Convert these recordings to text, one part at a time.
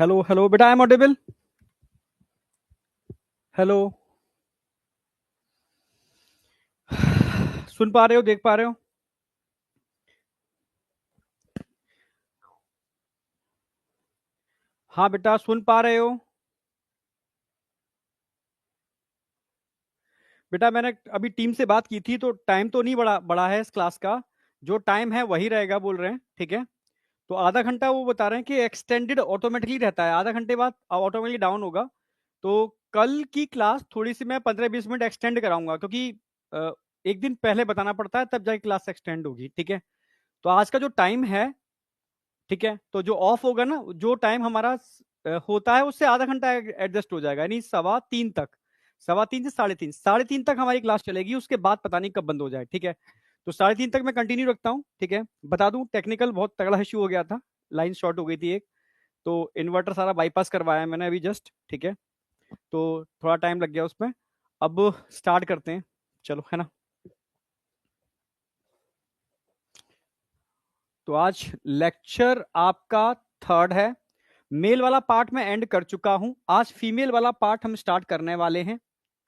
Hello hello बेटा, I am audible? Hello. सुन पा रहे हो, देख पा रहे हो? हाँ बेटा, सुन पा रहे हो? बेटा मैंने अभी टीम से बात की थी तो टाइम तो नहीं बढ़ा बढ़ा है इस क्लास का। जो टाइम है वही रहेगा बोल रहे हैं, ठीक है। तो आधा घंटा वो बता रहे हैं कि एक्सटेंडेड ऑटोमेटिकली रहता है, आधा घंटे बाद ऑटोमेटिकली डाउन होगा। तो कल की क्लास थोड़ी सी मैं 15-20 मिनट एक्सटेंड कराऊंगा, क्योंकि अ, एक दिन पहले बताना पड़ता है तब जाके क्लास एक्सटेंड होगी, ठीक है। तो आज का जो टाइम है, ठीक है, तो जो ऑफ होगा ना, जो टाइम हमारा होता है उससे आधा घंटा एडजस्ट हो जाएगा, यानी 2:15 तक। 2:15 से 3:30, 3:30 तक हमारी क्लास चलेगी, उसके बाद पता नहीं कब बंद हो जाए, ठीक है। तो 3:30 तक मैं कंटिन्यू रखता हूँ, ठीक है। बता दूं, टेक्निकल बहुत तगड़ा इशू हो गया था, लाइन शॉर्ट हो गई थी एक। तो इन्वर्टर सारा बाईपास करवाया है मैंने अभी जस्ट, ठीक है। तो थोड़ा टाइम लग गया उसमें। अब स्टार्ट करते हैं, चलो, है ना। तो आज लेक्चर आपका थर्ड है। मेल वाला पार्ट मैं एंड कर चुका हूं, आज फीमेल वाला पार्ट हम स्टार्ट करने वाले हैं।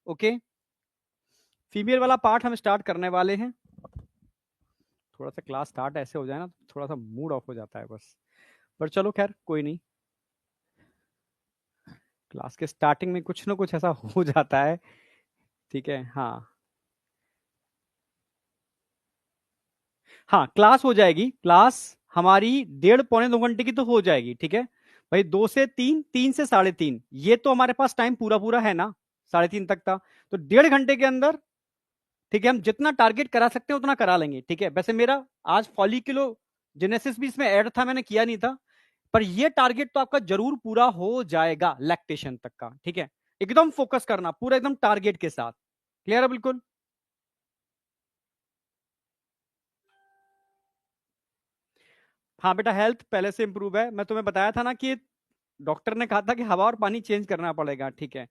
ओके, फीमेल वाला पार्ट हम स्टार्ट करने वाले हैं। थोड़ा सा क्लास स्टार्ट ऐसे हो जाए ना, थोड़ा सा मूड ऑफ हो जाता है बस। पर चलो खैर कोई नहीं, क्लास के स्टार्टिंग में कुछ ना कुछ ऐसा हो जाता है, ठीक है। हाँ हाँ, क्लास हो जाएगी, क्लास हमारी 1.5 पौने 2 घंटे की तो हो जाएगी, ठीक है। भाई 2 से 3, 3 से 3:30, ये तो हमारे पास टाइम पूरा पूरा है ना, 3:30 तक था। तो 1.5 घंटे के अंदर, ठीक है, हम जितना टारगेट करा सकते हैं उतना करा लेंगे, ठीक है। वैसे मेरा आज फॉलिक्यूलो जेनेसिस भी इसमें ऐड था, मैंने किया नहीं था। पर ये टारगेट तो आपका जरूर पूरा हो जाएगा लैक्टेशन तक का, ठीक है। एकदम फोकस करना, पूरा एकदम टारगेट के साथ। क्लियर है बिल्कुल? हाँ बेटा, हेल्थ पहले से इंप्रूव है, मैं तुम्हें बताया था ना कि डॉक्टर ने कहा था कि हवा और पानी चेंज करना पड़ेगा, ठीक है।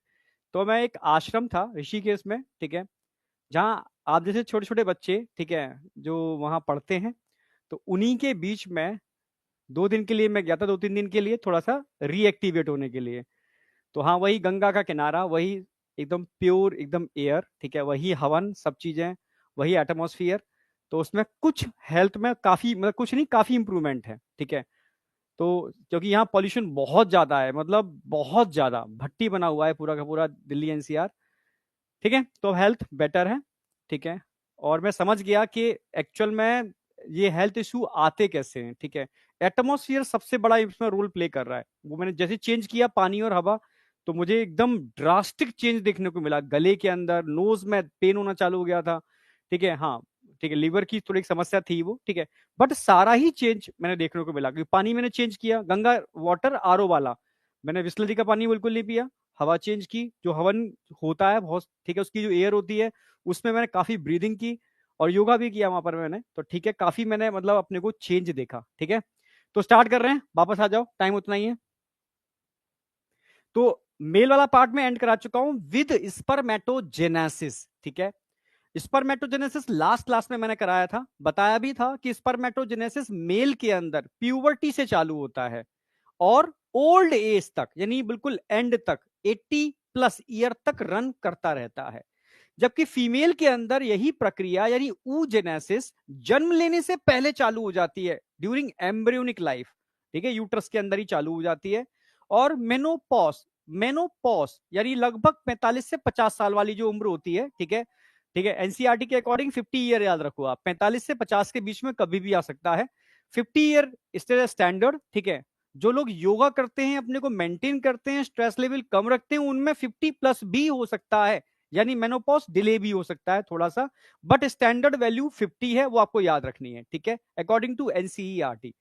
तो मैं एक आश्रम था ऋषिकेश में, ठीक है, जहाँ आप जैसे छोटे छोटे बच्चे, ठीक है, जो वहाँ पढ़ते हैं, तो उन्हीं के बीच में 2 दिन के लिए मैं गया था, 2-3 दिन के लिए, थोड़ा सा रीएक्टिवेट होने के लिए। तो हाँ, वही गंगा का किनारा, वही एकदम प्योर एकदम एयर, ठीक है, वही हवन, सब चीजें, वही एटमॉस्फियर। तो उसमें कुछ हेल्थ में काफी, मतलब कुछ नहीं, काफी इंप्रूवमेंट है, ठीक है। तो क्योंकि यहाँ पॉल्यूशन बहुत ज्यादा है, मतलब बहुत ज्यादा भट्टी बना हुआ है पूरा का पूरा दिल्ली एनसीआर, ठीक है। तो हेल्थ बेटर है, ठीक है। और मैं समझ गया कि एक्चुअल में ये हेल्थ इशू आते कैसे हैं, ठीक है। एटमॉस्फेयर सबसे बड़ा इसमें रोल प्ले कर रहा है। वो मैंने जैसे चेंज किया पानी और हवा, तो मुझे एकदम ड्रास्टिक चेंज देखने को मिला, गले के अंदर, नोज में पेन होना चालू हो गया था, ठीक है। हाँ, ठीक है, लीवर की थोड़ी एक समस्या थी वो, ठीक है। बट सारा ही चेंज मैंने देखने को मिला, क्योंकि पानी मैंने चेंज किया, गंगा वाटर आरओ वाला, मैंने बिस्लरी का पानी बिल्कुल नहीं पिया। हवा चेंज की, जो हवन होता है बहुत, ठीक है, उसकी जो एयर होती है, उसमें मैंने काफी ब्रीदिंग की, और योगा भी किया वहां पर मैंने, तो ठीक है, काफी मैंने मतलब अपने को चेंज देखा, ठीक है। तो स्टार्ट कर रहे हैं, वापस आ जाओ, टाइम उतना ही है। तो मेल वाला पार्ट में एंड करा चुका हूं विद स्पर्मेटोजेनेसिस, ठीक है। स्पर्मेटोजेनेसिस लास्ट क्लास में मैंने कराया था, बताया भी था कि स्पर्मेटोजेनेसिस मेल के अंदर प्यूबर्टी से चालू होता है, और ओल्ड एज तक, यानी बिल्कुल एंड तक, 80+ ईयर तक रन करता रहता है। जबकि फीमेल के अंदर यही प्रक्रिया, यानी ऊजेनेसिस, जन्म लेने से पहले चालू हो जाती है, ड्यूरिंग एम्ब्रियोनिक लाइफ, ठीक है, यूट्रस के अंदर ही चालू हो जाती है। और मेनोपॉज, मेनोपॉज यानी लगभग 45 से 50 साल वाली जो उम्र होती है, ठीक है, ठीक है, एनसीईआरटी के अकॉर्डिंग 50 ईयर याद रखो आप, 45 से 50 के बीच में कभी भी आ सकता है। 50 ईयर स्टैंडर्ड, ठीक है। जो लोग योगा करते हैं, अपने को मेंटेन करते हैं, स्ट्रेस लेवल कम रखते हैं, उनमें 50+ भी हो सकता है, यानी मेनोपॉज डिले भी हो सकता है थोड़ा सा। बट स्टैंडर्ड वैल्यू 50 है, वो आपको याद रखनी है, ठीक है, अकॉर्डिंग टू एनसीईआरटी।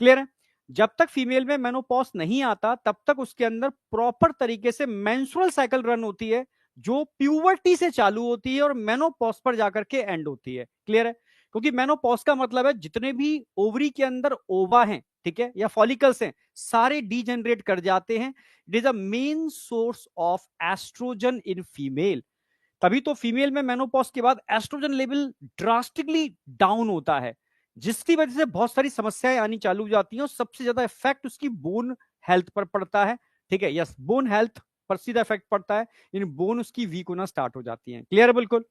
क्लियर है? जब तक फीमेल में मेनोपॉज नहीं आता, तब तक उसके अंदर प्रॉपर तरीके से मेंस्ट्रुअल साइकिल रन होती है, जो प्यूबर्टी से चालू होती है और मेनोपॉज पर जाकर के एंड होती है। क्लियर है? क्योंकि मेनोपॉज का मतलब है जितने भी ओवरी के अंदर ओवा हैं, ठीक है, या फॉलिकल्स हैं, सारे डीजेनरेट कर जाते हैं। It is a main source of oestrogen in female. तभी तो फीमेल में मेनोपॉज के बाद एस्ट्रोजन लेवल ड्रास्टिकली डाउन होता है, जिसकी वजह से बहुत सारी समस्याएं आनी चालू हो जाती हैं, और सबसे ज्यादा इफेक्ट उसकी बोन हेल्थ पर पड़ता है, ठीक है, यस, बोन हेल्थ पर सीधा इफेक्ट पड़ता है, इन बोन उसकी वीक होना स्टार्ट हो जाती है। क्लियर है बिल्कुल?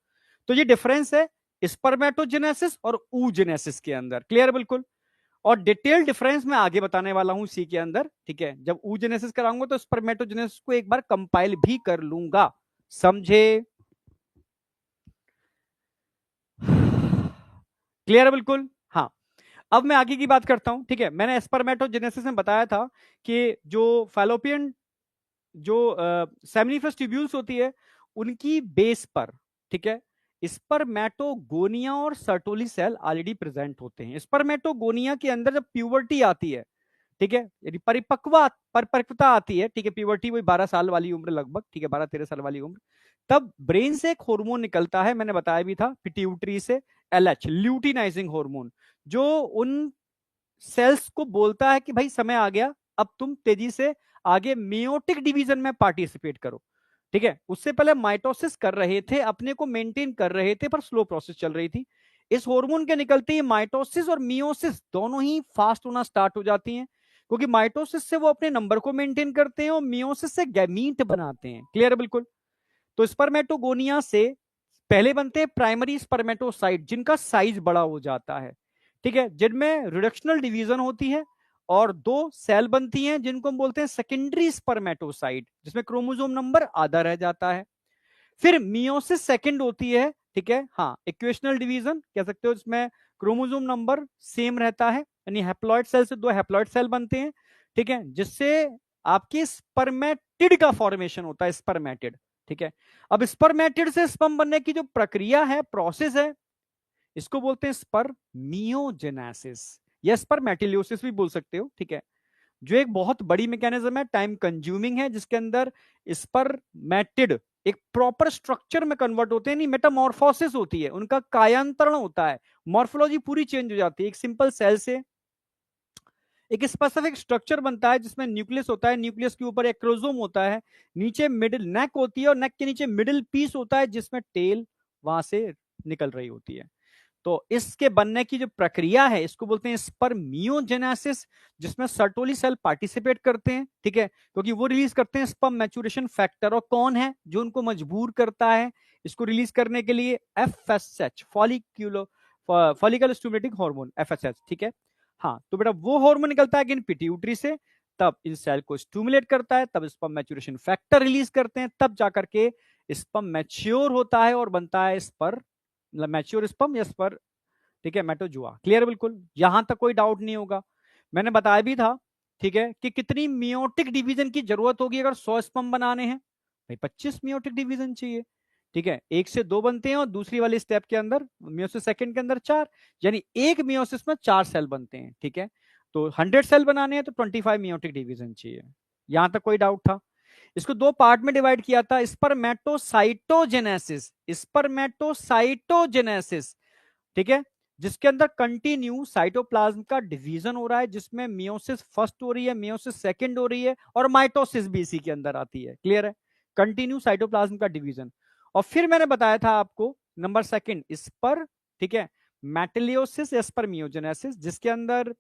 तो ये डिफरेंस है स्पर्मेटोजेनेसिस और oogenesis के अंदर। क्लियर है बिल्कुल? और डिटेल डिफरेंस मैं आगे बताने वाला हूं सी के अंदर, ठीक है, जब oogenesis कराऊंगा तो स्पर्मेटोजेनेसिस को एक बार कंपाइल भी कर लूंगा, समझे? क्लियर है बिल्कुल? हाँ, अब मैं आगे की बात करता हूं, ठीक है। मैंने स्पर्मेटोजेनेसिस में बताया था कि जो फैलोपियन जो सेमिनिफरस ट्यूब्यूल्स होती है उनकी बेस पर, ठीक है, स्पर्मेटोगोनिया और सर्टोली सेल ऑलरेडी प्रेजेंट होते हैं। स्पर्मेटोगोनिया के अंदर जब प्यूबर्टी आती है, ठीक है, यदि परिपक्वता आती है, ठीक है, प्यूबर्टी वही 12 साल वाली उम्र लगभग, ठीक है, 12-13 साल वाली उम्र, तब ब्रेन से एक हार्मोन निकलता है, मैंने बताया भी था, पिट्यूटरी से, LH ल्यूटिनाइजिंग हार्मोन, जो उन सेल्स को बोलता है कि भाई समय आ गया, अब तुम तेजी से आगे मियोटिक डिवीजन में पार्टिसिपेट करो, ठीक है। उससे पहले माइटोसिस कर रहे थे, अपने को मेंटेन कर रहे थे, पर स्लो प्रोसेस चल रही थी। इस हार्मोन के निकलते ही माइटोसिस और मियोसिस दोनों ही फास्ट होना स्टार्ट हो जाती हैं, क्योंकि माइटोसिस से वो अपने नंबर को मेंटेन करते हैं और मियोसिस से गैमीट बनाते हैं। क्लियर है बिल्कुल? तो स्पर्मेटोगोनिया से पहले बनते हैं प्राइमरी स्पर्मेटोसाइट, जिनका साइज बड़ा हो जाता है, ठीक है, जिनमें रिडक्शनल डिवीजन होती है, और दो सेल बनती हैं जिनको हम बोलते हैं सेकेंडरी स्पर्मेटोसाइट, जिसमें क्रोमोसोम नंबर आधा रह जाता है। फिर मियोसिस सेकंड होती है, ठीक है, हाँ, इक्वेशनल डिवीजन कह सकते हो, इसमें क्रोमोसोम नंबर सेम रहता है, यानी हैप्लॉइड सेल से दो हैप्लॉइड सेल बनते हैं, ठीक है, जिससे आपके स्पर्मेटिड का फॉर्मेशन होता है, स्पर्मेटिड, ठीक है। अब स्पर्मेटिड से स्पर्म बनने की जो प्रक्रिया है, प्रोसेस है, इसको बोलते हैं स्पर्मियोजेनेसिस या स्पर्मेटिलियोसिस भी बोल सकते हो, ठीक है, जो एक बहुत बड़ी मैकेनिज्म है, टाइम कंज्यूमिंग है, जिसके अंदर स्पर्मेटिड एक प्रॉपर स्ट्रक्चर में कन्वर्ट होते हैं, नहीं, मेटामॉर्फोसिस होती है, उनका कायांतरण होता है, मॉर्फोलॉजी पूरी चेंज हो जाती है, एक सिंपल सेल से एक स्पेसिफिक स्ट्रक्चर बनता है, जिसमें न्यूक्लियस होता है, न्यूक्लियस के ऊपर एक क्रोमोसोम होता है, नीचे मिडिल नेक होती है, और नेक के नीचे मिडिल पीस होता है, जिसमें टेल वहां से निकल रही होती है। तो इसके बनने की जो प्रक्रिया है, इसको बोलते हैं स्पर्मियोजेनेसिस, जिसमें सर्टोली सेल पार्टिसिपेट करते हैं, ठीक है, क्योंकि वो रिलीज करते हैं स्पर्म मैच्योरेशन फैक्टर। और कौन है जो उनको मजबूर करता है इसको रिलीज करने के लिए? FSH, follicle stimulating hormone, FSH, ठीक है। हाँ, तो बेटा वो हार्मोन निकलता है पिट्यूटरी से, तब इन सेल को स्टिमुलेट करता है, तब स्पर्म मैच्योरेशन फैक्टर रिलीज करते हैं, तब जाकर के स्पर्म मैच्योर होता है और बनता है मैच्योर स्पर्म या स्पर, ठीक है, मेटोजुआ। क्लियर बिल्कुल? यहां तक कोई डाउट नहीं होगा। मैंने बताया भी था, ठीक है, कि कितनी मियोटिक डिवीजन की जरूरत होगी अगर 100 स्पर्म बनाने हैं? भाई 25 मियोटिक डिवीजन चाहिए, ठीक है, एक से दो बनते हैं और दूसरी वाली स्टेप के अंदर मियोसिस सेकंड के अंदर 4, यानी एक मियोसिस में 4 सेल बनते हैं, ठीक है। तो 100 सेल बनाने हैं तो 25 मियोटिक डिवीजन चाहिए। यहां तक कोई डाउट था? इसको दो पार्ट में डिवाइड किया था, स्पर्मेटोसाइटोजेनेसिस, स्पर्मेटोसाइटोजेनेसिस, ठीक है, जिसके अंदर कंटिन्यू साइटोप्लाज्म का डिवीजन हो रहा है, जिसमें मियोसिस फर्स्ट हो रही है, मियोसिस सेकंड हो रही है, और माइटोसिस भी इसी के अंदर आती है। क्लियर है? कंटिन्यू साइटोप्लाज्म का डिवीजन। और फिर मैंने बताया था आपको नंबर सेकंड स्पर, ठीक है, मेटिलियोसिस या स्पर्मियोजेनेसिस, जिसके अंदर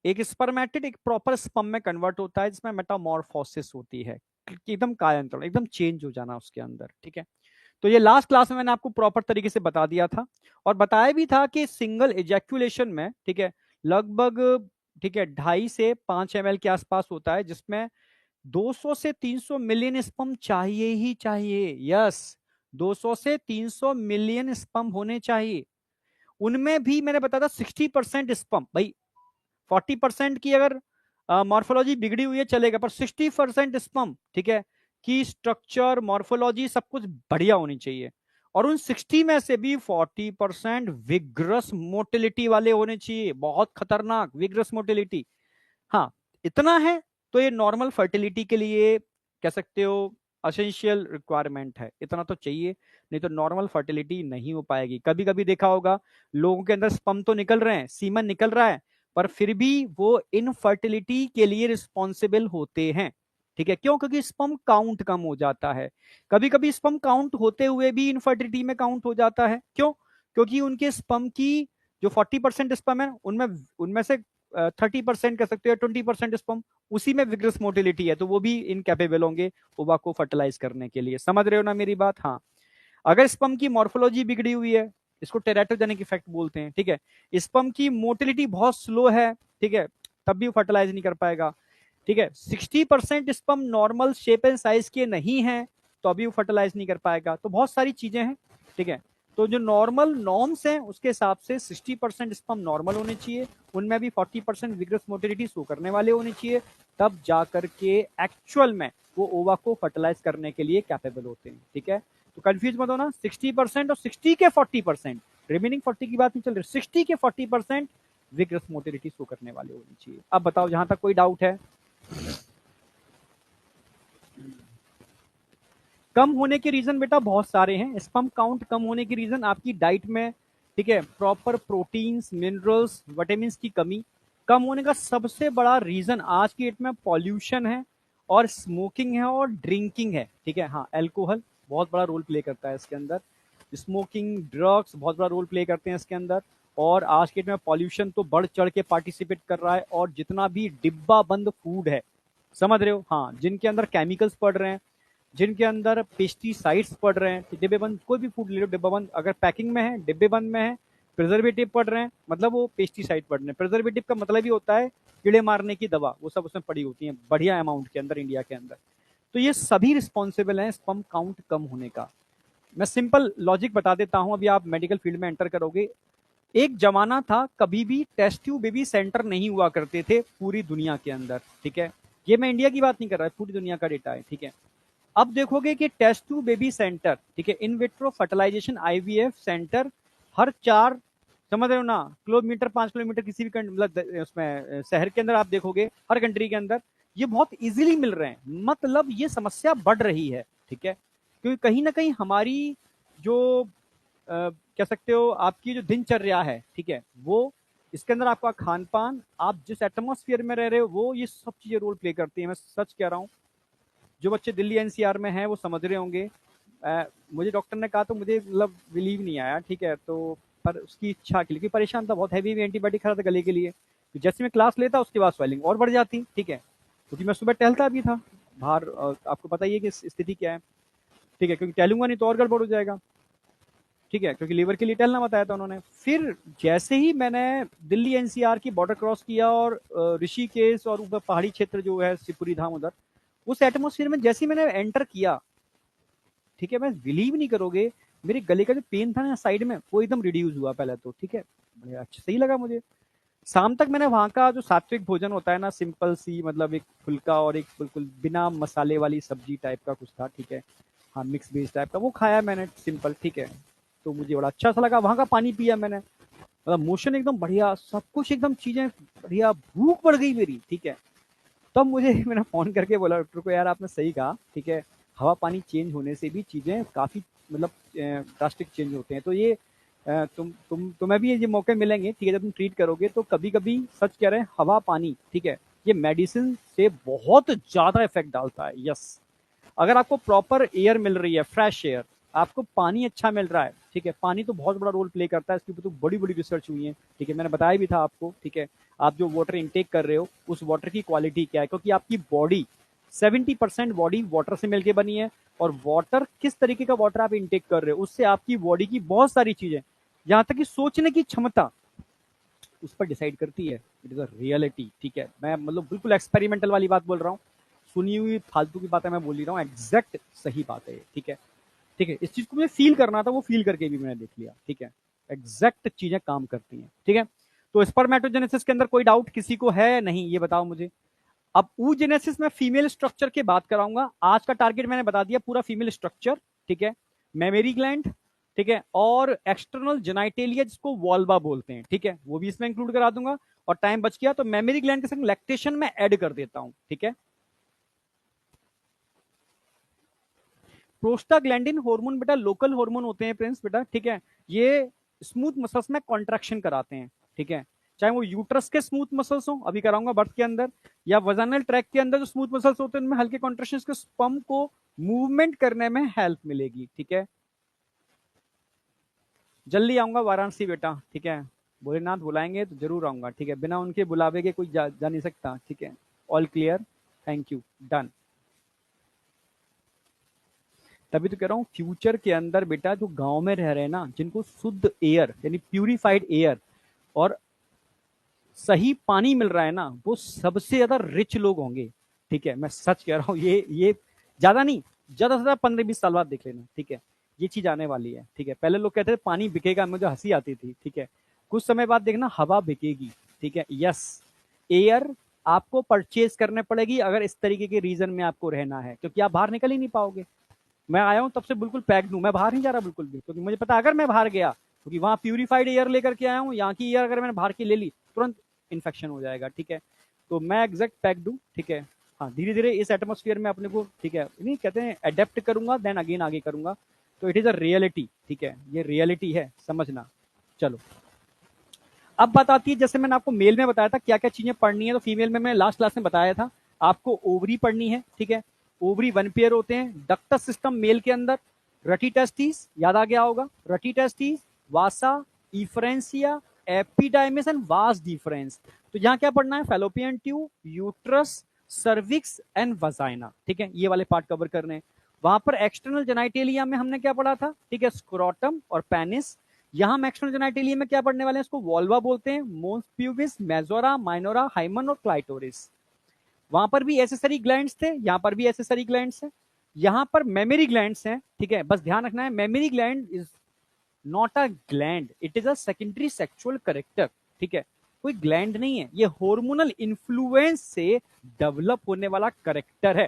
एक स्पर्मेटिड एक प्रॉपर स्पर्म में कन्वर्ट होता है, जिसमें मेटामॉर्फोसिस होती है, एकदम कायांतरण, एकदम चेंज हो जाना उसके अंदर, ठीक है। तो ये लास्ट क्लास में मैंने आपको प्रॉपर तरीके से बता दिया था, और बताया भी था कि सिंगल इजैक्यूलेशन में, ठीक है, लगभग, ठीक है, 2.5 से 5 ml के आसपास होता है, जिसमें 200 से 300 मिलियन स्पर्म चाहिए ही चाहिए। यस, 200 से 300 मिलियन स्पर्म होने चाहिए। उनमें भी मैंने बताया था 60% स्पर्म, भाई 40% की अगर मॉर्फोलॉजी बिगड़ी हुई है चलेगा, पर 60% स्पर्म, ठीक है, की स्ट्रक्चर मॉर्फोलॉजी सब कुछ बढ़िया होनी चाहिए। और उन 60 में से भी 40% विग्रस मोटिलिटी वाले होने चाहिए, बहुत खतरनाक विग्रस मोटिलिटी। हाँ, इतना है तो ये नॉर्मल फर्टिलिटी के लिए कह सकते हो असेंशियल रिक्वायरमेंट है, इतना तो चाहिए, नहीं तो नॉर्मल फर्टिलिटी नहीं हो पाएगी। कभी कभी देखा होगा लोगों के अंदर स्पर्म तो निकल रहे हैं, सीमन निकल रहा है, पर फिर भी वो इनफर्टिलिटी के लिए रिस्पॉन्सिबल होते हैं, ठीक है, क्यों? क्योंकि स्पर्म काउंट कम हो जाता है। कभी कभी स्पर्म काउंट होते हुए भी इनफर्टिलिटी में काउंट हो जाता है, क्यों? क्योंकि उनके स्पर्म की जो 40% स्पर्म है, उनमें उनमें से 30% कह सकते हो, 20% स्पर्म, उसी में विग्रस मोटिलिटी है, तो वो भी इनकैपेबल होंगे ओवा को फर्टिलाइज करने के लिए। समझ रहे हो ना मेरी बात? हाँ। अगर स्पर्म की मॉर्फोलॉजी बिगड़ी हुई है, इसको टेराटोजेनिक इफेक्ट बोलते हैं, ठीक है, स्पर्म की मोटिलिटी बहुत स्लो है, ठीक है, तब भी फर्टिलाइज नहीं कर पाएगा, ठीक है, 60% sperm normal shape and size के नहीं है, तो अभी वो फर्टिलाइज नहीं कर पाएगा। तो बहुत सारी चीजें हैं, ठीक है। तो जो नॉर्मल नॉर्म्स हैं उसके हिसाब से 60% स्पर्म नॉर्मल होने चाहिए, उनमें भी 40% विग्रस मोटिलिटी शो करने वाले होने चाहिए, तब जाकर के एक्चुअल में वो ओवा को फर्टिलाइज करने के लिए कैपेबल होते हैं, ठीक है। तो कंफ्यूज मत होना, 60% और 60 के 40%, रिमेनिंग 40 की बात नहीं चल रही, 60 के 40% विग्रस मोटिलिटी शो करने वाले होनी चाहिए। अब बताओ जहां तक कोई डाउट है? कम होने के रीजन बेटा बहुत सारे हैं। स्पर्म काउंट कम होने के रीजन आपकी डाइट में, ठीक है, प्रॉपर प्रोटीन्स, मिनरल्स, विटामिन की कमी। कम होने का सबसे बड़ा रीजन आज की डेट में पॉल्यूशन है और स्मोकिंग है और ड्रिंकिंग है, ठीक है। हाँ, एल्कोहल बहुत बड़ा रोल प्ले करता है इसके अंदर, स्मोकिंग, ड्रग्स बहुत बड़ा रोल प्ले करते हैं इसके अंदर, और आज के डेट में पॉल्यूशन तो बढ़ चढ़ के पार्टिसिपेट कर रहा है। और जितना भी डिब्बा बंद फूड है, समझ रहे हो, हाँ, जिनके अंदर केमिकल्स पड़ रहे हैं, जिनके अंदर पेस्टिसाइड्स पड़ रहे हैं, डिब्बे बंद कोई भी फूड ले लो, डिब्बा बंद, अगर पैकिंग में है, डिब्बे बंद में है, प्रिजर्वेटिव पड़ रहे हैं, मतलब वो पेस्टिसाइड पड़ रहे हैं। प्रिजर्वेटिव का मतलब ही होता है कीड़े मारने की दवा, वो सब उसमें पड़ी होती है बढ़िया अमाउंट के अंदर इंडिया के अंदर। तो ये सभी रिस्पॉन्सिबल हैं स्पर्म काउंट कम होने का। मैं सिंपल लॉजिक बता देता हूं, अभी आप मेडिकल फील्ड में एंटर करोगे। एक जमाना था, कभी भी टेस्ट ट्यूब बेबी सेंटर नहीं हुआ करते थे पूरी दुनिया के अंदर, ठीक है। ये मैं इंडिया की बात नहीं कर रहा, पूरी दुनिया का डेटा है, ठीक है। अब देखोगे कि टेस्ट टू बेबी सेंटर, ठीक है, in vitro fertilisation IVF centre हर 4, समझ रहे हो ना, किलोमीटर, 5 किलोमीटर किसी भी मतलब उसमें शहर के अंदर आप देखोगे, हर कंट्री के अंदर ये बहुत इजीली मिल रहे हैं। मतलब ये समस्या बढ़ रही है, ठीक है, क्योंकि कहीं ना कहीं हमारी जो कह सकते हो आपकी जो दिनचर्या है, ठीक है, वो इसके अंदर आपका खान पान, आप जिस एटमोस्फियर में रह रहे हो, वो ये सब चीजें रोल प्ले करती है। मैं सच कह रहा हूँ, जो बच्चे दिल्ली एनसीआर में हैं वो समझ रहे होंगे। मुझे डॉक्टर ने कहा तो मुझे मतलब बिलीव नहीं आया, ठीक है, तो पर उसकी इच्छा के लिए, क्योंकि परेशान था, बहुत हैवी एंटीबायोटिक खा रहा था गले के लिए, तो जैसे मैं क्लास लेता उसके बाद स्वेलिंग और बढ़ जाती, ठीक है, क्योंकि मैं सुबह टहलता भी था बाहर, आपको पता ही है कि स्थिति क्या है, ठीक है, क्योंकि टहलूंगा नहीं तो और गड़बड़ हो जाएगा, ठीक है, क्योंकि लीवर के लिए टहलना बताया था उन्होंने। फिर जैसे ही मैंने दिल्ली एनसीआर की बॉर्डर क्रॉस किया और ऋषिकेश और ऊपर पहाड़ी क्षेत्र जो है शिवपुरी धाम, उधर उस एटमोसफियर में जैसे ही मैंने एंटर किया, ठीक है, मैं बिलीव नहीं करोगे, मेरे गले का जो पेन था ना साइड में, वो एकदम रिड्यूस हुआ पहले तो, ठीक है, बढ़िया अच्छा सही लगा मुझे। शाम तक मैंने वहां का जो सात्विक भोजन होता है ना, सिंपल सी, मतलब एक फुल्का और एक बिल्कुल बिना मसाले वाली सब्जी टाइप का कुछ था, ठीक है, हाँ, मिक्स वेज टाइप का, वो खाया मैंने सिंपल, ठीक है, तो मुझे बड़ा अच्छा सा लगा। वहां का पानी पिया मैंने, मतलब मोशन एकदम बढ़िया, सब कुछ एकदम चीजें बढ़िया, भूख बढ़ गई मेरी, ठीक है। तब मुझे मैंने फोन करके बोला डॉक्टर को, यार आपने सही कहा, ठीक है, हवा पानी चेंज होने से भी चीजें काफी मतलब ड्रास्टिक चेंज होते हैं। तो ये तुम्हें भी ये मौके मिलेंगे, ठीक है, जब तुम ट्रीट करोगे तो कभी कभी, सच कह रहे हैं, हवा पानी, ठीक है, ये मेडिसिन से बहुत ज्यादा इफेक्ट डालता है। यस, अगर आपको प्रॉपर एयर मिल रही है, फ्रेश एयर, आपको पानी अच्छा मिल रहा है, ठीक है, पानी तो बहुत बड़ा रोल प्ले करता है, इसके ऊपर तो बड़ी बड़ी रिसर्च हुई है, ठीक है, मैंने बताया भी था आपको, ठीक है। आप जो वाटर इनटेक कर रहे हो, उस वाटर की क्वालिटी क्या है, क्योंकि आपकी बॉडी 70% बॉडी वाटर से मिलकर बनी है, और वाटर, किस तरीके का वाटर आप इनटेक कर रहे हो, उससे आपकी बॉडी की बहुत सारी चीजें, यहां तक कि सोचने की क्षमता, उस पर डिसाइड करती है। इट इज अ रियलिटी, ठीक है, मैं मतलब बिल्कुल एक्सपेरिमेंटल वाली बात बोल रहा हूँ, सुनी हुई फालतू की बातें मैं बोल ही रहा हूँ, एग्जैक्ट सही बात है, ठीक है, ठीक है। इस चीज को मुझे फील करना था, वो फील करके भी मैंने देख लिया, ठीक है, एग्जैक्ट चीजें काम करती हैं, ठीक है। तो स्पर्मेटोजेनेसिस के अंदर कोई डाउट किसी को है? नहीं, ये बताओ मुझे। अब oogenesis में फीमेल स्ट्रक्चर की बात कराऊंगा। आज का टारगेट मैंने बता दिया, पूरा फीमेल स्ट्रक्चर, ठीक है, मेमरी ग्लैंड, ठीक है, और एक्सटर्नल जेनाइटेलिया जिसको वॉल्वा बोलते हैं, ठीक है, वो भी इसमें इंक्लूड करा दूंगा। और टाइम बच गया तो मेमरी ग्लैंड के संग लैक्टेशन में ऐड कर देता हूं, ठीक है। प्रोस्टाग्लैंडिन हार्मोन बेटा लोकल हार्मोन होते हैं प्रिंस बेटा, ठीक है, ये स्मूथ मसल्स में कॉन्ट्रैक्शन कराते हैं, ठीक है, चाहे वो यूट्रस के स्मूथ मसल्स हो, अभी कराऊंगा बर्थ के अंदर, या वजानल ट्रैक के अंदर जो स्मूथ मसल्स होते हैं उनमें हल्के कॉन्ट्रैक्शन के स्पर्म को मूवमेंट करने में हेल्प मिलेगी, ठीक है। जल्दी आऊंगा वाराणसी बेटा, ठीक है, भोलेनाथ बुलाएंगे तो जरूर आऊंगा, ठीक है, बिना उनके बुलावे के कोई जा नहीं सकता, ठीक है। All clear, thank you, done. तभी तो कह रहा हूँ फ्यूचर के अंदर बेटा जो गांव में रह रहे हैं ना, जिनको शुद्ध एयर यानी प्यूरिफाइड एयर और सही पानी मिल रहा है ना, वो सबसे ज्यादा रिच लोग होंगे, ठीक है, मैं सच कह रहा हूँ। ये ज्यादा नहीं, ज्यादा से ज्यादा 15-20 साल बाद देख लेना, ठीक है, ये चीज आने वाली है, ठीक है। पहले लोग कहते थे पानी बिकेगा, मुझे हंसी आती थी, ठीक है। कुछ समय बाद देखना हवा बिकेगी, ठीक है, यस। एयर आपको परचेज करने पड़ेगी अगर इस तरीके के रीजन में आपको रहना है, क्योंकि आप बाहर निकल ही नहीं पाओगे। मैं आया हूं तब से बिल्कुल पैक्ड हूं, मैं बाहर नहीं जा रहा बिल्कुल भी, क्योंकि मुझे पता अगर मैं बाहर गया, क्योंकि वहां प्यूरिफाइड एयर लेकर के आया हूं, यहाँ की एयर अगर मैंने बाहर की ले ली तुरंत इन्फेक्शन हो जाएगा, ठीक है। तो मैं एग्जैक्ट पैक्ड हूं, ठीक है। हाँ, धीरे धीरे इस एटमोस्फियर में अपने को, ठीक है, नहीं कहते हैं अडेप्ट करूंगा, देन अगेन आगे करूंगा। तो इट इज अ रियलिटी, ठीक है, ये रियलिटी है, समझना। चलो, अब बात आती है, जैसे मैंने आपको मेल में बताया था क्या क्या चीजें पढ़नी है, तो फीमेल में मैं लास्ट क्लास में बताया था आपको ओवरी पढ़नी है, ठीक है। ओवरी 1 पेयर होते हैं, डक्टस सिस्टम मेल के अंदर, रटी टेस्टिस याद आ गया होगा, rete testis, vasa, efferentia, epididymis and vas deferens. तो यहाँ क्या पढ़ना है, fallopian tube, uterus, cervix and vagina, ठीक है, ये वाले पार्ट कवर करने हैं। वहां पर एक्सटर्नल जेनाइटेलिया में हमने क्या पढ़ा था, ठीक है, स्क्रोटम और पेनिस। यहां हम एक्सटर्नल जेनाइटेलिया में क्या पढ़ने वाले हैं, इसको वॉल्वा बोलते हैं, मोन्स प्यूबिस, मेजोरा, माइनोरा, हाइमन और क्लाइटोरिस। वहां पर भी एसेसरी ग्लैंड्स थे, यहाँ पर भी एसेसरी ग्लैंड्स हैं। यहाँ पर मेमोरी ग्लैंड्स हैं, ठीक है, बस ध्यान रखना है, memory gland is not a gland, it is a secondary sexual character, ठीक है, कोई ग्लैंड नहीं है, ये हार्मोनल इन्फ्लुएंस से डेवलप होने वाला करेक्टर है।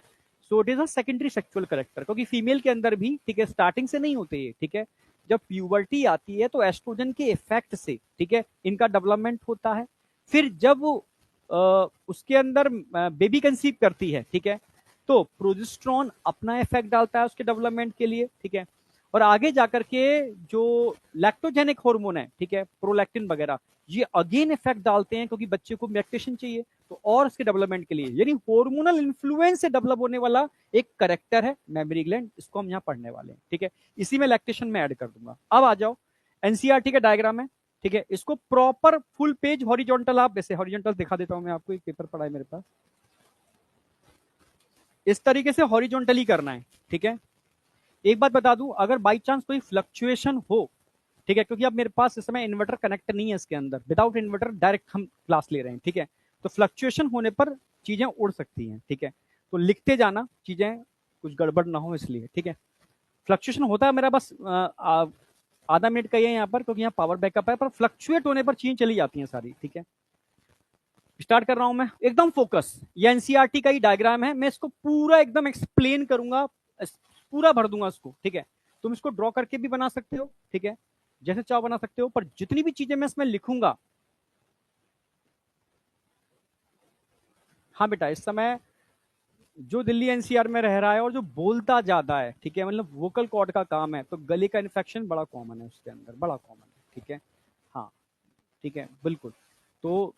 So it is a secondary sexual character, क्योंकि फीमेल के अंदर भी, ठीक है, स्टार्टिंग से नहीं होते ये, ठीक है। जब प्यूबर्टी आती है तो एस्ट्रोजन के इफेक्ट से, ठीक है, इनका डेवलपमेंट होता है। फिर जब उसके अंदर बेबी कंसीव करती है, ठीक है, तो प्रोजेस्टेरोन अपना इफेक्ट डालता है उसके डेवलपमेंट के लिए, ठीक है। और आगे जाकर के जो लैक्टोजेनिक हार्मोन है, ठीक है, प्रोलैक्टिन वगैरह, ये अगेन इफेक्ट डालते हैं, क्योंकि बच्चे को लैक्टेशन चाहिए, तो और उसके डेवलपमेंट के लिए, यानी हार्मोनल इन्फ्लुएंस से डेवलप होने वाला एक करेक्टर है मेमोरी ग्लैंड, इसको हम यहाँ पढ़ने वाले हैं, ठीक है। इसी में लैक्टेशन में ऐड कर दूंगा। अब आ जाओ, एनसीईआरटी का डायग्राम है, ठीक है, इसको प्रॉपर फुल पेज हॉरिजॉन्टल, आप वैसे हॉरिजॉन्टल दिखा देता हूं मैं आपको, एक पेपर पड़ा है मेरे पास, इस तरीके से हॉरिजॉन्टली करना है, ठीक है। एक बात बता दूं, अगर बाई चांस कोई फ्लक्चुएशन हो, ठीक है, क्योंकि अब मेरे पास इस समय इन्वर्टर कनेक्ट नहीं है इसके अंदर, विदाउट इन्वर्टर डायरेक्ट हम क्लास ले रहे हैं, ठीक है, तो फ्लक्चुएशन होने पर चीजें उड़ सकती हैं, ठीक है, तो लिखते जाना चीजें कुछ गड़बड़ ना हो इसलिए, ठीक है। फ्लक्चुएशन होता है मेरा बस आधा मिनट का ही है यहाँ पर, क्योंकि यहाँ पावर बैकअप है, पर फ्लक्चुएट होने पर चीजें चली जाती हैं सारी, ठीक है। स्टार्ट कर रहा हूं मैं, एकदम फोकस, ये एनसीईआरटी का ही डायग्राम है, मैं इसको पूरा एकदम एक्सप्लेन करूंगा, पूरा भर दूंगा इसको, ठीक है। तुम इसको ड्रॉ करके भी बना सकते हो, ठीक है, जैसे चाहो बना सकते हो, पर जितनी भी चीजें मैं इसमें लिखूंगा, हाँ बेटा, इस समय जो दिल्ली एनसीआर में रह रहा है और जो बोलता ज्यादा है, ठीक है, मतलब वोकल कॉर्ड का काम है, तो गले का इन्फेक्शन बड़ा कॉमन है उसके अंदर, बड़ा कॉमन है, ठीक है। हाँ, ठीक है, बिल्कुल। तो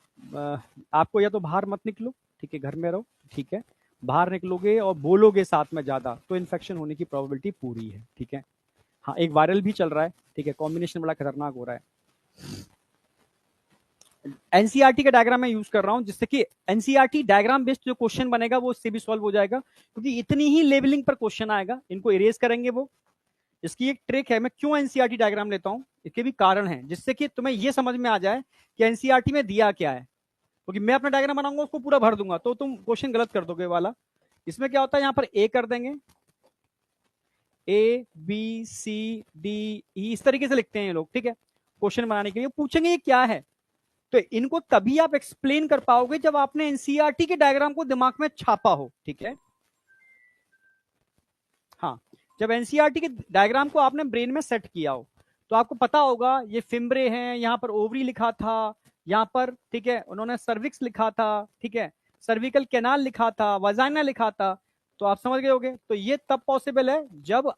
आपको या तो बाहर मत निकलो, ठीक है, घर में रहो, ठीक है। बाहर निकलोगे और बोलोगे साथ में ज्यादा, तो इन्फेक्शन होने की प्रोबेबिलिटी पूरी है, ठीक है। हाँ, एक वायरल भी चल रहा है, ठीक है, कॉम्बिनेशन बड़ा खतरनाक हो रहा है। एनसीईआरटी का डायग्राम मैं यूज कर रहा हूं, जिससे कि एनसीईआरटी डायग्राम बेस्ड जो क्वेश्चन बनेगा वो इससे भी सॉल्व हो जाएगा, क्योंकि इतनी ही लेवलिंग पर क्वेश्चन आएगा, इनको इरेज करेंगे वो। इसकी एक ट्रिक है, मैं क्यों एनसीईआरटी डायग्राम लेता हूं, इसके भी कारण है, जिससे कि तुम्हें यह समझ में आ जाए कि एनसीईआरटी में दिया क्या है, क्योंकि मैं अपना डायग्राम बनाऊंगा उसको पूरा भर दूंगा तो तुम क्वेश्चन गलत कर दोगे वाला। इसमें क्या होता है, यहाँ पर ए कर देंगे, A B C D E, इस तरीके से लिखते हैं ये लोग, ठीक है, क्वेश्चन बनाने के लिए पूछेंगे ये क्या है, तो इनको तभी आप एक्सप्लेन कर पाओगे जब आपने एनसीईआरटी के डायग्राम को दिमाग में छापा हो, ठीक है। हाँ, जब एनसीईआरटी के डायग्राम को आपने ब्रेन में सेट किया हो, तो आपको पता होगा ये फिम्ब्रे हैं, यहाँ पर ओवरी लिखा था, यहाँ पर, ठीक है, उन्होंने सर्विक्स लिखा था, ठीक है, सर्विकल कैनाल लिखा था, वजाइना लिखा था, तो आप समझ गए होगे। तो ये तब पॉसिबल है जब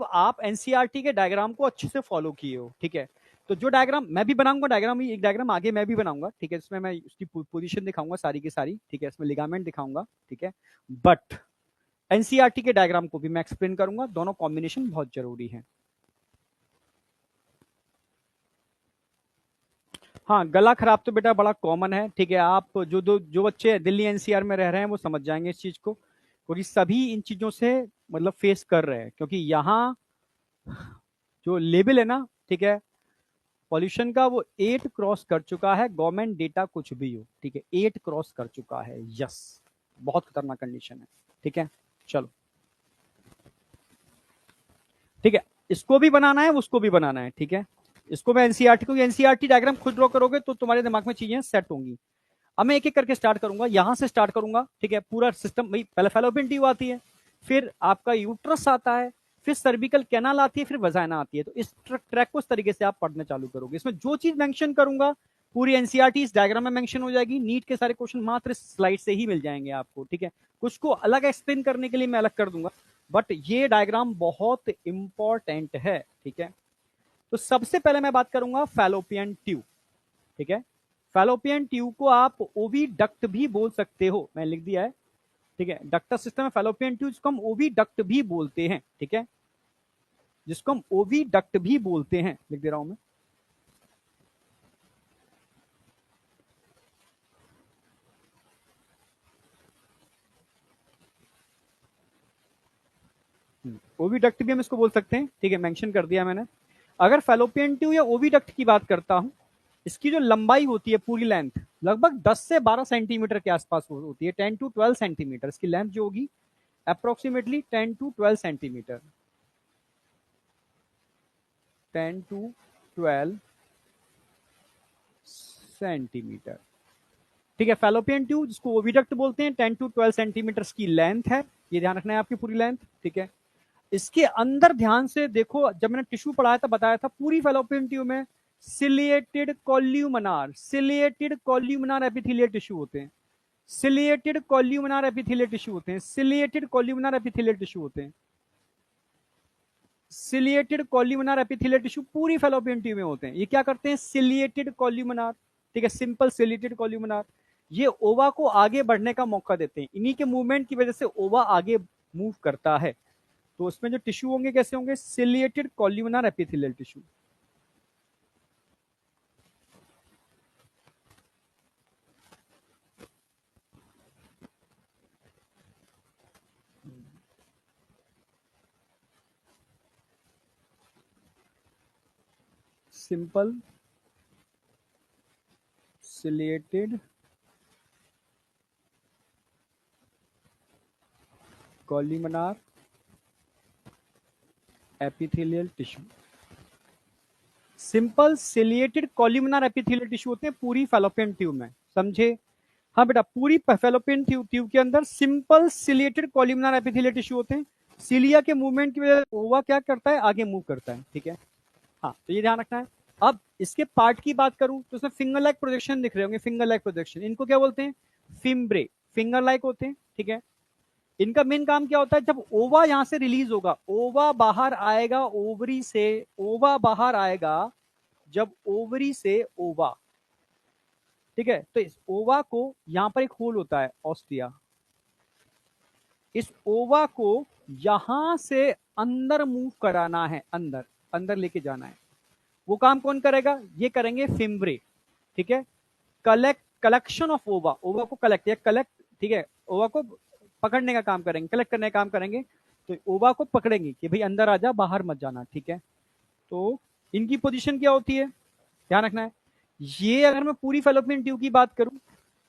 आप एनसीईआरटी के डायग्राम को अच्छे से फॉलो किए हो, ठीक है। तो जो डायग्राम मैं भी बनाऊंगा, डायग्राम एक डायग्राम आगे मैं भी बनाऊंगा, ठीक है, इसमें मैं उसकी पोजीशन दिखाऊंगा सारी की सारी, ठीक है, इसमें लिगामेंट दिखाऊंगा, ठीक है, बट एनसीईआरटी के डायग्राम को भी मैं एक्सप्लेन करूंगा, दोनों कॉम्बिनेशन बहुत जरूरी है। हाँ, गला खराब तो बेटा बड़ा कॉमन है, ठीक है। आप जो बच्चे दिल्ली एनसीआर में रह रहे हैं वो समझ जाएंगे इस चीज को, क्योंकि सभी इन चीजों से मतलब फेस कर रहे हैं, क्योंकि यहाँ जो लेवल है ना, ठीक है, पॉल्यूशन का वो 8 क्रॉस कर चुका है, गवर्नमेंट डेटा कुछ भी हो, ठीक है, 8 क्रॉस कर चुका है। यस, बहुत खतरनाक कंडीशन है, ठीक है। चलो, ठीक है, इसको भी बनाना है, उसको भी बनाना है, ठीक है। इसको मैं एनसीईआरटी को, एनसीईआरटी डायग्राम खुद ड्रॉ करोगे तो तुम्हारे दिमाग में चीजें सेट होंगी। अब मैं एक एक करके स्टार्ट करूंगा, यहां से स्टार्ट करूंगा, ठीक है। पूरा सिस्टम भाई, पहले फैलोपियन ट्यूब आती है, फिर आपका यूट्रस आता है, फिर सर्विकल कैनाल आती है, फिर वजाइना आती है। तो इस ट्रैक को इस तरीके से आप पढ़ना चालू करोगे। इसमें जो चीज मेंशन करूंगा पूरी एनसीईआरटी इस डायग्राम में मेंशन हो जाएगी। नीट के सारे क्वेश्चन मात्र इस स्लाइड से ही मिल जाएंगे आपको, ठीक है। कुछ को अलग एक्सप्लेन करने के लिए मैं अलग कर दूंगा, बट ये डायग्राम बहुत इंपॉर्टेंट है, ठीक है। तो सबसे पहले मैं बात करूंगा फैलोपियन ट्यूब, ठीक है। फैलोपियन ट्यूब को आप ओवी डक्ट भी बोल सकते हो, मैं लिख दिया है, ठीक है। डक्टर सिस्टम में फैलोपियन ट्यूब जिसको हम ओवी डक्ट भी बोलते हैं, ठीक है, जिसको हम ओवी डक्ट भी बोलते हैं, लिख दे रहा हूं मैं। ओविडक्ट भी हम इसको बोल सकते हैं, ठीक है, मेंशन कर दिया मैंने। अगर फैलोपियन ट्यूब या ओविडक्ट की बात करता हूं, इसकी जो लंबाई होती है पूरी लेंथ लगभग 10 से 12 सेंटीमीटर के आसपास होती है। 10 टू 12 सेंटीमीटर इसकी लेंथ जो होगी, approximately 10 to 12 centimetre, 10 to 12 centimetre, ठीक है। फैलोपियन ट्यूब जिसको ओविडक्ट बोलते हैं, 10 टू 12 सेंटीमीटर की लेंथ है, ये ध्यान रखना है आपकी पूरी लेंथ, ठीक है। इसके अंदर ध्यान से देखो, जब मैंने टिश्यू पढ़ाया था बताया था पूरी फैलोपियन ट्यूब में सिलिएटेड कॉल्यूमिनार एपिथेलियल टिश्यू होते हैं, सिलिएटेड कॉल्यूमिनार एपिथेलियल टिश्यू होते हैं, सिलिएटेड कॉल्यूमिनार एपिथेलियल टिश्यू होते हैं, सिलिएटेड कॉल्यूमिनार एपिथेलियल टिश्यू पूरी फैलोपियन ट्यूब में होते हैं। ये क्या करते हैं, सिलिएटेड कॉल्यूमिनार, ठीक है, सिंपल सिलिएटेड कॉल्यूमिनार। ये ओवा को आगे बढ़ने का मौका देते हैं, इन्हीं के मूवमेंट की वजह से ओवा आगे मूव करता है। तो उसमें जो टिश्यू होंगे कैसे होंगे, ciliated columnar epithelial tissue. Simple ciliated columnar epithelial tissue, simple ciliated columnar epithelial tissue होते हैं पूरी फैलोपियन ट्यूब में, समझे। हाँ बेटा, पूरी फैलोपियन ट्यूब के अंदर simple ciliated columnar epithelial tissue होते हैं। सिलिया के मूवमेंट की वजह से ओवा क्या करता है, आगे मूव करता है, ठीक है। हाँ, तो ये ध्यान रखना है। अब इसके पार्ट की बात करूं तो इसमें फिंगर लाइक प्रोजेक्शन दिख रहे होंगे, फिंगर लाइक प्रोजेक्शन, इनको क्या बोलते हैं, फिम्ब्रे, फिंगर लाइक होते हैं, ठीक है। इनका मेन काम क्या होता है, जब ओवा यहां से रिलीज होगा, ओवा बाहर आएगा ओवरी से, ओवा बाहर आएगा जब ओवरी से ओवा, ठीक है। तो इस ओवा को यहां पर एक होल होता है ऑस्टिया, इस ओवा को यहां से अंदर मूव कराना है, अंदर अंदर लेके जाना है। वो काम कौन करेगा, ये करेंगे फिम्ब्रे, ठीक है। कलेक्शन ऑफ ओवा, ओवा को कलेक्ट या कलेक्ट, ठीक है, ओवा को पकड़ने का काम करेंगे, कलेक्ट करने का काम करेंगे। तो ओवा को पकड़ेंगे कि भाई अंदर आ जा, बाहर मत जाना, ठीक है। तो इनकी पोजीशन क्या होती है, ध्यान रखना है। ये अगर मैं पूरी फैलोपियन ट्यूब की बात करूं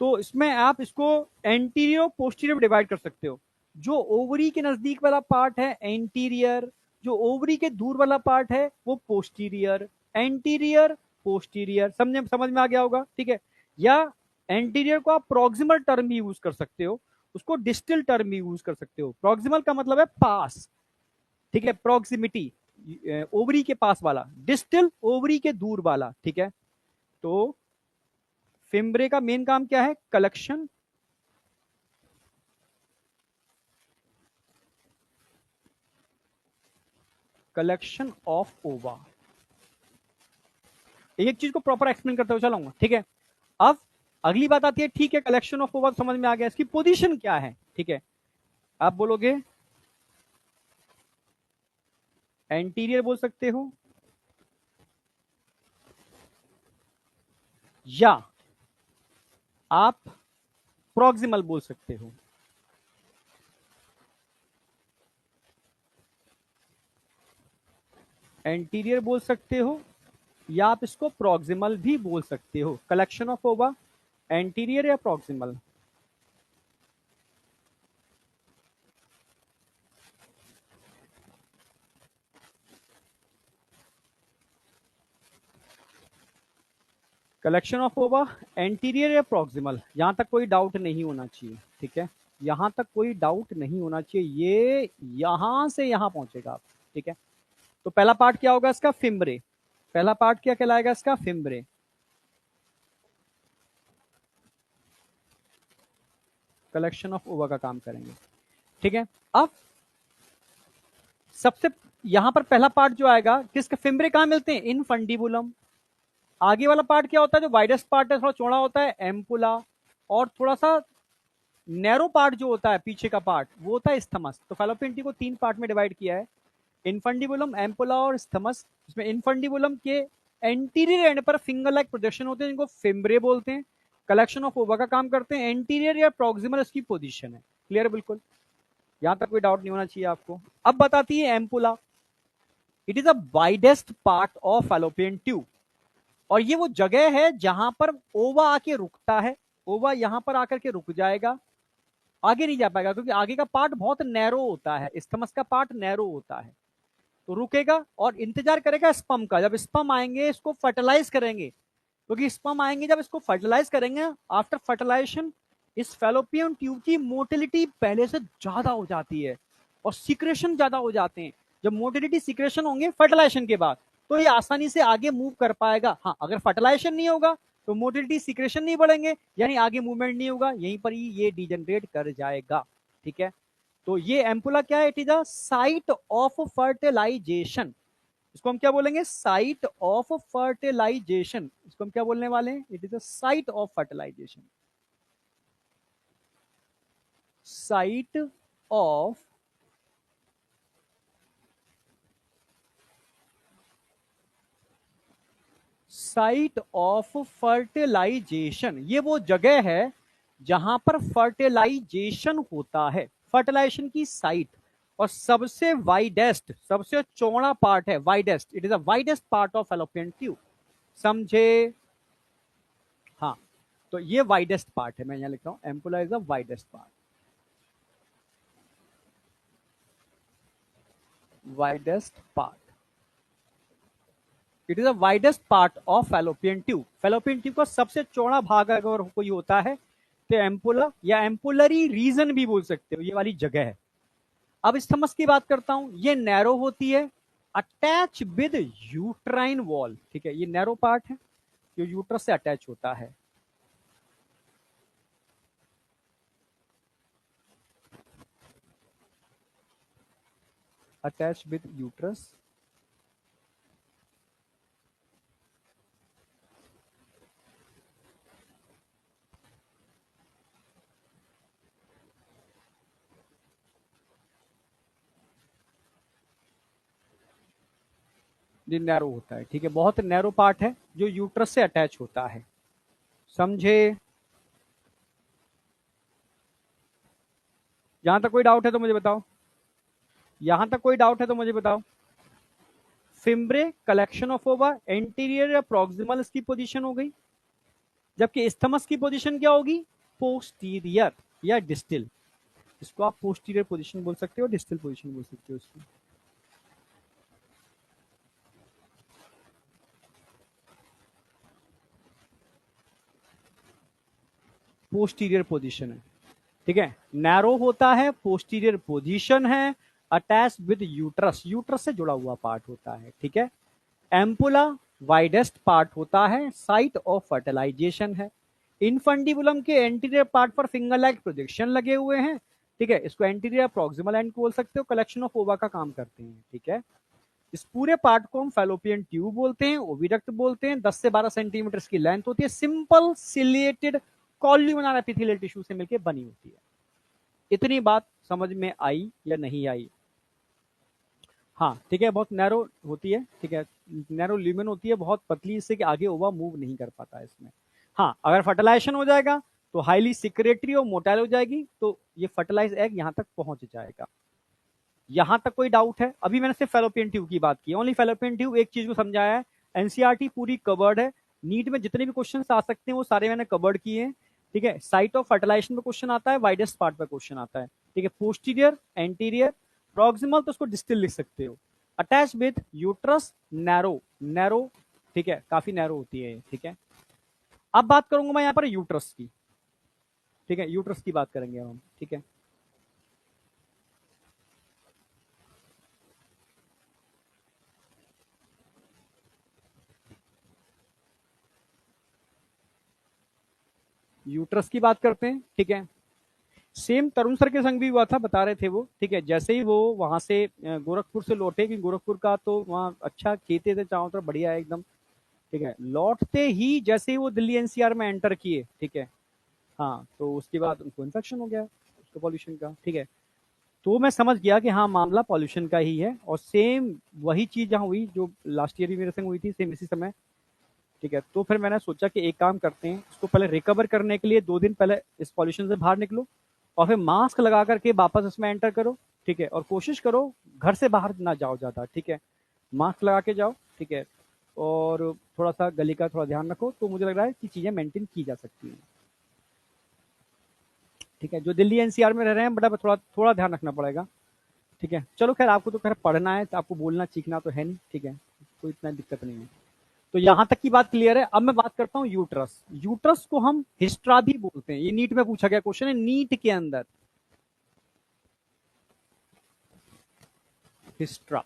तो इसमें आप इसको एंटीरियर पोस्टीरियर डिवाइड कर सकते हो। जो ओवरी के नजदीक वाला पार्ट है एंटीरियर, जो ओवरी के दूर वाला पार्ट है वो पोस्टीरियर, एंटीरियर पोस्टीरियर, समझ में आ गया होगा, ठीक है। या एंटीरियर को आप प्रोक्सिमल टर्म भी यूज कर सकते हो, उसको डिस्टल टर्म भी यूज कर सकते हो। प्रोक्सिमल का मतलब है पास, ठीक है, प्रोक्सिमिटी, ओवरी के पास वाला, डिस्टल ओवरी के दूर वाला, ठीक है। तो फिम्ब्रे का मेन काम क्या है, कलेक्शन, कलेक्शन ऑफ ओवा। एक चीज को प्रॉपर एक्सप्लेन करते हुए चलाऊंगा, ठीक है। अब अगली बात आती है, ठीक है, कलेक्शन ऑफ ओवा समझ में आ गया, इसकी पोजीशन क्या है, ठीक है। आप बोलोगे एंटीरियर बोल सकते हो, या आप प्रॉक्सिमल बोल सकते हो। एंटीरियर बोल सकते हो या आप इसको प्रॉक्सिमल भी बोल सकते हो। कलेक्शन ऑफ ओवा, एंटीरियर या प्रॉक्सिमल। कलेक्शन ऑफ ओवा, एंटीरियर या प्रॉक्सिमल, यहां तक कोई डाउट नहीं होना चाहिए, ठीक है। यहां तक कोई डाउट नहीं होना चाहिए, ये यहां से यहां पहुंचेगा आप, ठीक है। तो पहला पार्ट क्या होगा इसका, फिम्ब्रे। पहला पार्ट क्या कहलाएगा इसका, फिम्ब्रे। कलेक्शन ऑफ ओवा का काम करेंगे, ठीक है। अब सबसे यहां पर पहला पार्ट जो आएगा किसका, फिम्ब्रे कहां मिलते हैं, इन फंडिबुलम। आगे वाला पार्ट क्या होता है, जो वाइडेस्ट पार्ट है, थोड़ा चौड़ा होता है, एम्पुला। और थोड़ा सा नैरो पार्ट जो होता है पीछे का पार्ट, वो होता है स्थमस। तो फैलोपियन ट्यूब को 3 पार्ट में डिवाइड किया है, इनफंडिबुलम, एम्पुला और स्थमस। इसमें इनफंडिबुलम के एंटीरियर एंड पर फिंगर लाइक प्रोजेक्शन होते हैं, जिनको फिम्ब्रे बोलते हैं। कलेक्शन ऑफ ओवा का काम करते हैं, एंटीरियर या प्रॉक्सिमल इसकी पोजीशन है। क्लियर, बिल्कुल, यहां तक कोई डाउट नहीं होना चाहिए आपको। अब बताती है ampulla. It is a widest part of fallopian tube, और ये वो जगह है जहां पर ओवा आके रुकता है। ओवा यहां पर आकर के रुक जाएगा, आगे नहीं जा पाएगा, क्योंकि आगे का पार्ट बहुत नैरो होता है, स्थमस का पार्ट नैरो होता है। तो रुकेगा और इंतजार करेगा स्पर्म का। जब स्पर्म आएंगे इसको फर्टिलाइज करेंगे, क्योंकि स्पर्म आएंगे जब इसको फर्टिलाइज करेंगे, आफ्टर फर्टिलाइजेशन इस फैलोपियन ट्यूब की मोटिलिटी पहले से ज्यादा हो जाती है और सिक्रेशन ज्यादा हो जाते हैं। जब मोटिलिटी सिक्रेशन होंगे फर्टिलाइजेशन के बाद, तो ये आसानी से आगे मूव कर पाएगा। हाँ, अगर फर्टिलाइजेशन नहीं होगा तो मोटिलिटी सिक्रेशन नहीं बढ़ेंगे, यानी आगे मूवमेंट नहीं होगा, यहीं पर ही ये डिजेनरेट कर जाएगा, ठीक है। तो ये एम्पुला क्या है, it is a site of fertilization. इसको हम क्या बोलेंगे, साइट ऑफ फर्टिलाइजेशन। इसको हम क्या बोलने वाले हैं, it is a site of fertilization. Site of site of fertilization, ये वो जगह है जहां पर फर्टिलाइजेशन होता है, फर्टिलाइजेशन की साइट। और सबसे वाइडेस्ट, सबसे चौड़ा पार्ट है, widest, it is a widest part of fallopian tube, समझे। हाँ, तो ये वाइडेस्ट पार्ट है, मैं यहां लिख रहा हूं, ampulla is the widest part, widest part. It is the widest part of fallopian tube. Fallopian tube का सबसे चौड़ा भाग अगर कोई होता है तो एम्पुला, या एम्पुलरी रीजन भी बोल सकते हो, ये वाली जगह है। अब स्थमस की बात करता हूं, ये नैरो होती है, अटैच विद यूट्राइन वॉल, ठीक है। ये नैरो पार्ट है जो यूट्रस से अटैच होता है। अटैच विद यूट्रस, ये नैरो होता है, ठीक है। बहुत नैरो पार्ट है जो यूट्रस से अटैच होता है, समझे। यहां तक कोई डाउट है तो मुझे बताओ, यहां तक कोई डाउट है तो मुझे बताओ। फिम्ब्रे, कलेक्शन ऑफ ओवा, एंटीरियर या प्रॉक्सिमल इसकी पोजीशन हो गई, जबकि स्थमस की पोजीशन क्या होगी, पोस्टीरियर या डिस्टल। इसको आप पोस्टीरियर पोजीशन बोल सकते हो, डिस्टल पोजीशन बोल सकते हो इसको। पोस्टीरियर पोजीशन है, ठीक है। नैरो होता है, पोस्टीरियर पोजीशन है, अटैच विद यूट्रस, यूट्रस से जुड़ा हुआ पार्ट होता है, ठीक है। एम्पुला वाइडेस्ट पार्ट होता है, साइट ऑफ फर्टिलाइजेशन है। इनफंडिबुलम के एंटीरियर पार्ट पर फिंगर लाइक प्रोजेक्शन लगे हुए हैं, ठीक है। इसको एंटीरियर प्रॉक्सिमल एंड बोल सकते हो, कलेक्शन ऑफ ओवा का काम करते हैं, ठीक है। इस पूरे पार्ट को हम फैलोपियन ट्यूब बोलते हैं, ओविडक्ट बोलते हैं। 10 से 12 सेंटीमीटर की लेंथ होती है, simple ciliated columnar epithelial tissue से मिलकर बनी होती है। इतनी बात समझ में आई या नहीं आई? हाँ, ठीक है, बहुत नैरो होती है, ठीक है, नैरो ल्यूमेन होती है, बहुत पतली, इससे कि आगे ओवा मूव नहीं कर पाता है इसमें। हाँ, अगर फर्टिलाइजेशन हो जाएगा तो हाईली सिक्रेटरी और मोटाइल हो जाएगी, तो ये फर्टिलाइज एग यहाँ तक पहुंच जाएगा। यहां तक कोई डाउट है? अभी मैंने सिर्फ फेलोपियन ट्यूब की बात की, ओनली फेलोपियन ट्यूब, एक चीज को समझाया है। एनसीईआरटी पूरी कवर्ड है, नीट में जितने भी क्वेश्चन आ सकते हैं वो सारे मैंने कवर्ड किए हैं। ठीक है, साइट ऑफ फर्टिलाइजेशन पे क्वेश्चन आता है, वाइडेस्ट पार्ट पे क्वेश्चन आता है। ठीक है, पोस्टीरियर, एंटीरियर, प्रॉक्सिमल तो उसको डिस्टल लिख सकते हो। Attach with uterus, narrow, narrow, ठीक है, काफी नैरो होती है। ठीक है, अब बात करूंगा मैं यहाँ पर यूट्रस की। ठीक है, यूट्रस की बात करेंगे हम। ठीक है, यूट्रस की बात करते हैं। ठीक है, सेम तरुण सर के संग भी हुआ था, बता रहे थे वो। ठीक है, जैसे ही वो वहां से गोरखपुर से लौटे, कि गोरखपुर का तो वहाँ अच्छा खेते थे चारों तरफ, बढ़िया है एकदम। ठीक है, लौटते ही जैसे ही वो दिल्ली एनसीआर में एंटर किए, ठीक है, हाँ, तो उसके बाद उनको इन्फेक्शन हो गया उसको पॉल्यूशन का। ठीक है, तो मैं समझ गया कि हाँ, मामला पॉल्यूशन का ही है, और सेम वही चीज जहाँ हुई जो लास्ट ईयर भी मेरे संग हुई थी, सेम इसी समय। ठीक है, तो फिर मैंने सोचा कि एक काम करते हैं, इसको पहले रिकवर करने के लिए 2 दिन पहले इस पॉल्यूशन से बाहर निकलो, और फिर मास्क लगा करके वापस इसमें एंटर करो। ठीक है, और कोशिश करो घर से बाहर ना जाओ ज़्यादा। ठीक है, मास्क लगा के जाओ। ठीक है, और थोड़ा सा गले का थोड़ा ध्यान रखो, तो मुझे लग रहा है कि चीज़ें मेंटेन की जा सकती हैं। ठीक है, जो दिल्ली एनसीआर में रह रहे हैं, बड़ा थोड़ा थोड़ा ध्यान रखना पड़ेगा। ठीक है, चलो खैर, आपको तो खैर पढ़ना है, तो आपको बोलना सीखना तो है नहीं। ठीक है, कोई इतना दिक्कत नहीं है। तो यहां तक की बात क्लियर है। अब मैं बात करता हूं यूट्रस। यूट्रस को हम हिस्ट्रा भी बोलते हैं, ये नीट में पूछा गया क्वेश्चन है, नीट के अंदर हिस्ट्रा।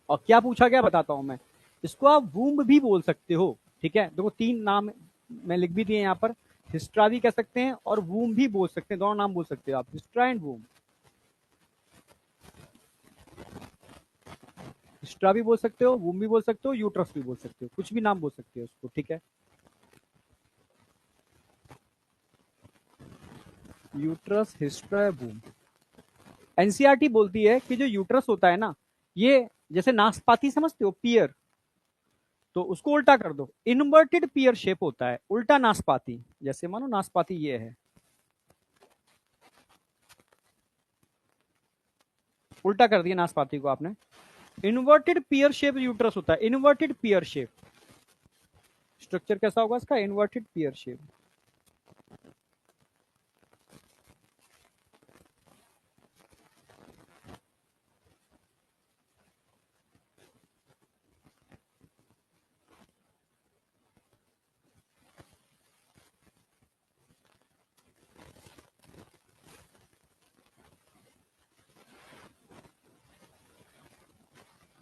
और क्या पूछा गया बताता हूं मैं, इसको आप वूम्ब भी बोल सकते हो। ठीक है, देखो 3 नाम मैं लिख भी दिए यहां पर, हिस्ट्रा भी कह सकते हैं और वूम भी बोल सकते हैं, दोनों नाम बोल सकते हो आप, हिस्ट्रा एंड वूम। हिस्ट्रा भी बोल सकते हो, वूम भी बोल सकते हो, यूट्रस भी बोल सकते हो, कुछ भी नाम बोल सकते हो उसको। ठीक है, यूट्रस, हिस्ट्रा, वूम। एनसीईआरटी बोलती है कि जो यूट्रस होता है ना, ये जैसे नाशपाती समझते हो, पियर, तो उसको उल्टा कर दो, इन्वर्टेड पियर शेप होता है, उल्टा नाशपाती। जैसे मानो नाशपाती ये है, उल्टा कर दिया नाशपाती को आपने। इन्वर्टेड पियर शेप यूट्रस होता है, इन्वर्टेड पियर शेप। स्ट्रक्चर कैसा होगा इसका? Inverted pear shape.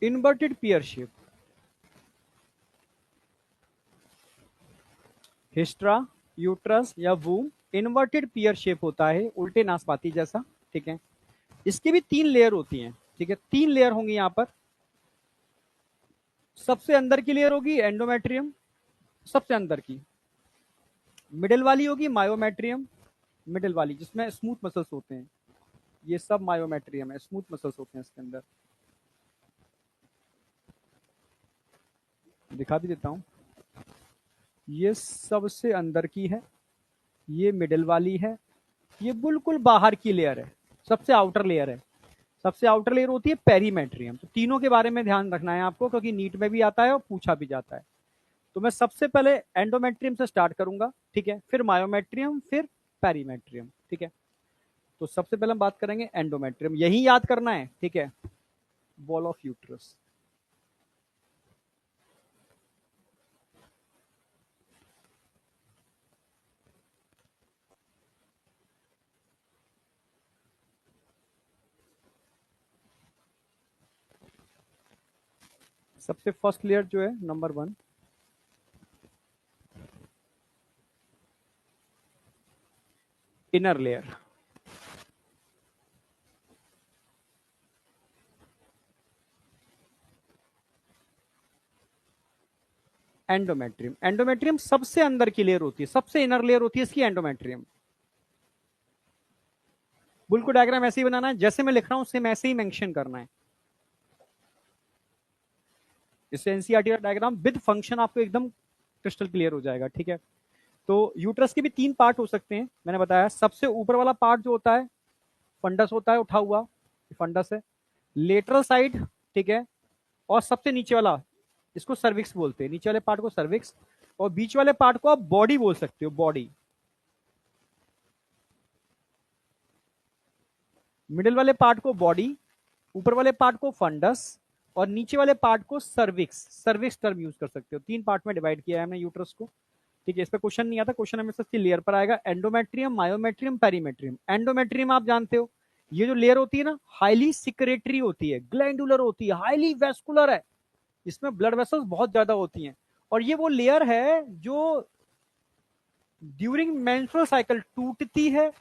Inverted pear shape, hystera, uterus या वूम, इन्वर्टेड पियर शेप होता है, उल्टे नाशपाती जैसा। ठीक है, इसकी भी 3 लेयर होती हैं। ठीक है, 3 लेयर होंगी यहां पर। सबसे अंदर की लेयर होगी एंडोमेट्रियम, सबसे अंदर की। मिडिल वाली होगी मायोमेट्रियम, मिडिल वाली जिसमें स्मूथ मसल्स होते हैं, ये सब मायोमेट्रियम है, स्मूथ मसल्स होते हैं इसके अंदर। दिखा भी देता हूं, ये सबसे अंदर की है, ये मिडिल वाली है, ये बिल्कुल बाहर की लेयर है, सबसे आउटर लेयर है। सबसे आउटर लेयर होती है पेरीमेट्रियम। तो तीनों के बारे में ध्यान रखना है आपको, क्योंकि नीट में भी आता है और पूछा भी जाता है। तो मैं सबसे पहले एंडोमेट्रियम से स्टार्ट करूंगा। ठीक है, फिर मायोमेट्रियम, फिर पेरीमेट्रियम। ठीक है, तो सबसे पहले हम बात करेंगे एंडोमेट्रियम, यही याद करना है। ठीक है, वॉल ऑफ यूट्रस। सबसे फर्स्ट लेयर जो है, number 1, inner layer. Endometrium, endometrium सबसे अंदर की लेयर होती है, सबसे इनर लेयर होती है इसकी एंडोमेट्रियम। बिल्कुल डायग्राम ऐसे ही बनाना है, जैसे मैं लिख रहा हूं सेम ऐसे ही मेंशन करना है। इससे एनसीईआरटी का डायग्राम विद फंक्शन आपको एकदम क्रिस्टल क्लियर हो जाएगा। ठीक है, तो यूट्रस के भी 3 पार्ट हो सकते हैं, मैंने बताया। सबसे ऊपर वाला पार्ट जो होता है फंडस होता है, उठा हुआ फंडस है, लेटरल साइड, ठीक है, और सबसे नीचे वाला इसको सर्विक्स बोलते हैं, नीचे वाले पार्ट को सर्विक्स, और बीच वाले पार्ट को आप बॉडी बोल सकते हो, बॉडी। मिडिल वाले पार्ट को बॉडी, ऊपर वाले पार्ट को फंडस, और नीचे वाले पार्ट को सर्विक्स, सर्विक्स टर्म यूज कर सकते हो। 3 पार्ट में डिवाइड किया है हमने यूट्रस को, ठीक है। इस पे क्वेश्चन नहीं आता, क्वेश्चन हमेशा इसकी लेयर पर आएगा, एंडोमेट्रियम, मायोमेट्रियम, पेरीमेट्रियम। एंडोमेट्रियम आप जानते हो, ये जो लेयर होती है ना, हाईली सिक्रेटरी होती है, ग्लैंडुलर होती है, हाईली वेस्कुलर है, इसमें ब्लड वेसल्स बहुत ज्यादा होती हैं, और ये वो लेयर है जो ड्यूरिंग मेंस्ट्रुअल साइकिल टूटती है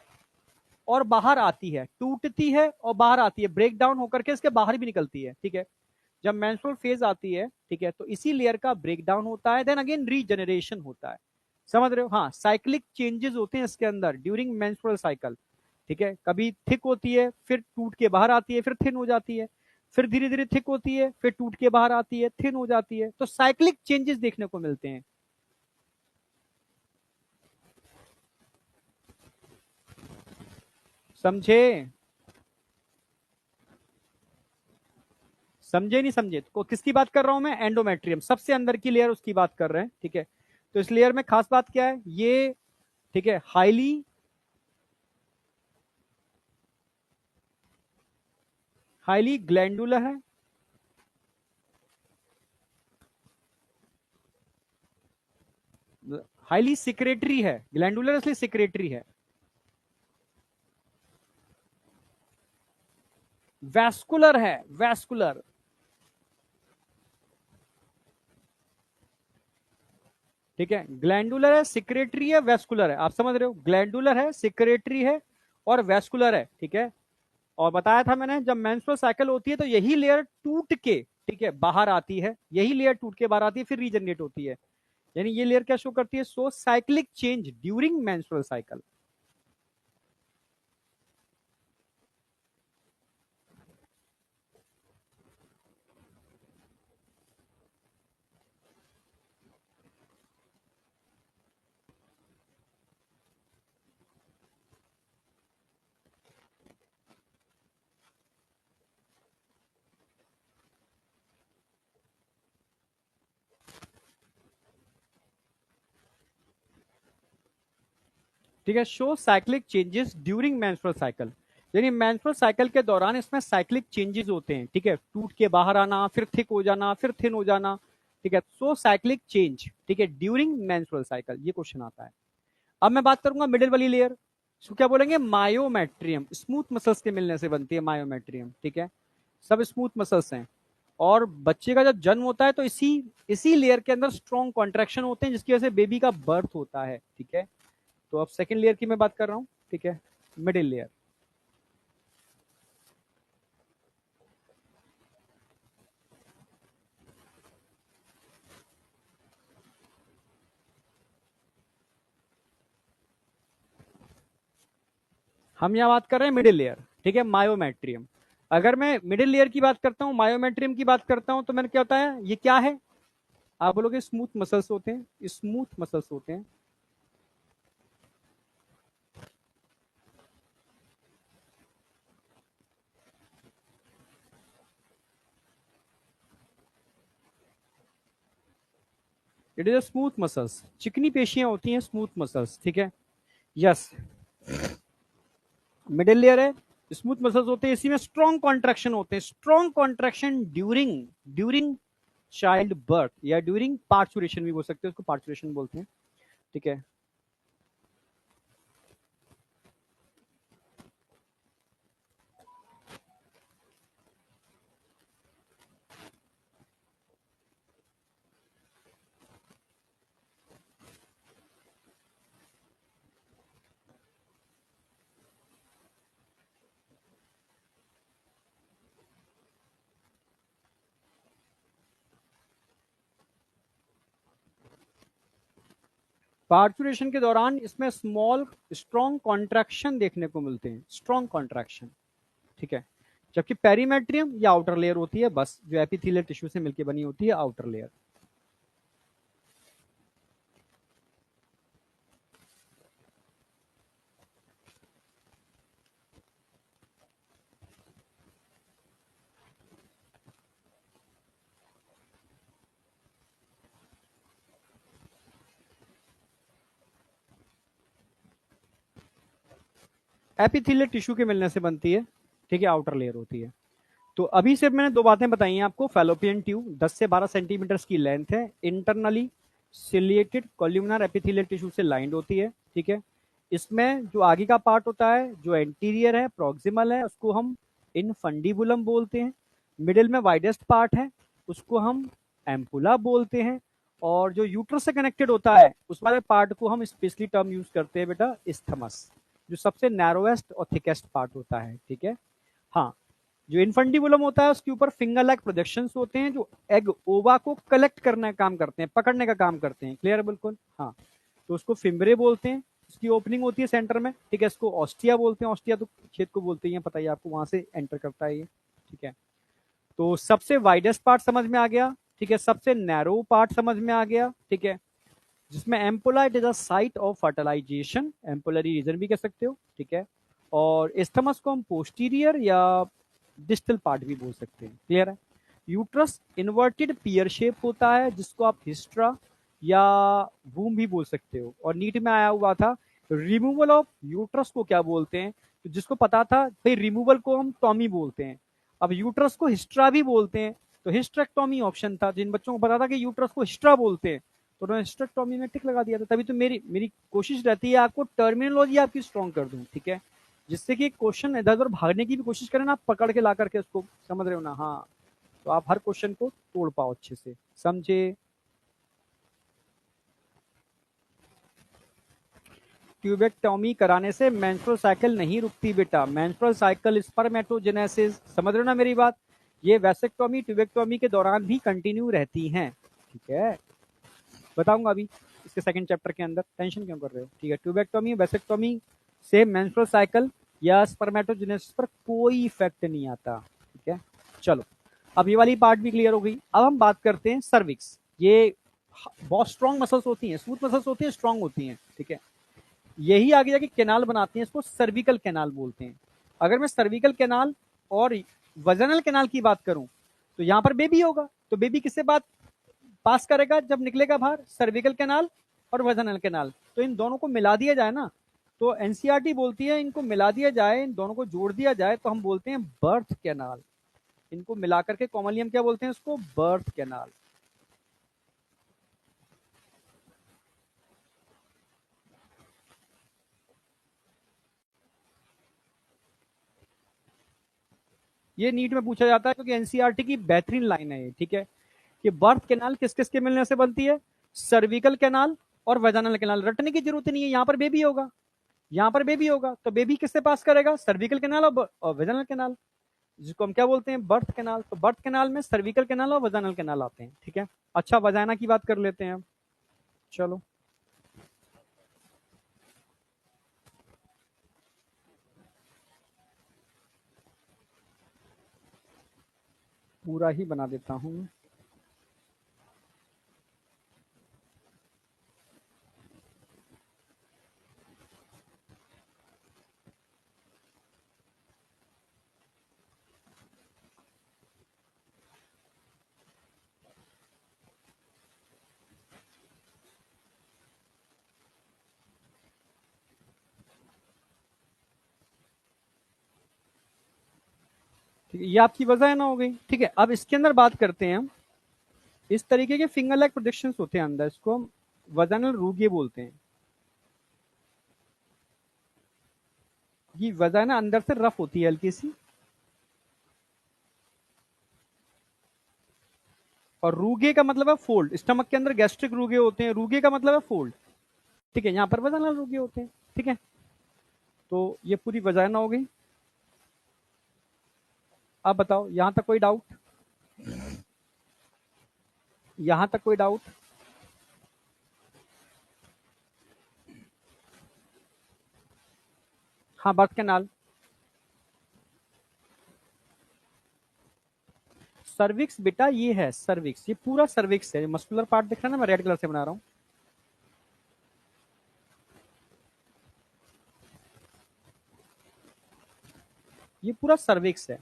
और बाहर आती है, टूटती है और बाहर आती है, ब्रेक डाउन होकर के इसके बाहर भी निकलती है, ठीक है। जब मेंस्ट्रुअल फेज आती है, ठीक है, तो इसी लेयर का ब्रेक डाउन होता है, देन अगेन रीजनरेशन होता है, समझ रहे हो। हाँ, साइक्लिक चेंजेस होते हैं इसके अंदर ड्यूरिंग मेंस्ट्रुअल साइकिल, ठीक है। कभी थिक होती है, फिर टूट के बाहर आती है, फिर थिन हो जाती है, फिर धीरे धीरे थिक होती है, फिर टूट के बाहर आती है, थिन हो जाती है, तो साइक्लिक चेंजेस देखने को मिलते हैं। समझे? समझे नहीं समझे? तो किसकी बात कर रहा हूं मैं? एंडोमेट्रियम, सबसे अंदर की लेयर, उसकी बात कर रहे हैं, ठीक है। तो इस लेयर में खास बात क्या है, ये, ठीक है, हाईली हाईली ग्लैंडुलर है, हाईली सिक्रेटरी है, ग्लैंडुलर इसलिए सिक्रेटरी है, वैस्कुलर है, वैस्कुलर, ठीक है। ग्लैंडुलर है, सिक्रेटरी है, वैस्कुलर है, आप समझ रहे हो, ग्लैंडुलर है, सिक्रेटरी है और वैस्कुलर है, ठीक है। और बताया था मैंने, जब मेंस्ट्रुअल साइकिल होती है तो यही लेयर टूट के, ठीक है, बाहर आती है, यही लेयर टूट के बाहर आती है, फिर रीजनरेट होती है। यानी ये लेयर क्या शो करती है? So cyclic change during menstrual cycle. ठीक है, show cyclic changes during menstrual cycle, यानी मेंस्ट्रुअल साइकिल के दौरान इसमें साइक्लिक चेंजेस होते हैं, ठीक है, टूट के बाहर आना, फिर थिक हो जाना, फिर थिन हो जाना, ठीक है। सो साइक्लिक चेंज, ठीक है, ड्यूरिंग मेंस्ट्रुअल साइकिल, ये क्वेश्चन आता है। अब मैं बात करूंगा मिडिल वाली लेयर, इसको क्या बोलेंगे? मायोमेट्रियम, स्मूथ मसल्स के मिलने से बनती है मायोमेट्रियम, ठीक है। सब स्मूथ मसल्स हैं, और बच्चे का जब जन्म होता है तो इसी इसी लेयर के अंदर स्ट्रॉन्ग कॉन्ट्रैक्शन होते हैं, जिसकी वजह से बेबी का बर्थ होता है, ठीक है। तो अब सेकेंड लेयर की मैं बात कर रहा हूं, ठीक है, मिडिल लेयर। हम यहाँ बात कर रहे हैं मिडिल लेयर, ठीक है, मायोमेट्रियम। अगर मैं मिडिल लेयर की बात करता हूँ, मायोमेट्रियम की बात करता हूँ, तो मैंने क्या होता है, ये क्या है? आप बोलोगे स्मूथ मसल्स होते हैं, स्मूथ मसल्स होते हैं। It is a smooth muscles, चिकनी पेशियां होती हैं, स्मूथ मसल्स, ठीक है। यस, मिडिल लेयर है, स्मूथ मसल्स होते हैं, इसी में स्ट्रॉन्ग कॉन्ट्रैक्शन होते हैं, strong contraction during during child birth, या ड्यूरिंग पार्चुरेशन भी बोल सकते हैं, उसको पार्चुरेशन बोलते हैं, ठीक है। पार्चुरेशन के दौरान इसमें स्मॉल स्ट्रॉन्ग कॉन्ट्रैक्शन देखने को मिलते हैं, स्ट्रॉन्ग कॉन्ट्रैक्शन, ठीक है। जबकि पेरीमेट्रियम या आउटर लेयर होती है, बस जो एपिथेलियल टिश्यू से मिलकर बनी होती है, आउटर लेयर। एपिथेलियल टिश्यू के मिलने से बनती है, ठीक है, आउटर लेयर होती है। तो अभी सिर्फ मैंने दो बातें बताई हैं आपको। फैलोपियन ट्यूब 10 से 12 सेंटीमीटर की लेंथ है, internally ciliated columnar epithelial tissue से लाइंड होती है, ठीक है। इसमें जो आगे का पार्ट होता है, जो एंटीरियर है, प्रॉक्सिमल है, उसको हम इनफंडिबुलम बोलते हैं। मिडिल में वाइडेस्ट पार्ट है, उसको हम एम्पुला बोलते हैं। और जो यूट्रस से कनेक्टेड होता है, उस वाले पार्ट को हम स्पेशली टर्म यूज करते हैं बेटा इस्थमस, जो सबसे नैरोएस्ट और थिकेस्ट पार्ट होता है, ठीक है। हाँ, जो इनफंडिबुलम होता है उसके ऊपर फिंगर लाइक प्रोजेक्शंस होते हैं, जो एग ओवा को कलेक्ट करने का काम करते हैं, पकड़ने का काम करते हैं। क्लियर है बिल्कुल? हाँ, तो उसको फिम्बरे बोलते हैं। उसकी ओपनिंग होती है सेंटर में, ठीक है। इसको ऑस्टिया बोलते हैं। ऑस्टिया तो खेत को बोलते हैं, पता ही आपको, वहां से एंटर करता है ये, ठीक है। तो सबसे वाइडेस्ट पार्ट समझ में आ गया, ठीक है। सबसे नैरो पार्ट समझ में आ गया, ठीक है। जिसमें ampulla, it is a site of fertilisation, ampullary region भी कह सकते हो, ठीक है। और एस्थमस को हम पोस्टीरियर या डिस्टल पार्ट भी बोल सकते हैं। क्लियर है? यूट्रस इन्वर्टेड पियर शेप होता है, जिसको आप हिस्ट्रा या वूम भी बोल सकते हो। और नीट में आया हुआ था रिमूवल ऑफ यूट्रस को क्या बोलते हैं, तो जिसको पता था भाई रिमूवल को हम टॉमी बोलते हैं। अब यूट्रस को हिस्ट्रा भी बोलते हैं, तो हिस्ट्रेक्टॉमी ऑप्शन था। जिन बच्चों को पता था कि यूट्रस को हिस्ट्रा बोलते हैं, तो उन्होंने हिस्ट्रेक्टॉमी में टिक लगा दिया था। तभी तो मेरी मेरी कोशिश रहती है आपको टर्मिनोलॉजी आपकी स्ट्रॉन्ग कर दूं, ठीक है, जिससे कि क्वेश्चन इधर उधर भागने की भी कोशिश करें ना, आप पकड़ के ला करके उसको, समझ रहे हो ना? हाँ, तो आप हर क्वेश्चन को तोड़ पाओ अच्छे से, समझे? ट्यूबेक्टोमी कराने से मेंस्ट्रुअल साइकिल नहीं रुकती बेटा। मेंस्ट्रुअल साइकिल स्पर्मेटोजेनेसिस, समझ रहे हो ना मेरी बात? ये वैसेक्टोमी ट्यूबेक्टोमी के दौरान भी कंटिन्यू रहती हैं, ठीक है। बताऊंगा अभी इसके सेकंड चैप्टर के अंदर, टेंशन क्यों कर रहे हो, ठीक है। ट्यूबेक्टोमी वैसेक्टोमी से मेंस्ट्रुअल साइकिल या स्पर्मेटोजेनेसिस पर कोई इफेक्ट नहीं आता, ठीक है। चलो, अब ये वाली पार्ट भी क्लियर हो गई। अब हम बात करते हैं सर्विक्स। ये बहुत स्ट्रॉन्ग मसल्स होती हैं, स्मूथ मसल्स होती हैं, स्ट्रॉन्ग होती हैं, ठीक है। यही आगे जाके कैनाल बनाती हैं, इसको सर्विकल कैनाल बोलते हैं। अगर मैं सर्विकल कैनाल और वजनल कैनाल की बात करूं, तो यहां पर बेबी होगा, तो बेबी किससे बात पास करेगा जब निकलेगा बाहर? सर्विकल कैनाल और वजनल कैनाल। तो इन दोनों को मिला दिया जाए ना, तो एनसीईआरटी बोलती है इनको मिला दिया जाए, इन दोनों को जोड़ दिया जाए, तो हम बोलते हैं बर्थ कैनाल। इनको मिलाकर के कॉमनली हम क्या बोलते हैं? इसको बर्थ कैनाल। ये नीट में पूछा जाता है क्योंकि एनसीईआरटी की बेहतरीन लाइन है ये, ठीक है। कि बर्थ कैनाल किस किस के मिलने से बनती है? सर्विकल कैनाल और वजानल कैनाल। रटने की जरूरत नहीं है, यहां पर बेबी होगा, यहां पर बेबी होगा, तो बेबी किससे पास करेगा? सर्विकल कैनाल और वजानल कैनाल, जिसको हम क्या बोलते हैं? Birth canal. तो बर्थ कैनाल में सर्विकल कैनाल और वजानल कैनाल आते हैं, ठीक है। अच्छा, वजाना की बात कर लेते हैं अब, चलो। पूरा ही बना देता हूं। ठीक है, ये आपकी वजह ना हो गई, ठीक है। अब इसके अंदर बात करते हैं हम, इस तरीके के फिंगर लाइक प्रोजेक्शन होते हैं अंदर, इसको हम वजानल रूगे बोलते हैं। ये वजाना अंदर से रफ होती है, हल्की सी। और रूगे का मतलब है फोल्ड। स्टमक के अंदर गैस्ट्रिक रूगे होते हैं, रूगे का मतलब है फोल्ड, ठीक है। यहाँ पर वजानल रूगे होते हैं, ठीक है। तो ये पूरी वजाना हो गई। अब बताओ, यहां तक कोई डाउट? यहां तक कोई डाउट? हाँ, बर्थ कैनाल। सर्विक्स बेटा ये है सर्विक्स, ये पूरा सर्विक्स है। मस्कुलर पार्ट दिख रहा है ना, मैं रेड कलर से बना रहा हूं। ये पूरा सर्विक्स है।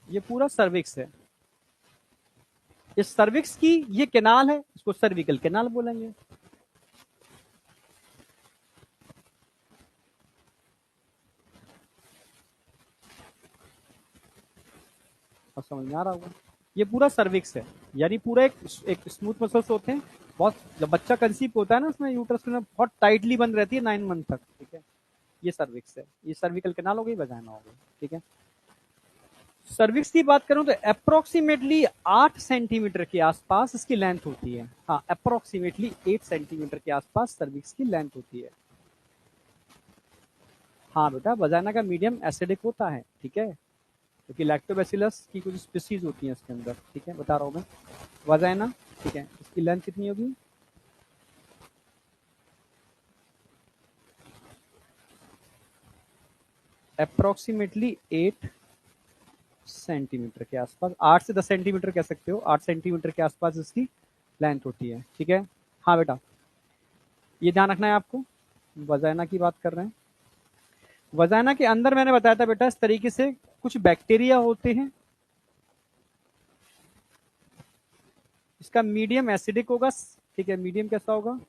ये पूरा सर्विक्स है। इस सर्विक्स की ये कैनाल है, इसको सर्विकल कैनाल बोलेंगे। और समझ में आ रहा होगा, ये पूरा सर्विक्स है, यानी पूरा एक स्मूथ मसल्स होते हैं। बहुत जब बच्चा कंसीव होता है ना, उसमें यूट्रस में बहुत टाइटली बंद रहती है 9 मंथ तक, ठीक है। ये सर्विक्स है, ये सर्विकल कैनाल हो गई, वजाइना हो गई, ठीक है। सर्विक्स की बात करूं तो अप्रोक्सीमेटली 8 सेंटीमीटर के आसपास इसकी लेंथ होती है। हाँ, अप्रोक्सीमेटली 8 सेंटीमीटर के आसपास सर्विक्स की लेंथ होती है। हाँ बेटा, वजाइना का मीडियम एसिडिक होता है, ठीक है, क्योंकि लैक्टोबैसिलस की कुछ स्पीसीज होती हैं इसके अंदर, ठीक है, बता रहा हूँ मैं। वजाइना, ठीक है, इसकी लेंथ कितनी होगी? अप्रोक्सीमेटली 8 सेंटीमीटर के आसपास, 8 से 10 सेंटीमीटर कह सकते हो, 8 सेंटीमीटर के आसपास इसकी लेंथ होती है, ठीक है। हाँ बेटा, ये ध्यान रखना है आपको, वजाइना की बात कर रहे हैं। वजाइना के अंदर मैंने बताया था बेटा, इस तरीके से कुछ बैक्टीरिया होते हैं। इसका मीडियम एसिडिक होगा, ठीक है, मीडियम कैसा होगा?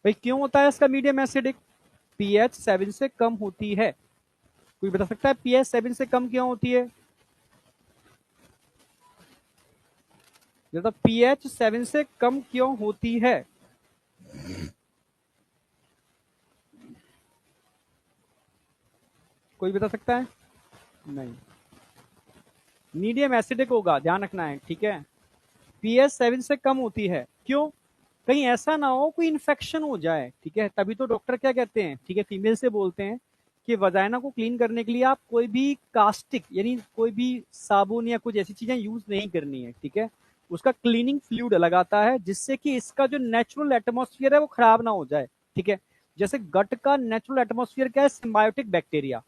भाई क्यों होता है इसका मीडियम एसिडिक? पीएच 7 से कम होती है। कोई बता सकता है पीएच 7 से कम क्यों होती है? मतलब पीएच 7 से कम क्यों होती है? कोई बता सकता है? नहीं, मीडियम एसिडिक होगा, ध्यान रखना है, ठीक है। पीएच 7 से कम होती है, क्यों? कहीं ऐसा ना हो कोई इन्फेक्शन हो जाए, ठीक है, तभी तो डॉक्टर क्या कहते हैं, ठीक है, फीमेल से बोलते हैं कि वजाइना को क्लीन करने के लिए आप कोई भी कास्टिक यानी कोई भी साबुन या कुछ ऐसी चीजें यूज नहीं करनी है, ठीक है। उसका क्लीनिंग फ्लूइड लगाता है जिससे कि इसका जो नेचुरल एटमोस्फियर है वो खराब ना हो जाए, ठीक है। जैसे गट का नेचुरल एटमोस्फियर क्या है? सिम्बायोटिक बैक्टीरिया,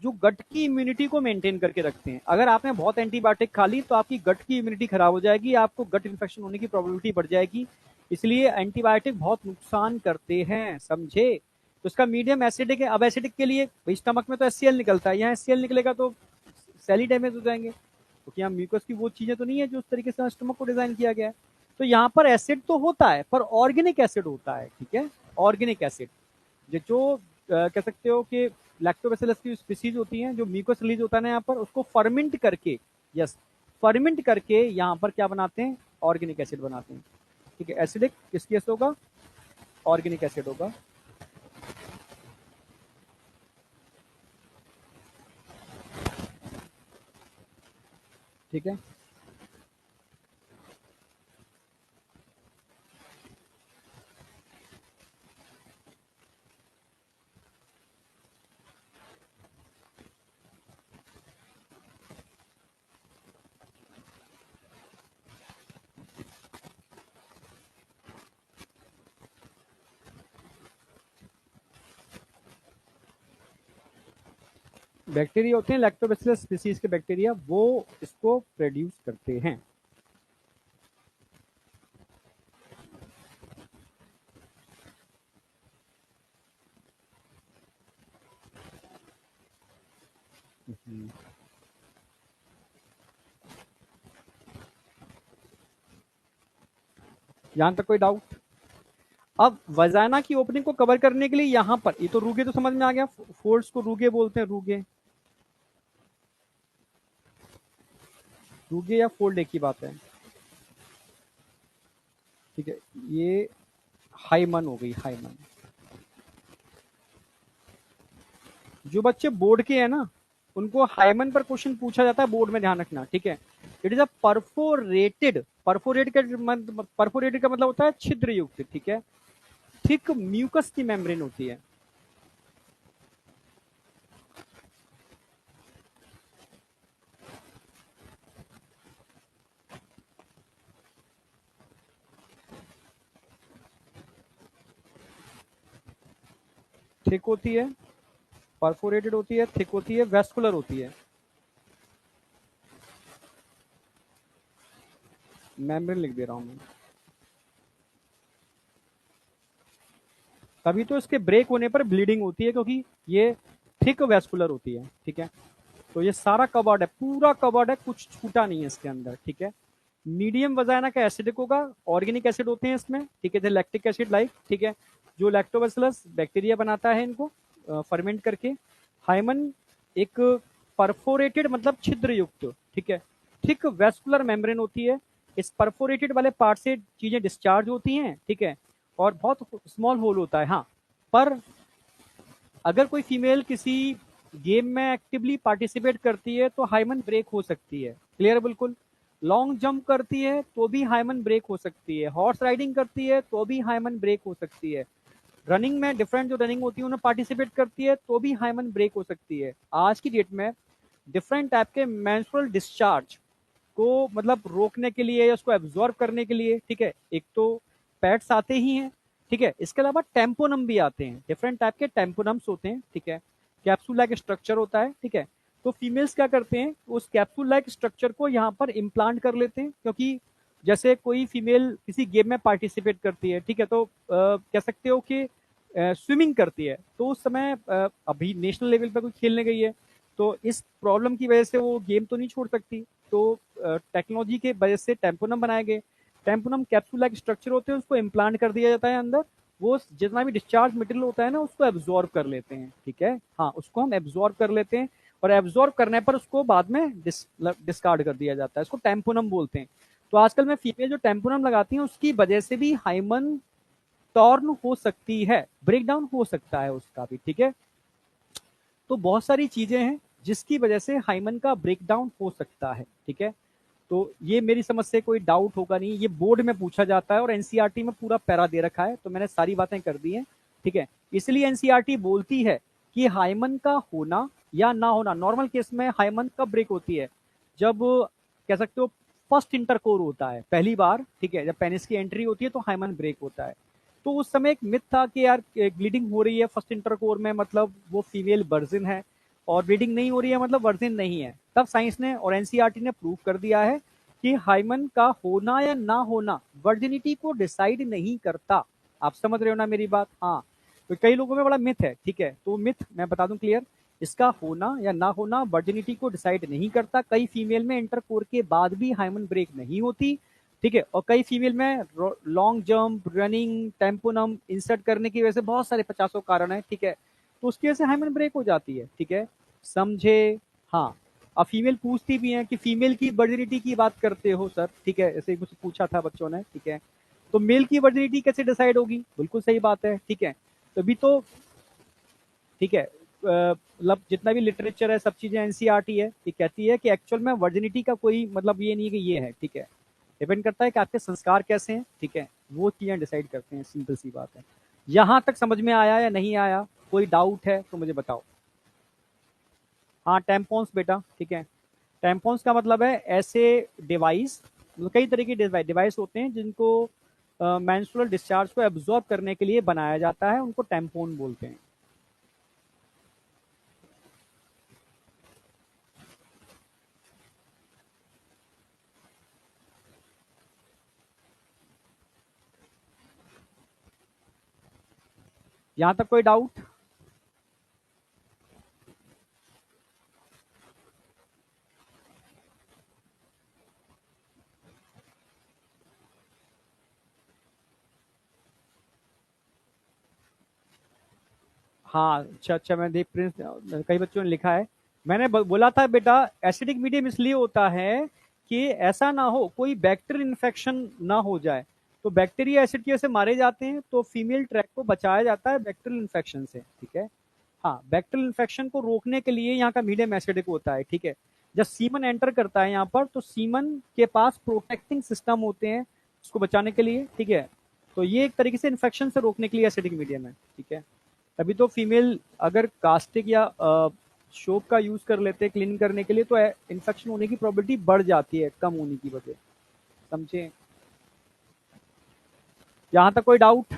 जो गट की इम्यूनिटी को मेंटेन करके रखते हैं। अगर आपने बहुत एंटीबायोटिक खा ली तो आपकी गट की इम्यूनिटी खराब हो जाएगी, आपको गट इन्फेक्शन होने की प्रोबेबिलिटी बढ़ जाएगी। इसलिए एंटीबायोटिक बहुत नुकसान करते हैं, समझे। तो इसका मीडियम एसिडिक है। अब एसिडिक के लिए भाई स्टमक में तो एससीएल निकलता है, यहाँ एससीएल निकलेगा तो सेल ही डैमेज हो जाएंगे, क्योंकि यहाँ म्यूकस की वो चीजें तो नहीं है जो उस तरीके से स्टमक को डिजाइन किया गया है। तो यहाँ पर एसिड तो होता है पर ऑर्गेनिक एसिड होता है, ठीक है, ऑर्गेनिक एसिड। जो कह सकते हो कि लैक्टोबैसिलस की स्पीसीज होती हैं, जो म्यूकस रिलीज होता है ना यहाँ पर, उसको फर्मेंट करके, यस, फर्मेंट करके यहाँ पर क्या बनाते हैं? ऑर्गेनिक एसिड बनाते हैं, ठीक है। एसिडिक किस केस होगा? ऑर्गेनिक एसिड होगा। ठीक है, बैक्टीरिया होते हैं लैक्टोबैसिलस स्पीसीज के बैक्टीरिया, वो इसको प्रोड्यूस करते हैं। यहां तक कोई डाउट? अब वजाना की ओपनिंग को कवर करने के लिए यहां पर, ये तो रूगे तो समझ में आ गया, फोल्ड्स को रूगे बोलते हैं, रूगे, रूगे या फोल्ड एक ही बात है, ठीक है। ये हाइमन हो गई, हाइमन। जो बच्चे बोर्ड के हैं ना, उनको हाइमन पर क्वेश्चन पूछा जाता है बोर्ड में, ध्यान रखना, ठीक है। It is a perforated, perforated का मतलब होता है छिद्र युक्त, ठीक है, थिक म्यूकस की मेम्ब्रेन होती है। थिक होती है, परफोरेटेड होती है, थिक होती है, वेस्कुलर होती है। मेम्ब्रेन लिख दे रहा हूं मैं। तभी तो इसके ब्रेक होने पर ब्लीडिंग होती है, क्योंकि ये थिक वेस्कुलर होती है, ठीक है। तो ये सारा कवर्ड है, पूरा कवर्ड है, कुछ छूटा नहीं है इसके अंदर, ठीक है। मीडियम वजाइना का एसिडिक होगा, ऑर्गेनिक एसिड होते हैं इसमें, ठीक है, लैक्टिक एसिड लाइक, ठीक है, जो लैक्टोबैसिलस बैक्टीरिया बनाता है इनको फर्मेंट करके। हाइमन एक परफोरेटेड मतलब छिद्र युक्त, ठीक है, थिक वेस्कुलर मेम्ब्रेन होती है। इस परफोरेटेड वाले पार्ट से चीजें डिस्चार्ज होती हैं, ठीक है, और बहुत स्मॉल होल होता है। हाँ, पर अगर कोई फीमेल किसी गेम में एक्टिवली पार्टिसिपेट करती है तो हाइमन ब्रेक हो सकती है, क्लियर बिल्कुल। लॉन्ग जंप करती है तो भी हाइमन ब्रेक हो सकती है, हॉर्स राइडिंग करती है तो भी हाइमन ब्रेक हो सकती है, रनिंग में डिफरेंट जो रनिंग होती है उन्हें पार्टिसिपेट करती है तो भी हाइमन ब्रेक हो सकती है। आज की डेट में डिफरेंट टाइप के मेंस्ट्रुअल डिस्चार्ज को मतलब रोकने के लिए या उसको एब्जॉर्ब करने के लिए, ठीक है, एक तो पैड्स आते ही हैं, ठीक है, इसके अलावा टेम्पोनम भी आते हैं, डिफरेंट टाइप के टेम्पोनम्स होते हैं, ठीक है, कैप्सूल लाइक स्ट्रक्चर होता है, ठीक है। तो फीमेल्स क्या करते हैं, उस कैप्सूल लाइक स्ट्रक्चर को यहाँ पर इम्प्लांट कर लेते हैं, क्योंकि जैसे कोई फीमेल किसी गेम में पार्टिसिपेट करती है, ठीक है, तो कह सकते हो कि स्विमिंग करती है, तो उस समय अभी नेशनल लेवल पर कोई खेलने गई है, तो इस प्रॉब्लम की वजह से वो गेम तो नहीं छोड़ सकती, तो टेक्नोलॉजी के वजह से टेम्पोनम बनाए गए। टेम्पोनम कैप्सूल लाइक स्ट्रक्चर होते हैं, उसको इम्प्लांट कर दिया जाता है अंदर, वो जितना भी डिस्चार्ज मटेरियल होता है ना उसको एब्जॉर्ब कर लेते हैं, ठीक है, हाँ, उसको हम एब्जॉर्ब कर लेते हैं, और एब्जॉर्ब करने पर उसको बाद में डिस्कार्ड कर दिया जाता है, इसको टेम्पोनम बोलते हैं। तो आजकल में फीमेल जो टेम्पोनम लगाती हैं उसकी वजह से भी हाइमन टॉर्न हो सकती है, ब्रेकडाउन हो सकता है उसका भी, ठीक है। तो बहुत सारी चीजें हैं जिसकी वजह से हाइमन का ब्रेकडाउन हो सकता है, ठीक है। तो ये मेरी समझ से कोई डाउट होगा नहीं, ये बोर्ड में पूछा जाता है और एनसीईआरटी में पूरा पैरा दे रखा है, तो मैंने सारी बातें कर दी हैं, ठीक है। इसलिए एनसीईआरटी बोलती है कि हाइमन का होना या ना होना, नॉर्मल केस में हाइमन कब ब्रेक होती है, जब कह सकते हो फर्स्ट इंटरकोर होता है पहली बार, ठीक है, जब पेनिस की एंट्री होती है तो हाइमन ब्रेक होता है। तो उस समय एक मिथ था कि यार ब्लीडिंग हो रही है फर्स्ट इंटरकोर में मतलब वो फीमेल वर्जिन है, और ब्लीडिंग नहीं हो रही है मतलब वर्जिन नहीं है। तब साइंस ने और एनसीईआरटी ने प्रूव कर दिया है कि हाइमन का होना या ना होना वर्जिनिटी को डिसाइड नहीं करता। आप समझ रहे हो ना मेरी बात? हाँ, तो कई लोगों में बड़ा मिथ है, ठीक है, तो मिथ मैं बता दूं क्लियर, इसका होना या ना होना वर्जिनिटी को डिसाइड नहीं करता। कई फीमेल में इंटरकोर के बाद भी हाइमन ब्रेक नहीं होती, ठीक है, और कई फीमेल में लॉन्ग जंप, रनिंग, टेम्पोनम इंसर्ट करने की वजह से बहुत सारे 50 कारण है, ठीक है, तो उसकी वजह से हाइमन ब्रेक हो जाती है, ठीक है, समझे? हाँ, अब फीमेल पूछती भी हैं कि फीमेल की वर्जिनिटी की बात करते हो सर, ठीक है, ऐसे मुझसे पूछा था बच्चों ने, ठीक है, तो मेल की वर्जिनिटी कैसे डिसाइड होगी? बिल्कुल सही बात है, ठीक है, तभी तो, ठीक है, मतलब जितना भी लिटरेचर है सब चीजें एनसीईआरटी है, ये कहती है कि एक्चुअल में वर्जिनिटी का कोई मतलब ये नहीं है कि ये है, ठीक है, डिपेंड करता है कि आपके संस्कार कैसे हैं, ठीक है, वो चीजें डिसाइड करते हैं, सिंपल सी बात है। यहां तक समझ में आया या नहीं आया? कोई डाउट है तो मुझे बताओ। हाँ, टेम्पोन्स बेटा, ठीक है, टेम्पोन्स का मतलब है ऐसे डिवाइस, मतलब कई तरह के डिवाइस होते हैं जिनको मेंस्ट्रुअल डिस्चार्ज को एब्जॉर्ब करने के लिए बनाया जाता है, उनको टेम्पोन बोलते हैं। यहां तक कोई डाउट? हाँ, अच्छा अच्छा, मैं देख प्रिंस, कई बच्चों ने लिखा है, मैंने बोला था बेटा एसिडिक मीडियम इसलिए होता है कि ऐसा ना हो कोई बैक्टीरियल इन्फेक्शन ना हो जाए, तो बैक्टीरिया एसिड की वजह से मारे जाते हैं, तो फीमेल ट्रैक को बचाया जाता है बैक्टीरियल इन्फेक्शन से, ठीक है। हाँ, बैक्टीरियल इन्फेक्शन को रोकने के लिए यहाँ का मीडियम एसिडिक होता है, ठीक है। जब सीमन एंटर करता है यहाँ पर तो सीमन के पास प्रोटेक्टिंग सिस्टम होते हैं उसको बचाने के लिए, ठीक है, तो ये एक तरीके से इन्फेक्शन से रोकने के लिए एसिडिक मीडियम है, ठीक है। तभी तो फीमेल अगर कास्टिक या सोप का यूज कर लेते हैं क्लीन करने के लिए तो इन्फेक्शन होने की प्रोबेबिलिटी बढ़ जाती है कम होने की वजह, समझे? यहां तक कोई डाउट?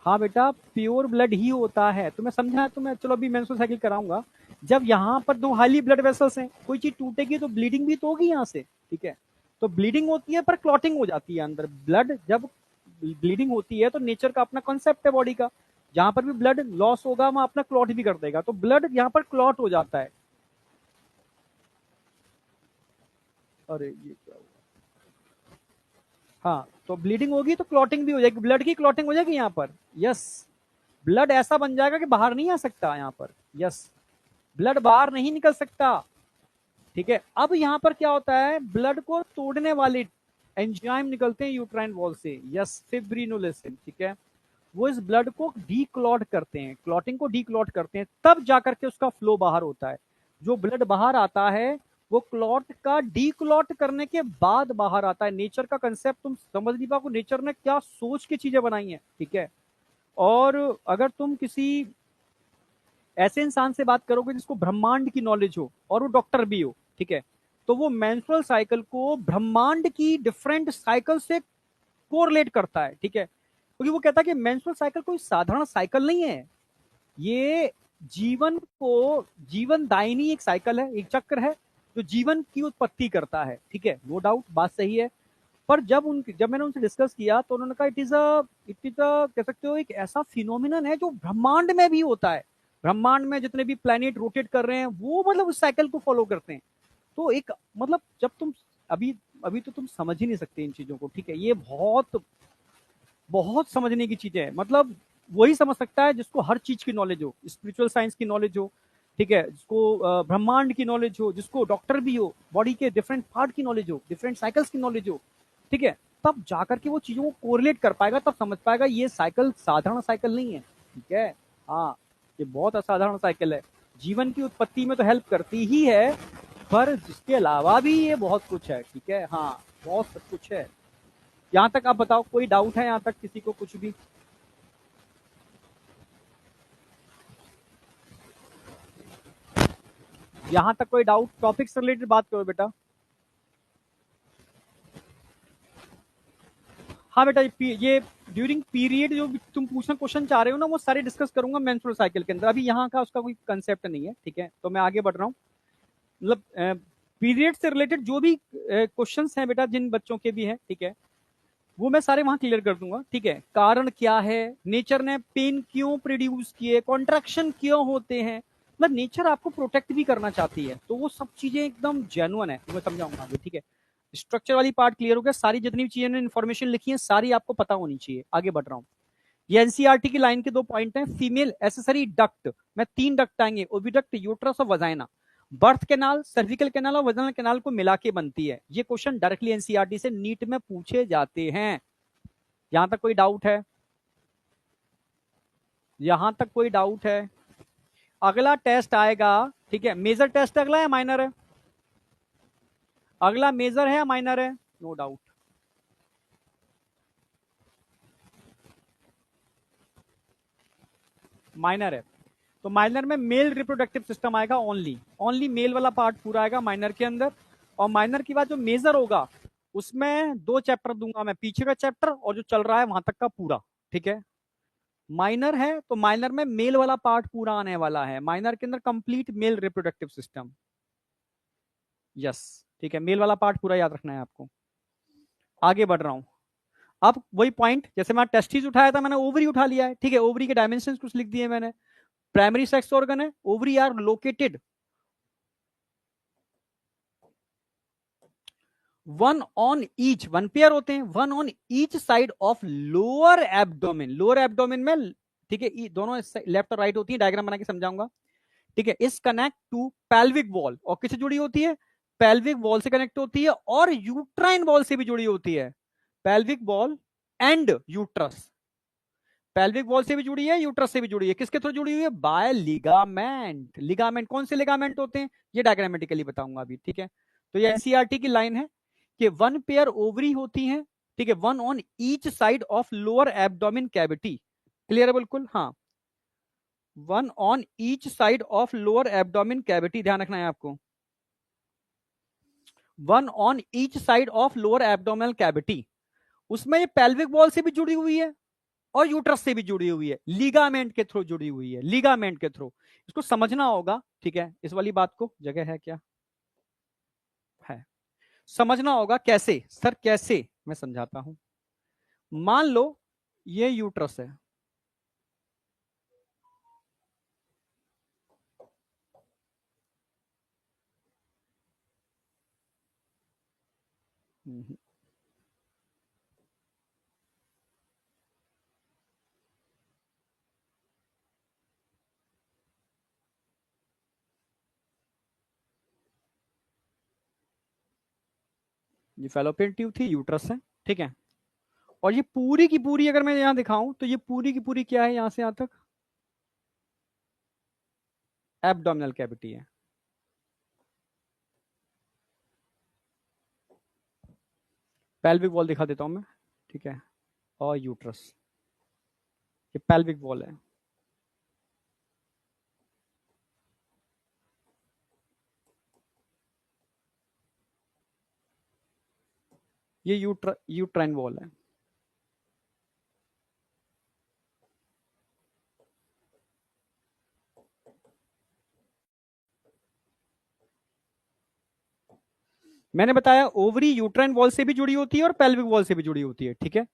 हाँ बेटा, प्योर ब्लड ही होता है, तो मैं समझा, तो मैं चलो अभी मेंस्ट्रुअल साइकिल कराऊंगा। जब यहाँ पर दो हाईली ब्लड वेसल्स हैं, कोई चीज टूटेगी तो ब्लीडिंग भी तो होगी यहाँ से, ठीक है, तो ब्लीडिंग होती है पर क्लॉटिंग हो जाती है अंदर। ब्लड जब ब्लीडिंग होती है तो नेचर का अपना कॉन्सेप्ट है बॉडी का, जहां पर भी ब्लड लॉस होगा वहां अपना क्लॉट भी कर देगा, तो ब्लड यहाँ पर क्लॉट हो जाता है। अरे ये क्या हुआ? हाँ, तो ब्लीडिंग होगी तो क्लॉटिंग भी हो जाएगी, ब्लड की क्लॉटिंग हो जाएगी यहाँ पर। यस, ब्लड ऐसा बन जाएगा कि बाहर नहीं आ सकता यहाँ पर। यस, ब्लड बाहर नहीं निकल सकता। ठीक है, अब यहाँ पर क्या होता है, ब्लड को तोड़ने वाले एंजाइम निकलते हैं यूट्राइन वॉल से। यस, फिब्रिनोलेसिन। ठीक है, वो इस ब्लड को डीक्लॉट करते हैं, क्लॉटिंग को डीक्लॉट करते हैं, तब जाकर के उसका फ्लो बाहर होता है। जो ब्लड बाहर आता है वो क्लॉट का डीक्लॉट करने के बाद बाहर आता है। नेचर का कंसेप्ट तुम समझ नहीं पाओ, नेचर ने क्या सोच के चीजें बनाई हैं। ठीक है, और अगर तुम किसी ऐसे इंसान से बात करोगे जिसको ब्रह्मांड की नॉलेज हो और वो डॉक्टर भी हो, ठीक है, तो वो मेंस्ट्रुअल साइकिल को ब्रह्मांड की डिफरेंट साइकिल से कोरिलेट करता है। ठीक है, क्योंकि वो कहता है कि मेंस्ट्रुअल साइकिल कोई साधारण साइकिल नहीं है, ये जीवन को जीवन दायिनी एक साइकिल है, एक चक्र है जो जीवन की उत्पत्ति करता है। ठीक है, नो डाउट बात सही है। पर जब मैंने उनसे डिस्कस किया तो उन्होंने कहा इट इज अ कह सकते हो एक ऐसा फिनोमिनन है जो ब्रह्मांड में भी होता है। ब्रह्मांड में जितने भी प्लेनेट रोटेट कर रहे हैं वो मतलब उस साइकिल को फॉलो करते हैं। तो एक मतलब जब तुम अभी अभी तो तुम समझ ही नहीं सकते इन चीजों को। ठीक है, ये बहुत बहुत समझने की चीजें है, मतलब वही समझ सकता है जिसको हर चीज की नॉलेज हो, स्पिरिचुअल साइंस की नॉलेज हो, ठीक है, जिसको ब्रह्मांड की नॉलेज हो, जिसको डॉक्टर भी हो, बॉडी के डिफरेंट पार्ट की नॉलेज हो, डिफरेंट साइकिल्स की नॉलेज हो। ठीक है, तब जाकर के वो चीजों को कोरिलेट कर पाएगा, तब समझ पाएगा ये साइकिल साधारण साइकिल नहीं है। ठीक है, हाँ, ये बहुत असाधारण साइकिल है, जीवन की उत्पत्ति में तो हेल्प करती ही है, पर जिसके अलावा भी ये बहुत कुछ है। ठीक है, हाँ, बहुत सब कुछ है। यहाँ तक आप बताओ, कोई डाउट है यहाँ तक किसी को कुछ भी? यहाँ तक कोई डाउट? टॉपिक से रिलेटेड बात करो बेटा। हाँ बेटा, ये ड्यूरिंग पीरियड जो तुम पूछना क्वेश्चन चाह रहे हो ना, वो सारे डिस्कस करूंगा मेंस्ट्रुअल साइकिल के अंदर। अभी यहाँ का उसका कोई कंसेप्ट नहीं है। ठीक है, तो मैं आगे बढ़ रहा हूँ। मतलब पीरियड से रिलेटेड जो भी क्वेश्चंस हैं बेटा, जिन बच्चों के भी हैं, ठीक है, वो मैं सारे वहां क्लियर कर दूंगा। ठीक है, कारण क्या है, नेचर ने पेन क्यों प्रोड्यूस किए, कॉन्ट्रैक्शन क्यों होते हैं, मतलब नेचर आपको प्रोटेक्ट भी करना चाहती है, तो वो सब चीजें एकदम जेन्युइन है, मैं समझाऊंगा आगे। ठीक है, स्ट्रक्चर वाली पार्ट क्लियर हो गया, सारी जितनी भी चीजें इन्फॉर्मेशन लिखी है सारी आपको पता होनी चाहिए। आगे बढ़ रहा हूँ। ये एनसीईआरटी की लाइन के 2 पॉइंट हैं। फीमेल एसेसरी डक्ट में 3 डक्ट आएंगे, ओविडक्ट, यूट्रस और vagina. Birth canal, cervical canal और वजाइनल कैनाल को मिला के बनती है। ये क्वेश्चन डायरेक्टली एनसीईआरटी से नीट में पूछे जाते हैं। यहां तक कोई डाउट है? यहां तक कोई डाउट है? अगला टेस्ट आएगा, ठीक है, मेजर टेस्ट अगला है माइनर है? अगला मेजर है या माइनर है? No doubt. माइनर है। तो माइनर में मेल रिप्रोडक्टिव सिस्टम आएगा, ओनली ओनली मेल वाला पार्ट पूरा आएगा माइनर के अंदर। और माइनर के बाद जो मेजर होगा उसमें 2 चैप्टर दूंगा मैं, पीछे का चैप्टर और जो चल रहा है वहां तक का पूरा। ठीक है, माइनर है तो माइनर में मेल वाला पार्ट पूरा आने वाला है, माइनर के अंदर complete male reproductive system. Yes, ठीक है, मेल वाला पार्ट पूरा याद रखना है आपको। आगे बढ़ रहा हूं। अब वही पॉइंट, जैसे मैं टेस्टिस उठाया था, मैंने ओवरी उठा लिया है। ठीक है, ओवरी के डायमेंशन कुछ लिख दिए मैंने। प्राइमरी सेक्स ऑर्गन है, ovary are located one on each, 1 pair होते हैं, 1 on each side of lower abdomen. Lower abdomen में, ठीक है, दोनों लेफ्ट और राइट होती है, डायग्राम बना के समझाऊंगा। ठीक है, इस कनेक्ट टू पेल्विक वॉल, और किससे जुड़ी होती है? पेल्विक वॉल से कनेक्ट होती है और यूट्राइन वॉल से भी जुड़ी होती है। Pelvic wall and uterus, pelvic wall से भी जुड़ी है, यूट्रस से भी जुड़ी है। किसके थ्रू जुड़ी हुई है? Bye ligament. लिगामेंट कौन से लिगामेंट होते हैं ये डायग्रामेटिकली बताऊंगा अभी। ठीक है, तो ये एनसीईआरटी की लाइन है कि 1 पेयर ओवरी होती है, ठीक है, 1 on each side of lower abdomen cavity. Clear है बिल्कुल? हाँ, 1 on each side of lower abdomen cavity, ध्यान रखना है आपको। 1 on each side of lower abdominal cavity. उसमें ये पेल्विक वॉल से भी जुड़ी हुई है और यूट्रस से भी जुड़ी हुई है, लिगामेंट के थ्रू जुड़ी हुई है, लिगामेंट के थ्रू। इसको समझना होगा। ठीक है, इस वाली बात को, जगह है क्या? है। समझना होगा कैसे सर, कैसे मैं समझाता हूं। मान लो ये यूट्रस है, ये फैलोपियन ट्यूब थी, यूट्रस है, ठीक है। और ये पूरी की पूरी अगर मैं यहां दिखाऊं तो ये पूरी की पूरी क्या है, यहां से यहां तक एब्डोमिनल कैविटी है। पेल्विक वॉल दिखा देता हूं मैं, ठीक है। और यूट्रस, ये पेल्विक वॉल है। ये यूट्राइन वॉल है। मैंने बताया ओवरी यूट्राइन वॉल से भी जुड़ी होती है और पेल्विक वॉल से भी जुड़ी होती है, ठीक है।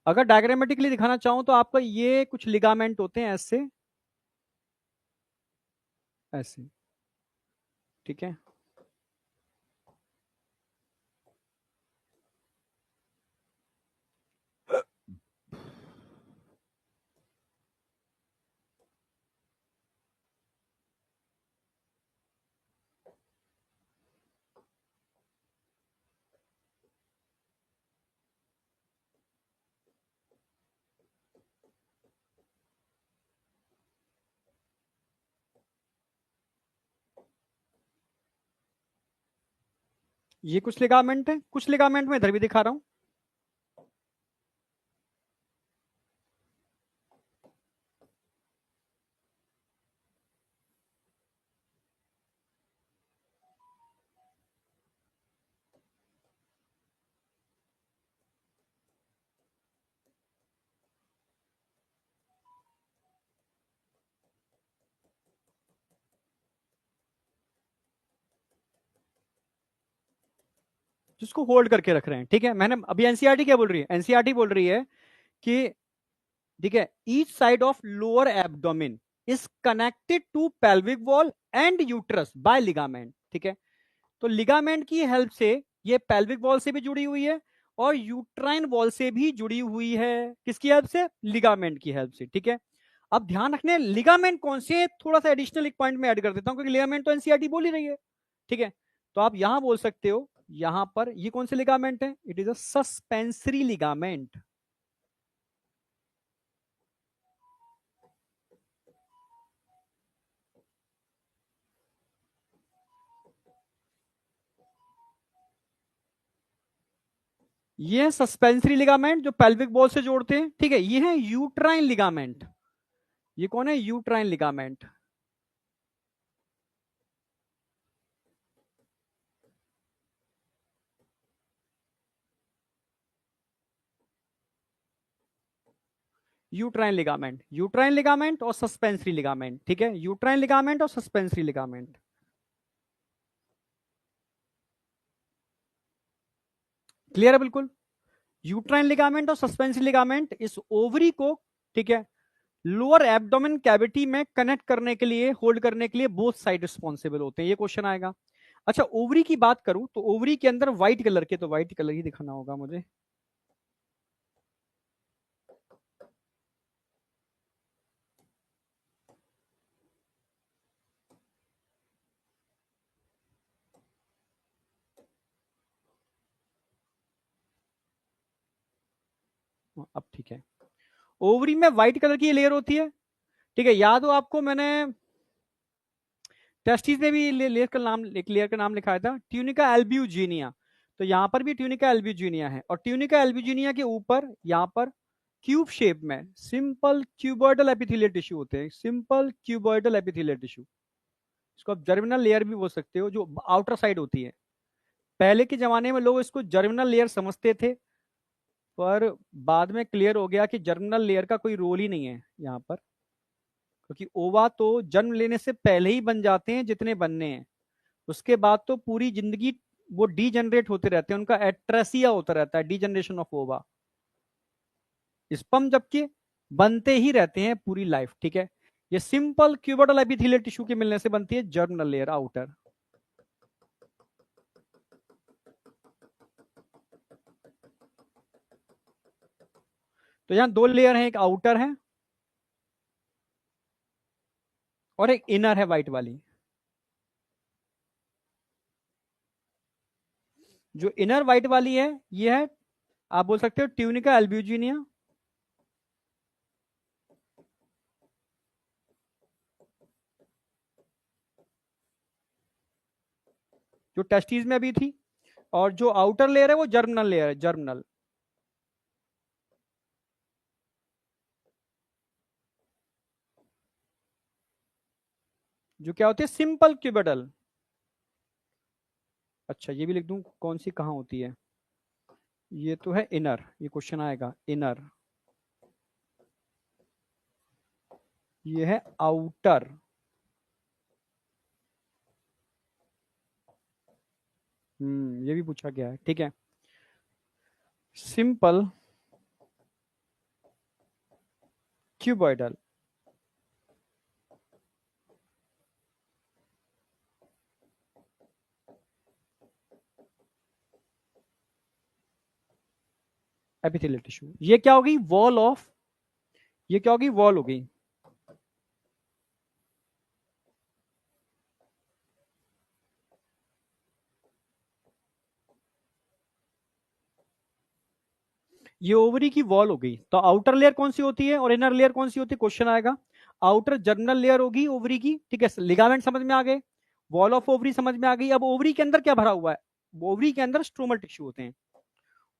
अगर डायग्रामेटिकली दिखाना चाहूं तो आपका ये कुछ लिगामेंट होते हैं ऐसे, ऐसे, ठीक है। ये कुछ लिगामेंट है, कुछ लिगामेंट में इधर भी दिखा रहा हूं। जिसको होल्ड करके रख रहे हैं, ठीक है। मैंने अभी एनसीईआरटी क्या बोल रही है, एनसीईआरटी बोल रही है कि ठीक है, each side of lower abdomen is connected to pelvic wall and uterus by ligament, ठीक है। तो लिगामेंट की हेल्प से ये पेल्विक वॉल से भी जुड़ी हुई है और यूट्राइन वॉल से भी जुड़ी हुई है। किसकी हेल्प से, लिगामेंट की हेल्प से, ठीक है। अब ध्यान रखने लिगामेंट कौन से, थोड़ा सा एडिशनल एक पॉइंट में ऐड कर देता हूं क्योंकि लिगामेंट तो एनसीईआरटी बोल ही रही है, ठीक है। तो आप यहां बोल सकते हो, यहां पर ये कौन से लिगामेंट है, it is a suspensory ligament. ये सस्पेंसरी लिगामेंट जो पेल्विक बॉल से जोड़ते हैं, ठीक है। ये है यूट्राइन लिगामेंट, ये कौन है, यूट्राइन लिगामेंट। यूट्राइन लिगामेंट और सस्पेंसरी लिगामेंट, ठीक है। यूट्राइन लिगामेंट और सस्पेंसरी लिगामेंट, क्लियर है बिल्कुल। यूट्राइन लिगामेंट और सस्पेंसरी लिगामेंट इस ओवरी को, ठीक है, लोअर एब्डोमेन कैविटी में कनेक्ट करने के लिए, होल्ड करने के लिए बोथ साइड रिस्पॉन्सिबल होते हैं। ये क्वेश्चन आएगा। अच्छा, ओवरी की बात करूं तो ओवरी के अंदर व्हाइट कलर के, तो व्हाइट कलर ही दिखाना होगा मुझे। अब ठीक है, ओवरी में व्हाइट कलर की लेयर होती है, ठीक है। याद हो आपको, मैंने टेस्टिस में भी लेयर का नाम, एक लेयर का नाम लिखाया था, ट्यूनिका एल्ब्यूजिनिया। तो यहां पर भी ट्यूनिका एल्ब्यूजिनिया है और ट्यूनिका एल्ब्यूजिनिया के ऊपर यहां पर क्यूब शेप में सिंपल क्यूबॉइडल एपिथेलियल टिश्यू होते हैं, सिंपल क्यूबॉइडल एपिथेलियल टिश्यू। इसको आप जर्मिनल लेयर भी बोल सकते हो, जो आउटर साइड होती है। पहले के जमाने में लोग इसको जर्मिनल लेयर समझते थे, पर बाद में क्लियर हो गया कि जर्मिनल लेयर का कोई रोल ही नहीं है यहाँ पर, क्योंकि ओवा तो जन्म लेने से पहले ही बन जाते हैं जितने बनने हैं। उसके बाद तो पूरी जिंदगी वो डीजनरेट होते रहते हैं, उनका एट्रेसिया होता रहता है, डीजनरेशन ऑफ ओवा। स्पर्म जबकि बनते ही रहते हैं पूरी लाइफ, ठीक है। ये सिंपल क्यूबोइडल एपिथेलियल टिश्यू के मिलने से बनती है जर्मिनल लेयर आउटर। तो यहां दो लेयर हैं, एक आउटर है और एक इनर है व्हाइट वाली। जो इनर व्हाइट वाली है ये है, आप बोल सकते हो ट्यूनिका एल्ब्यूजिनिया। जो टेस्टिस में अभी थी। और जो आउटर लेयर है वो जर्मिनल लेयर है, जर्मिनल। जो क्या होती है सिंपल क्यूबिडल। अच्छा ये भी लिख दूं कौन सी कहां होती है। ये तो है इनर, ये क्वेश्चन आएगा इनर। ये है आउटर। ये भी पूछा गया है, ठीक है। Simple cuboidal. एपिथेलियल टिश्यू, ये क्या होगी वॉल ऑफ, ये क्या होगी वॉल हो गई। ये ओवरी की वॉल हो गई। तो आउटर लेयर कौन सी होती है और इनर लेयर कौन सी होती है, क्वेश्चन आएगा। आउटर जर्मिनल लेयर होगी ओवरी की, ठीक है। लिगामेंट समझ में आ गए, वॉल ऑफ ओवरी समझ में आ गई। अब ओवरी के अंदर क्या भरा हुआ है, ओवरी के अंदर स्ट्रोमल टिश्यू होते हैं।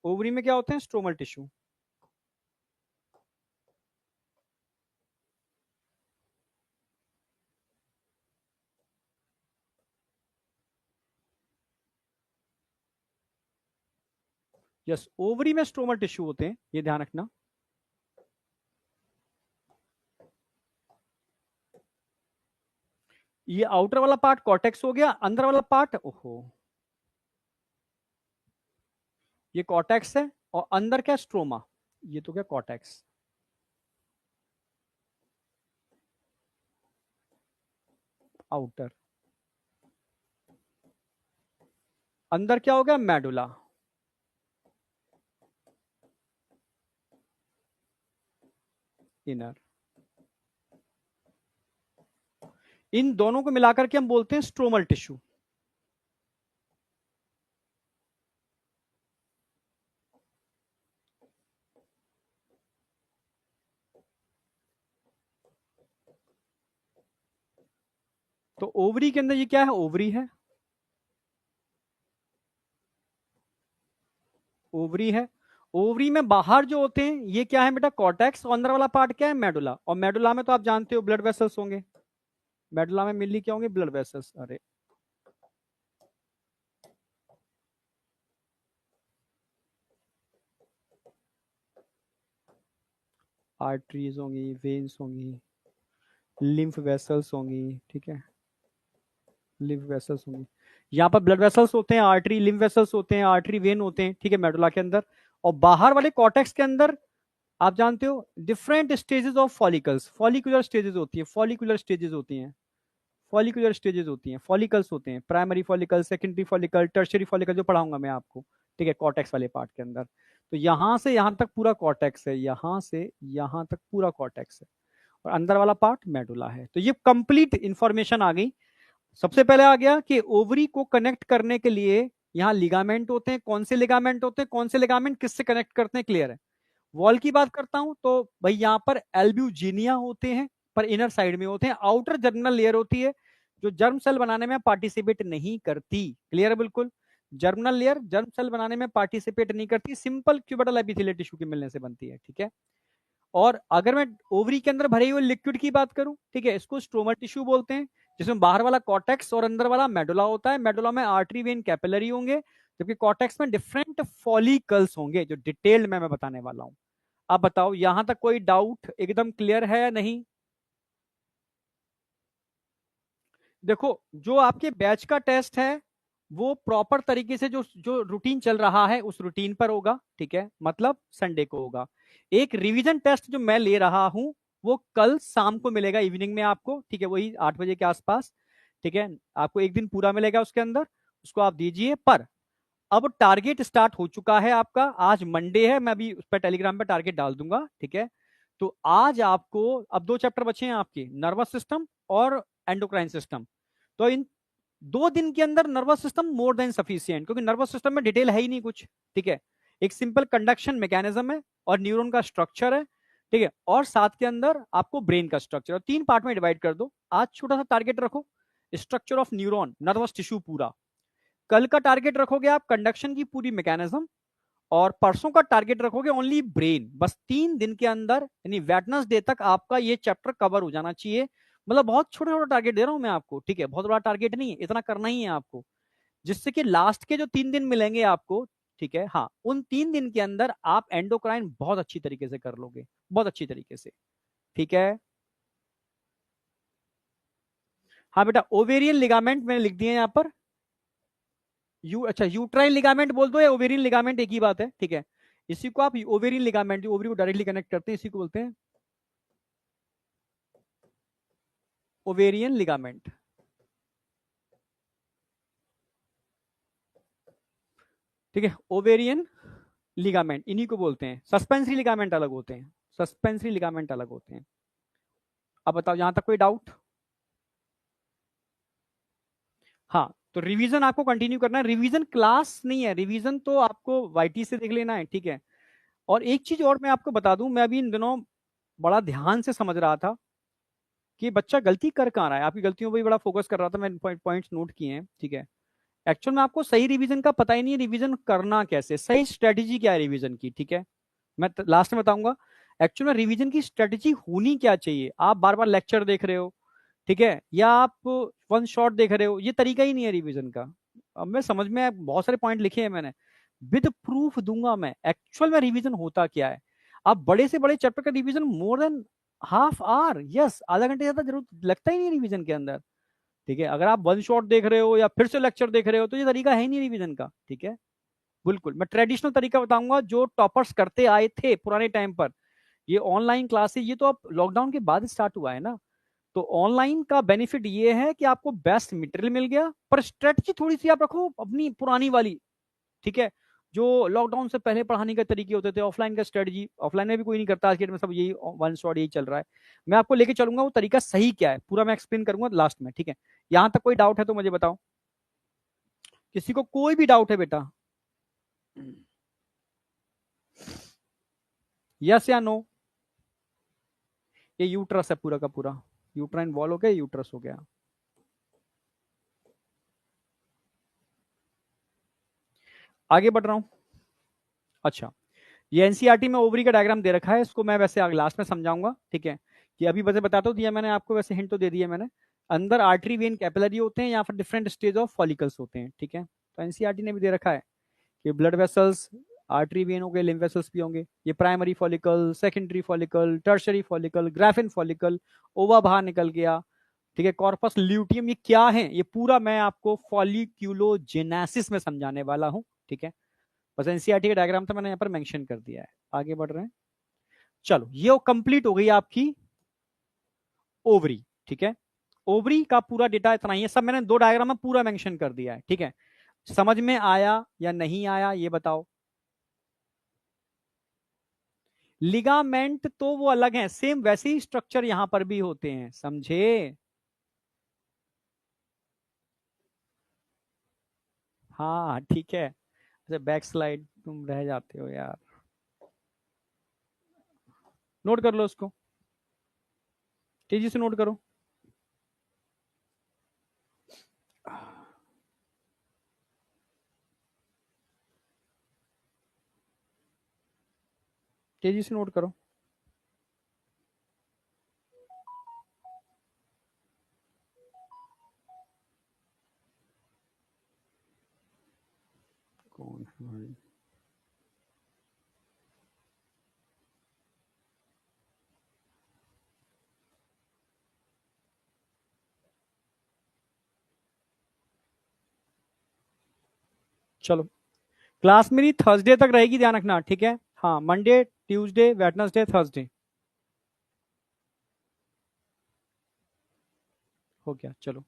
ओवरी में क्या होते हैं स्ट्रोमल टिश्यू। यस, ओवरी में स्ट्रोमल टिश्यू होते हैं, ये ध्यान रखना। ये आउटर वाला पार्ट कॉर्टेक्स हो गया, अंदर वाला पार्ट ओहो ये कॉर्टेक्स है और अंदर क्या स्ट्रोमा, ये तो क्या कॉर्टेक्स। आउटर, अंदर क्या हो गया मेडुला। इनर, इन दोनों को मिलाकर के हम बोलते हैं स्ट्रोमल टिश्यू। तो ओवरी के अंदर ये क्या है ओवरी है, ओवरी है। ओवरी में बाहर जो होते हैं ये क्या है बेटा कॉर्टेक्स, और अंदर वाला पार्ट क्या है मेडुला। और मेडुला में तो आप जानते हो ब्लड वेसल्स होंगे। मेडुला में मिली क्या होंगे ब्लड वेसल्स। अरे आर्टरीज होंगी, वेन्स होंगी, लिम्फ वेसल्स होंगी, ठीक है। लिम्फ वेसल्स होंगी, यहाँ पर ब्लड वेसल्स होते हैं, आर्टरी लिम्फ वेसल्स होते हैं, आर्टरी वेन होते हैं, ठीक है मेडुला के अंदर। और बाहर वाले कॉर्टेक्स के अंदर आप जानते हो different stages of follicles, follicular stages होती है, फॉलिकुलर स्टेजेस होती हैं, फॉलिकुलर स्टेजेस होती हैं, फॉलिकल्स होते हैं, primary follicle, secondary follicle, tertiary follicle, जो पढ़ाऊंगा मैं आपको, ठीक है कॉर्टेक्स वाले पार्ट के अंदर। तो यहां से यहां तक पूरा कॉर्टेक्स है, यहां से यहां तक पूरा कॉर्टेक्स है, और अंदर वाला पार्ट मेडुला है। तो ये कंप्लीट इंफॉर्मेशन आ गई। सबसे पहले आ गया कि ओवरी को कनेक्ट करने के लिए यहाँ लिगामेंट होते हैं, कौन से लिगामेंट होते हैं, कौन से लिगामेंट किससे कनेक्ट करते हैं, क्लियर है। वॉल की बात करता हूं तो भाई यहाँ पर एल्ब्यूजिनिया होते हैं, पर इनर साइड में होते हैं। आउटर जर्मिनल लेयर होती है जो जर्म सेल बनाने में पार्टिसिपेट नहीं करती, क्लियर है बिल्कुल। जर्मिनल लेयर जर्म सेल बनाने में पार्टिसिपेट नहीं करती, सिंपल क्यूबिटल एपिथेलियल टिश्यू के मिलने से बनती है, ठीक है। और अगर मैं ओवरी के अंदर भरे हुए लिक्विड की बात करूं, ठीक है, इसको स्ट्रोमल टिश्यू बोलते हैं, जिसमें बाहर वाला कॉर्टेक्स और अंदर वाला मेडुला होता है। मेडुला में आर्टरी वेन कैपिलरी होंगे, जबकि कॉर्टेक्स में डिफरेंट फॉलिकल्स होंगे, जो डिटेल्ड में मैं बताने वाला हूं। अब बताओ यहां तक कोई डाउट, एकदम क्लियर है या नहीं। देखो जो आपके बैच का टेस्ट है वो प्रॉपर तरीके से जो जो रूटीन चल रहा है उस रूटीन पर होगा, ठीक है, मतलब संडे को होगा। एक रिवीजन टेस्ट जो मैं ले रहा हूं वो कल शाम को मिलेगा, इवनिंग में आपको, ठीक है, वही 8 बजे के आसपास, ठीक है। आपको एक दिन पूरा मिलेगा उसके अंदर, उसको आप दीजिए। पर अब टारगेट स्टार्ट हो चुका है आपका, आज मंडे है, मैं अभी उस पर टेलीग्राम पे टारगेट डाल दूंगा, ठीक है। तो आज आपको, अब 2 चैप्टर बचे हैं आपके, नर्वस सिस्टम और एंडोक्राइन सिस्टम। तो इन 2 दिन के अंदर nervous system more than sufficient, क्योंकि नर्वस सिस्टम में डिटेल है ही नहीं कुछ, ठीक है। एक सिंपल कंडक्शन मैकेनिज्म है और न्यूरॉन का स्ट्रक्चर है, ठीक है, और साथ के अंदर आपको ब्रेन का स्ट्रक्चर, और 3 पार्ट में डिवाइड कर दो। आज छोटा सा टारगेट रखो, structure of neuron, nervous tissue पूरा। कल का टारगेट रखोगे आप कंडक्शन की पूरी मैकेनिज्म, और परसों का टारगेट रखोगे ओनली ब्रेन। बस 3 दिन के अंदर, यानी वेटनेसडे तक आपका ये चैप्टर कवर हो जाना चाहिए। मतलब बहुत छोटा छोटा टारगेट दे रहा हूं मैं आपको, ठीक है, बहुत बड़ा टारगेट नहीं है, इतना करना ही है आपको, जिससे कि लास्ट के जो 3 दिन मिलेंगे आपको, ठीक है, हाँ, उन 3 दिन के अंदर आप एंडोक्राइन बहुत अच्छी तरीके से कर लोगे, बहुत अच्छी तरीके से, ठीक है। हाँ बेटा, ओवेरियन लिगामेंट मैंने लिख दिए यहाँ पर। अच्छा, यूट्राइन लिगामेंट बोल दो या ओवेरियन लिगामेंट, एक ही बात है, ठीक है। इसी को आप ओवेरियन लिगामेंट, ओवरी को डायरेक्टली कनेक्ट करते हैं, इसी को बोलते हैं ओवेरियन लिगामेंट, ठीक है। ओवेरियन लिगामेंट इन्हीं को बोलते हैं। सस्पेंसरी लिगामेंट अलग होते हैं, सस्पेंसरी लिगामेंट अलग होते हैं। अब बताओ, यहां तक कोई डाउट? हाँ, तो रिवीजन आपको कंटिन्यू करना है, रिवीजन क्लास नहीं है, रिवीजन तो आपको वाईटी से देख लेना है, ठीक है। और एक चीज और मैं आपको बता दूं, मैं अभी इन दिनों बड़ा ध्यान से समझ रहा था कि बच्चा गलती कर कहाँ रहा है, आपकी गलतियों पर भी बड़ा फोकस कर रहा था, मैंने पॉइंट्स नोट किए हैं, ठीक है। एक्चुअल में आपको सही रिवीजन का पता ही नहीं है, रिवीजन करना कैसे, सही स्ट्रेटेजी क्या है रिवीजन की, ठीक है। मैं लास्ट में बताऊंगा एक्चुअल में रिवीजन की स्ट्रेटेजी होनी क्या चाहिए। आप बार बार लेक्चर देख रहे हो, ठीक है, या आप वन शॉट देख रहे हो, ये तरीका ही नहीं है रिवीजन का। अब मैं समझ में बहुत सारे पॉइंट लिखे हैं मैंने, विद प्रूफ दूंगा मैं एक्चुअल में रिवीजन होता क्या है। आप बड़े से बड़े चैप्टर का revision more than half hour, yes, आधा घंटे ज्यादा जरूरत लगता ही नहीं रिवीजन के अंदर, ठीक है। अगर आप वन शॉट देख रहे हो या फिर से लेक्चर देख रहे हो तो ये तरीका है ही नहीं रिवीजन का, ठीक है। बिल्कुल, मैं ट्रेडिशनल तरीका बताऊंगा जो टॉपर्स करते आए थे पुराने टाइम पर। ये ऑनलाइन क्लासेस, ये तो अब लॉकडाउन के बाद स्टार्ट हुआ है ना, तो ऑनलाइन का बेनिफिट ये है कि आपको बेस्ट मटेरियल मिल गया, पर स्ट्रेटजी थोड़ी सी आप रखो अपनी पुरानी वाली, ठीक है। जो लॉकडाउन से पहले पढ़ाने के तरीके होते थे, ऑफलाइन का स्ट्रेटजी ऑफलाइन में भी कोई नहीं करता आज के डेट में, सब यही वन शॉट यही चल रहा है। मैं आपको लेके चलूंगा वो तरीका सही क्या है, पूरा मैं एक्सप्लेन करूंगा लास्ट में, ठीक है। यहां तक कोई डाउट है तो मुझे बताओ, किसी को कोई भी डाउट है बेटा? यस या नो? ये यूट्रस है पूरा का पूरा, यूट्राइन वॉल हो गया, यूट्रस हो गया। आगे बढ़ रहा हूं। अच्छा, ये एनसीईआरटी में ओवरी का डायग्राम दे रखा है, इसको मैं वैसे आगे लास्ट में समझाऊंगा, ठीक है। कि अभी वैसे बता तो दिया मैंने आपको, वैसे हिंट तो दे दिया मैंने। अंदर आर्टरी वेन कैपिलरी होते हैं, यहाँ पर डिफरेंट स्टेज ऑफ फॉलिकल्स होते हैं, ठीक है। तो एनसीईआरटी ने भी दे रखा है कि ब्लड वेसल्स, आर्टरी वेन हो गए, लिम्फ वेसल्स भी होंगे, ये primary follicle, secondary follicle, tertiary follicle, graphene follicle, ओवा बाहर निकल गया, ठीक है। कॉर्पस ल्यूटियम, ये क्या है, ये पूरा मैं आपको फॉलिक्यूलोजेनेसिस में समझाने वाला हूं, ठीक है। बस एनसीईआरटी का डायग्राम था, मैंने यहाँ पर मेंशन कर दिया है। आगे बढ़ रहे हैं, चलो, ये कंप्लीट हो गई आपकी ओवरी, ठीक है। ओवरी का पूरा डेटा इतना ही है, सब मैंने 2 डायग्राम में पूरा मेंशन कर दिया है, ठीक है। समझ में आया या नहीं आया ये बताओ। लिगामेंट तो वो अलग है, सेम वैसे ही स्ट्रक्चर यहां पर भी होते हैं, समझे? हाँ ठीक है। अच्छा, बैक स्लाइड तुम रह जाते हो यार, नोट कर लो उसको, तेजी से नोट करो। तेजी से नोट करो। कौन है भाई? चलो, क्लास मेरी थर्सडे तक रहेगी, ध्यान रखना, ठीक है। हाँ, मंडे ट्यूसडे वेडनेसडे थर्सडे। हो गया, चलो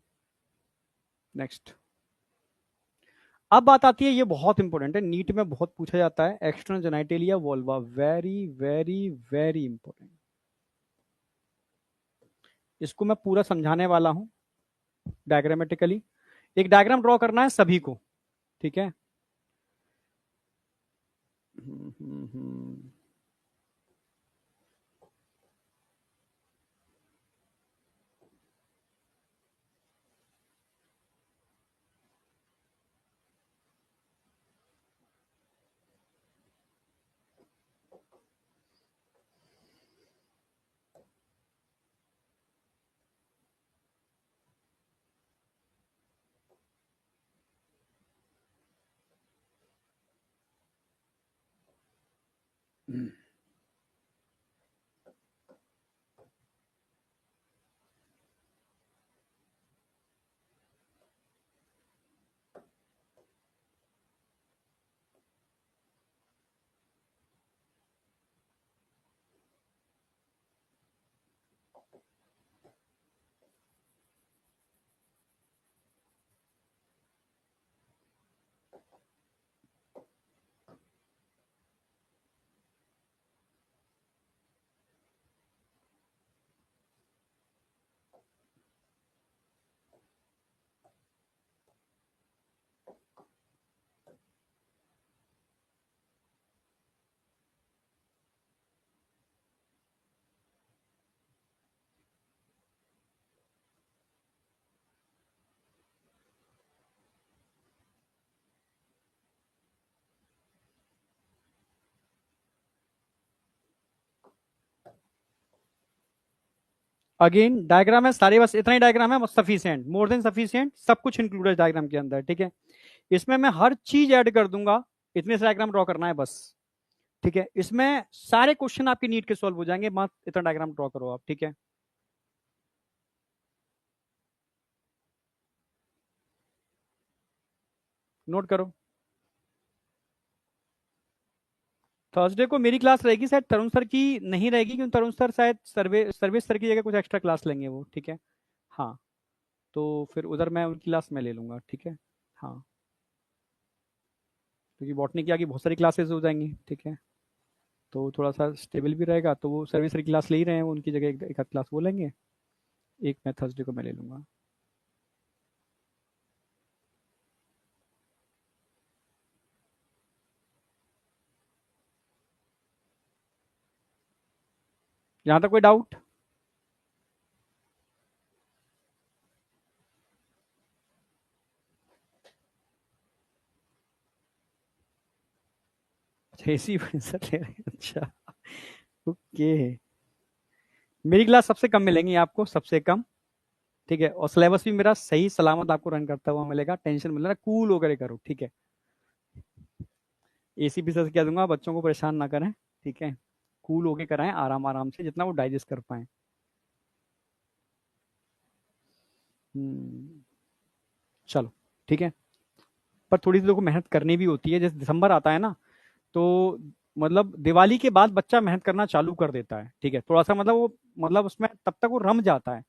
नेक्स्ट। अब बात आती है, ये बहुत इंपॉर्टेंट है, नीट में बहुत पूछा जाता है, external genitalia vulva, very very very important. इसको मैं पूरा समझाने वाला हूं डायग्रामेटिकली। एक डायग्राम ड्रॉ करना है सभी को, ठीक है। हम्म, हम्म, हम्म। अगेन डायग्राम है सारे, बस इतना ही डायग्राम है, सफिशिएंट, मोर देन सफिशिएंट, सब कुछ इंक्लूड है डायग्राम के अंदर, ठीक है। इसमें मैं हर चीज ऐड कर दूंगा, इतने से डायग्राम ड्रॉ करना है बस, ठीक है। इसमें सारे क्वेश्चन आपके नीट के सॉल्व हो जाएंगे, मत इतना डायग्राम ड्रॉ करो आप, ठीक है। नोट करो, थर्सडे को मेरी क्लास रहेगी, शायद तरुण सर की नहीं रहेगी, क्योंकि तरुण सर शायद सर्विस सर की जगह कुछ एक्स्ट्रा क्लास लेंगे वो, ठीक है। हाँ, तो फिर उधर मैं उनकी क्लास में ले लूंगा, ठीक है। हाँ, क्योंकि बॉटनी की आगे बहुत सारी क्लासेस हो जाएंगी, ठीक है। तो थोड़ा सा स्टेबल भी रहेगा, तो वो सर्विस सर की क्लास ले ही रहे हैं, वो उनकी जगह एक आध क्लास वो लेंगे, एक मैं थर्सडे को मैं ले लूंगा। यहाँ तक कोई डाउट? अच्छा, एसी सर ले रहे हैं, अच्छा, ओके। मेरी क्लास सबसे कम मिलेंगी आपको, सबसे कम, ठीक है। और सिलेबस भी मेरा सही सलामत आपको रन करता हुआ मिलेगा, टेंशन मिल रहा, कूल होकर करो, ठीक है। एसी भी सर कह दूंगा, बच्चों को परेशान ना करें, ठीक है। कूल होके कराएं, आराम आराम से, जितना वो डाइजेस्ट कर पाए। हम्म, चलो, ठीक है। पर थोड़ी सी लोगों को मेहनत करनी भी होती है, जैसे दिसंबर आता है ना, तो मतलब दिवाली के बाद बच्चा मेहनत करना चालू कर देता है, ठीक है। थोड़ा सा मतलब वो, मतलब उसमें तब तक वो रम जाता है।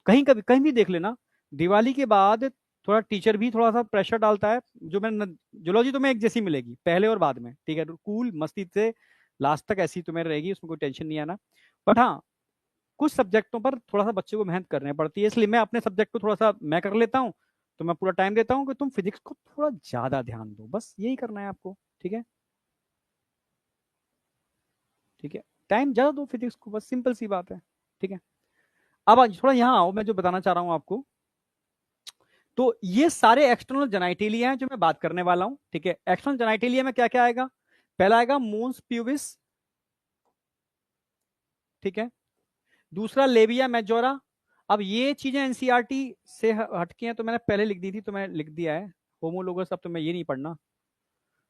कहीं कभी कहीं भी देख लेना, दिवाली के बाद थोड़ा टीचर भी थोड़ा सा प्रेशर डालता है। जो मैं जूलॉजी तुम्हें एक जैसी मिलेगी पहले और बाद में, ठीक है, कूल मस्ती से लास्ट तक ऐसी तुम्हें रहेगी, उसमें कोई टेंशन नहीं आना। बट हाँ, कुछ सब्जेक्टों पर थोड़ा सा बच्चे को मेहनत करनी पड़ती है, इसलिए मैं अपने सब्जेक्ट को थोड़ा सा मैं कर लेता हूँ। तो मैं पूरा टाइम देता हूँ कि तुम फिजिक्स को थोड़ा ज्यादा ध्यान दो, बस यही करना है आपको, ठीक है। ठीक है, टाइम ज्यादा दो फिजिक्स को, बस सिंपल सी बात है, ठीक है। अब आज थोड़ा यहाँ आओ, मैं जो बताना चाह रहा हूँ आपको, तो ये सारे एक्सटर्नल जेनाइटेलिया हैं जो मैं बात करने वाला हूं, ठीक है। एक्सटर्नल जेनाइटेलिया में क्या क्या आएगा? पहला आएगा मोन्स प्यूबिस, ठीक है। दूसरा लेबिया मेजोरा। अब ये चीजें एनसीईआरटी से हटकी हैं, तो मैंने पहले लिख दी थी, तो मैं लिख दिया है। होमोलोगस, अब तो मैं ये नहीं पढ़ना,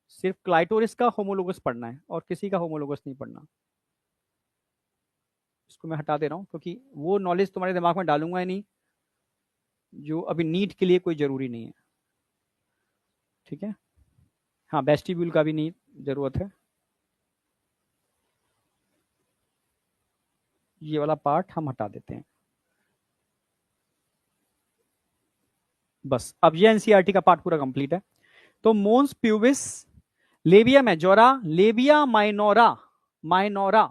सिर्फ क्लाइटोरिस का होमोलोगस पढ़ना है, और किसी का होमोलोगस नहीं पढ़ना। इसको मैं हटा दे रहा हूँ, क्योंकि वो नॉलेज तुम्हारे दिमाग में डालूंगा ही नहीं, जो अभी नीट के लिए कोई जरूरी नहीं है, ठीक है। हाँ, वेस्टिब्यूल का भी नहीं जरूरत है, ये वाला पार्ट हम हटा देते हैं। बस अब ये एनसीईआरटी का पार्ट पूरा कंप्लीट है। तो mons pubis, labia majora, labia minora, minora,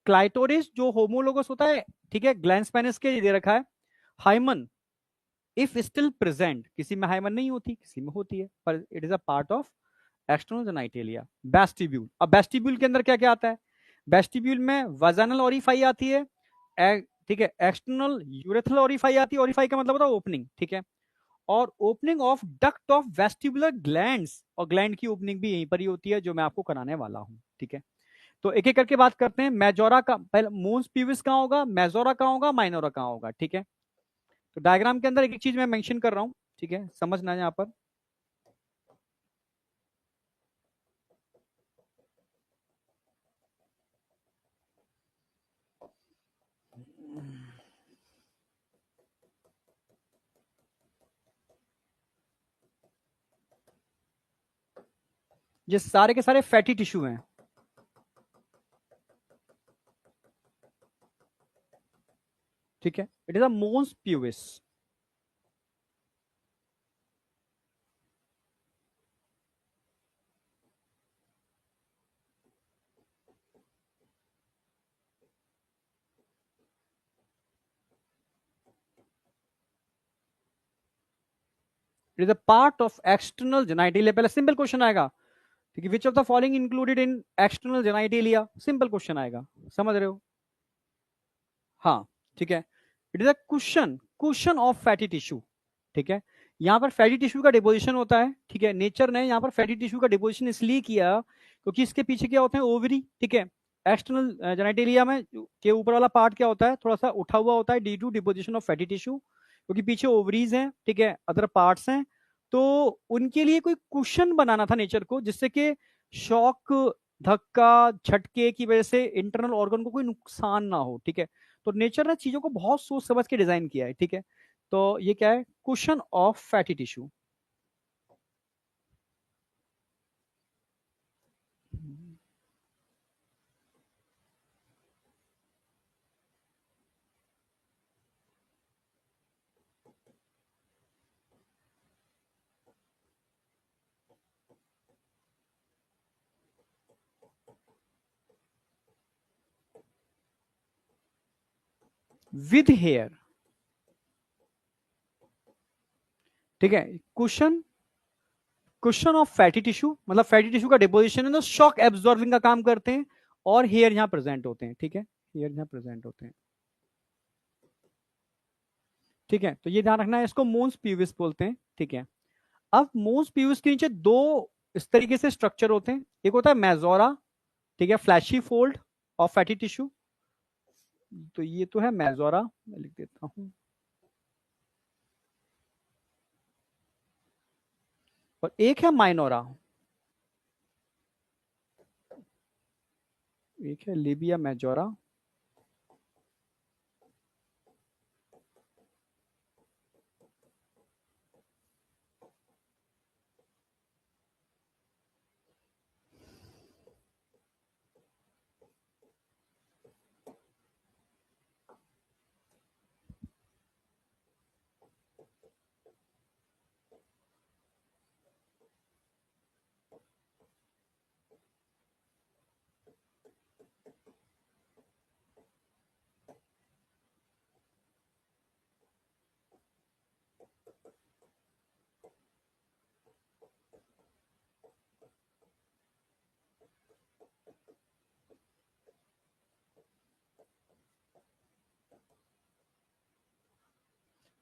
clitoris जो होमोलोगस होता है, ठीक है, ग्लैंस पेनिस के दे रखा है, हाइमन इफ स्टिल प्रेजेंट, किसी में हाइमन नहीं होती, किसी में होती है, पर it is a part of external genitalia. Vestibule, अब वेस्टिब्यूल के अंदर क्या क्या आता है? वेस्टिब्यूल में वजानल ओरिफाई आती है, ठीक है, एक्सटर्नल यूरेथ्रल ओरिफाई आती है, ओरिफाई का मतलब होता है ओपनिंग, ठीक है, और opening of duct of vestibular glands, और ग्लैंड की ओपनिंग भी यहीं पर ही होती है जो मैं आपको कराने वाला हूं, ठीक है। तो एक एक करके बात करते हैं। मेजोरा का पहले, मोन्स प्यूबिस कहां होगा, मेजोरा कहां होगा, माइनोरा कहां होगा, ठीक है। तो डायग्राम के अंदर एक एक चीज मैं मेंशन कर रहा हूं, ठीक है, समझना है यहां पर। ये सारे के सारे फैटी टिश्यू हैं, ठीक है, it is a mons pubis. It is a part of external genitalia. पहले सिंपल क्वेश्चन आएगा, ठीक है, which of the following included in external genitalia, simple question आएगा, समझ रहे हो? हाँ, ठीक है, it is a cushion, cushion of fatty tissue, ठीक है। यहाँ पर फैटी टिश्यू का डिपोजिशन होता है, ठीक है, नेचर ने यहाँ पर फैटी टिश्यू का डिपोजिशन इसलिए किया क्योंकि इसके पीछे क्या होते हैं, ओवरी, ठीक है। एक्सटर्नल जेनेटेलिया में के ऊपर वाला पार्ट क्या होता है, थोड़ा सा उठा हुआ होता है due to deposition of fatty tissue, क्योंकि पीछे ओवरीज हैं, ठीक है, अदर पार्ट्स हैं। तो उनके लिए कोई कुशन बनाना था नेचर को, जिससे कि शॉक, धक्का, झटके की वजह से इंटरनल ऑर्गन को कोई नुकसान ना हो, ठीक है। तो नेचर ने चीजों को बहुत सोच समझ के डिजाइन किया है, ठीक है। तो ये क्या है, cushion of fatty tissue. With hair, ठीक है, cushion, cushion of fatty tissue, मतलब फैटी टिश्यू का डिपोजिशन है तो शॉक एब्जॉर्बिंग का काम करते हैं, और हेयर यहां प्रेजेंट होते हैं, ठीक है, हेयर यहां प्रेजेंट होते हैं, ठीक है। तो ये ध्यान रखना है, इसको मोन्स प्यूबिस बोलते हैं, ठीक है। अब मोन्स प्यूबिस के नीचे दो इस तरीके से स्ट्रक्चर होते हैं, एक होता है मेजोरा, ठीक है, fleshy fold of fatty tissue, तो ये तो है मेजोरा, मैं लिख देता हूं, और एक है माइनोरा, एक है लिबिया मेजोरा,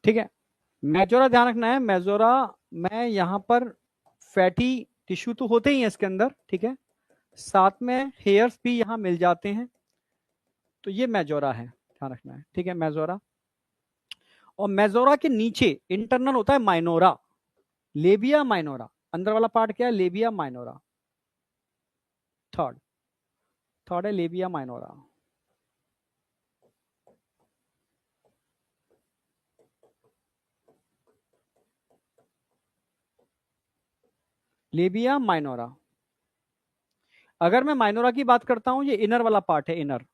ठीक है। मेजोरा ध्यान रखना है, मेजोरा में यहाँ पर फैटी टिश्यू तो होते ही हैं इसके अंदर, ठीक है, साथ में हेयर्स भी यहाँ मिल जाते हैं, तो ये मेजोरा है, ध्यान रखना है, ठीक है, मेजोरा। और मेजोरा के नीचे इंटरनल होता है माइनोरा, लेबिया माइनोरा, अंदर वाला पार्ट क्या है, लेबिया माइनोरा, थर्ड, थर्ड है लेबिया माइनोरा। Labia minora. अगर मैं माइनोरा की बात करता हूं, ये इनर वाला पार्ट है, इनर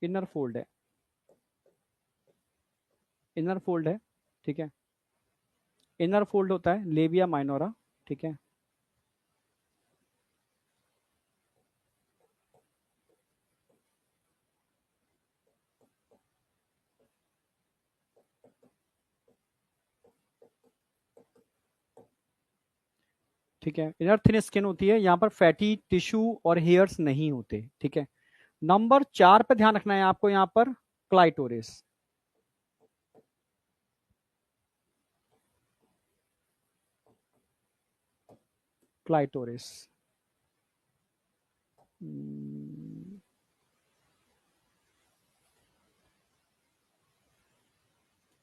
इनर फोल्ड है, इनर फोल्ड है, ठीक है, इनर फोल्ड होता है लेबिया माइनोरा, ठीक है। ठीक है, इनर थिन स्किन होती है, यहाँ पर फैटी टिश्यू और हेयर्स नहीं होते, ठीक है। नंबर 4 पे ध्यान रखना है आपको, यहाँ पर clitoris. Clitoris,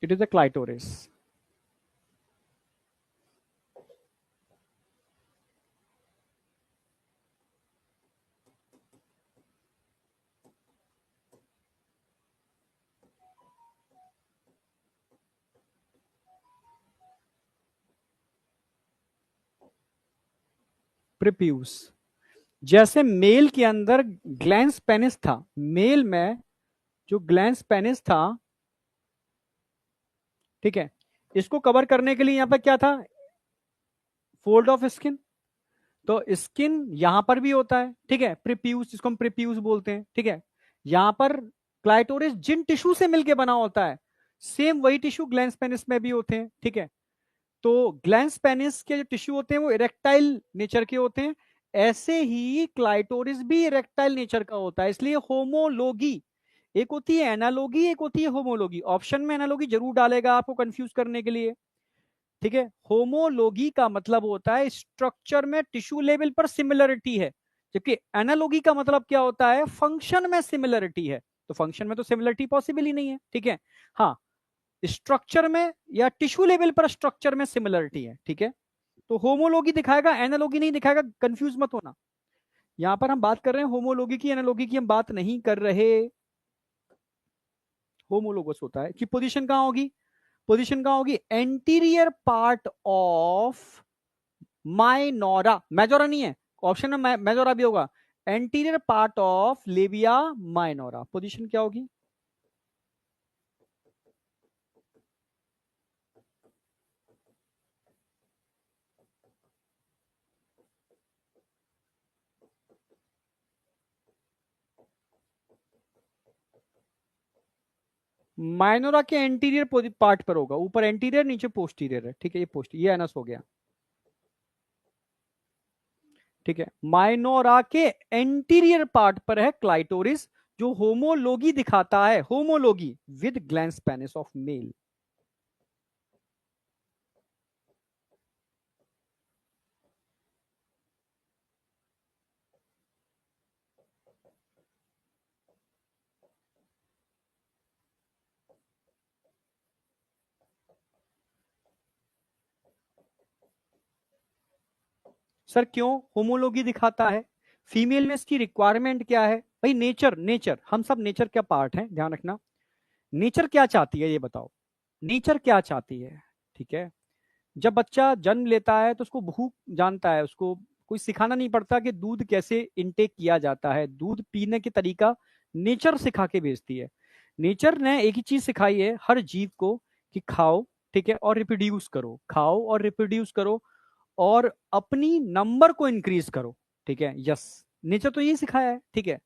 it is the clitoris. Prepuce, जैसे मेल के अंदर ग्लैंस पेनिस था, मेल में जो ग्लैंस पेनिस था, ठीक है, इसको कवर करने के लिए यहां पर क्या था, फोल्ड ऑफ स्किन। तो स्किन यहां पर भी होता है, ठीक है, प्रिप्यूस, जिसको हम प्रिप्यूस बोलते हैं, ठीक है। यहां पर क्लाइटोरिस जिन टिश्यू से मिलकर बना होता है, सेम वही टिश्यू ग्लैंस पेनिस में भी होते हैं, ठीक है। तो ग्लैंस पेनिस के जो टिश्यू होते हैं वो इरेक्टाइल नेचर के होते हैं, ऐसे ही क्लाइटोरिस भी इरेक्टाइल नेचर का होता है। इसलिए होमोलोगी, एक होती है एनालोगी, एक होती है होमोलोगी। ऑप्शन में एनालोगी जरूर डालेगा आपको कंफ्यूज करने के लिए, ठीक है। होमोलोगी का मतलब होता है स्ट्रक्चर में टिश्यू लेवल पर सिमिलरिटी है, जबकि एनालोगी का मतलब क्या होता है, फंक्शन में सिमिलरिटी है। तो फंक्शन में तो सिमिलरिटी पॉसिबल ही नहीं है, ठीक है। हाँ, स्ट्रक्चर में या टिश्यू लेवल पर स्ट्रक्चर में सिमिलरिटी है, ठीक है। तो होमोलोगी दिखाएगा, एनालॉगी नहीं दिखाएगा, कंफ्यूज मत होना। यहां पर हम बात कर रहे हैं होमोलोगी की, एनालॉगी की हम बात नहीं कर रहे। होमोलोगस होता है कि पोजीशन कहां होगी, पोजीशन कहां होगी, anterior part of minora, majora नहीं है, ऑप्शन में मेजोरा भी होगा, anterior part of labia minora, position क्या होगी। माइनोरा के एंटीरियर पार्ट पर होगा, ऊपर एंटीरियर नीचे पोस्टीरियर है, ठीक है, ये ये एनस हो गया, ठीक है। माइनोरा के एंटीरियर पार्ट पर है क्लाइटोरिस, जो होमोलोगी दिखाता है, homology with glans penis of male. Sir क्यों होमोलोगी दिखाता है, फीमेल में इसकी रिक्वायरमेंट क्या है भाई, नेचर, नेचर हम सब नेचर का पार्ट है, ध्यान रखना। नेचर क्या चाहती है ये बताओ, नेचर क्या चाहती है, ठीक है। जब बच्चा जन्म लेता है तो उसको भूख जानता है, उसको कोई सिखाना नहीं पड़ता कि दूध कैसे इनटेक किया जाता है, दूध पीने के तरीका नेचर सिखा के भेजती है। नेचर ने एक ही चीज सिखाई है हर जीव को कि खाओ, ठीक है, और रिप्रोड्यूस करो, खाओ और रिप्रोड्यूस करो और अपनी नंबर को इंक्रीज करो, ठीक है। यस, नेचर तो यही सिखाया है, ठीक है।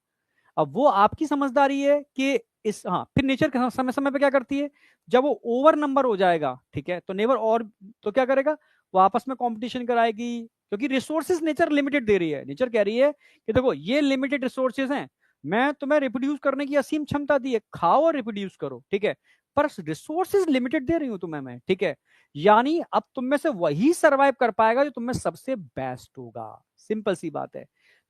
अब वो आपकी समझदारी है कि इस, हाँ, फिर नेचर समय समय पे क्या करती है, जब वो ओवर नंबर हो जाएगा, ठीक है, तो नेवर और, तो क्या करेगा, वो आपस में कंपटीशन कराएगी, क्योंकि रिसोर्सेज नेचर लिमिटेड दे रही है। नेचर कह रही है कि देखो ये लिमिटेड रिसोर्सेज हैं, मैं तुम्हें रिप्रोड्यूस करने की असीम क्षमता दी है, खाओ और रिप्रोड्यूस करो, ठीक है, पर रिसोर्सेज लिमिटेड दे रही हूं तुम्हें मैं, ठीक है। यानी अब तुम में से वही सर्वाइव कर पाएगा जो तुम में सबसे बेस्ट होगा, सिंपल सी बात है।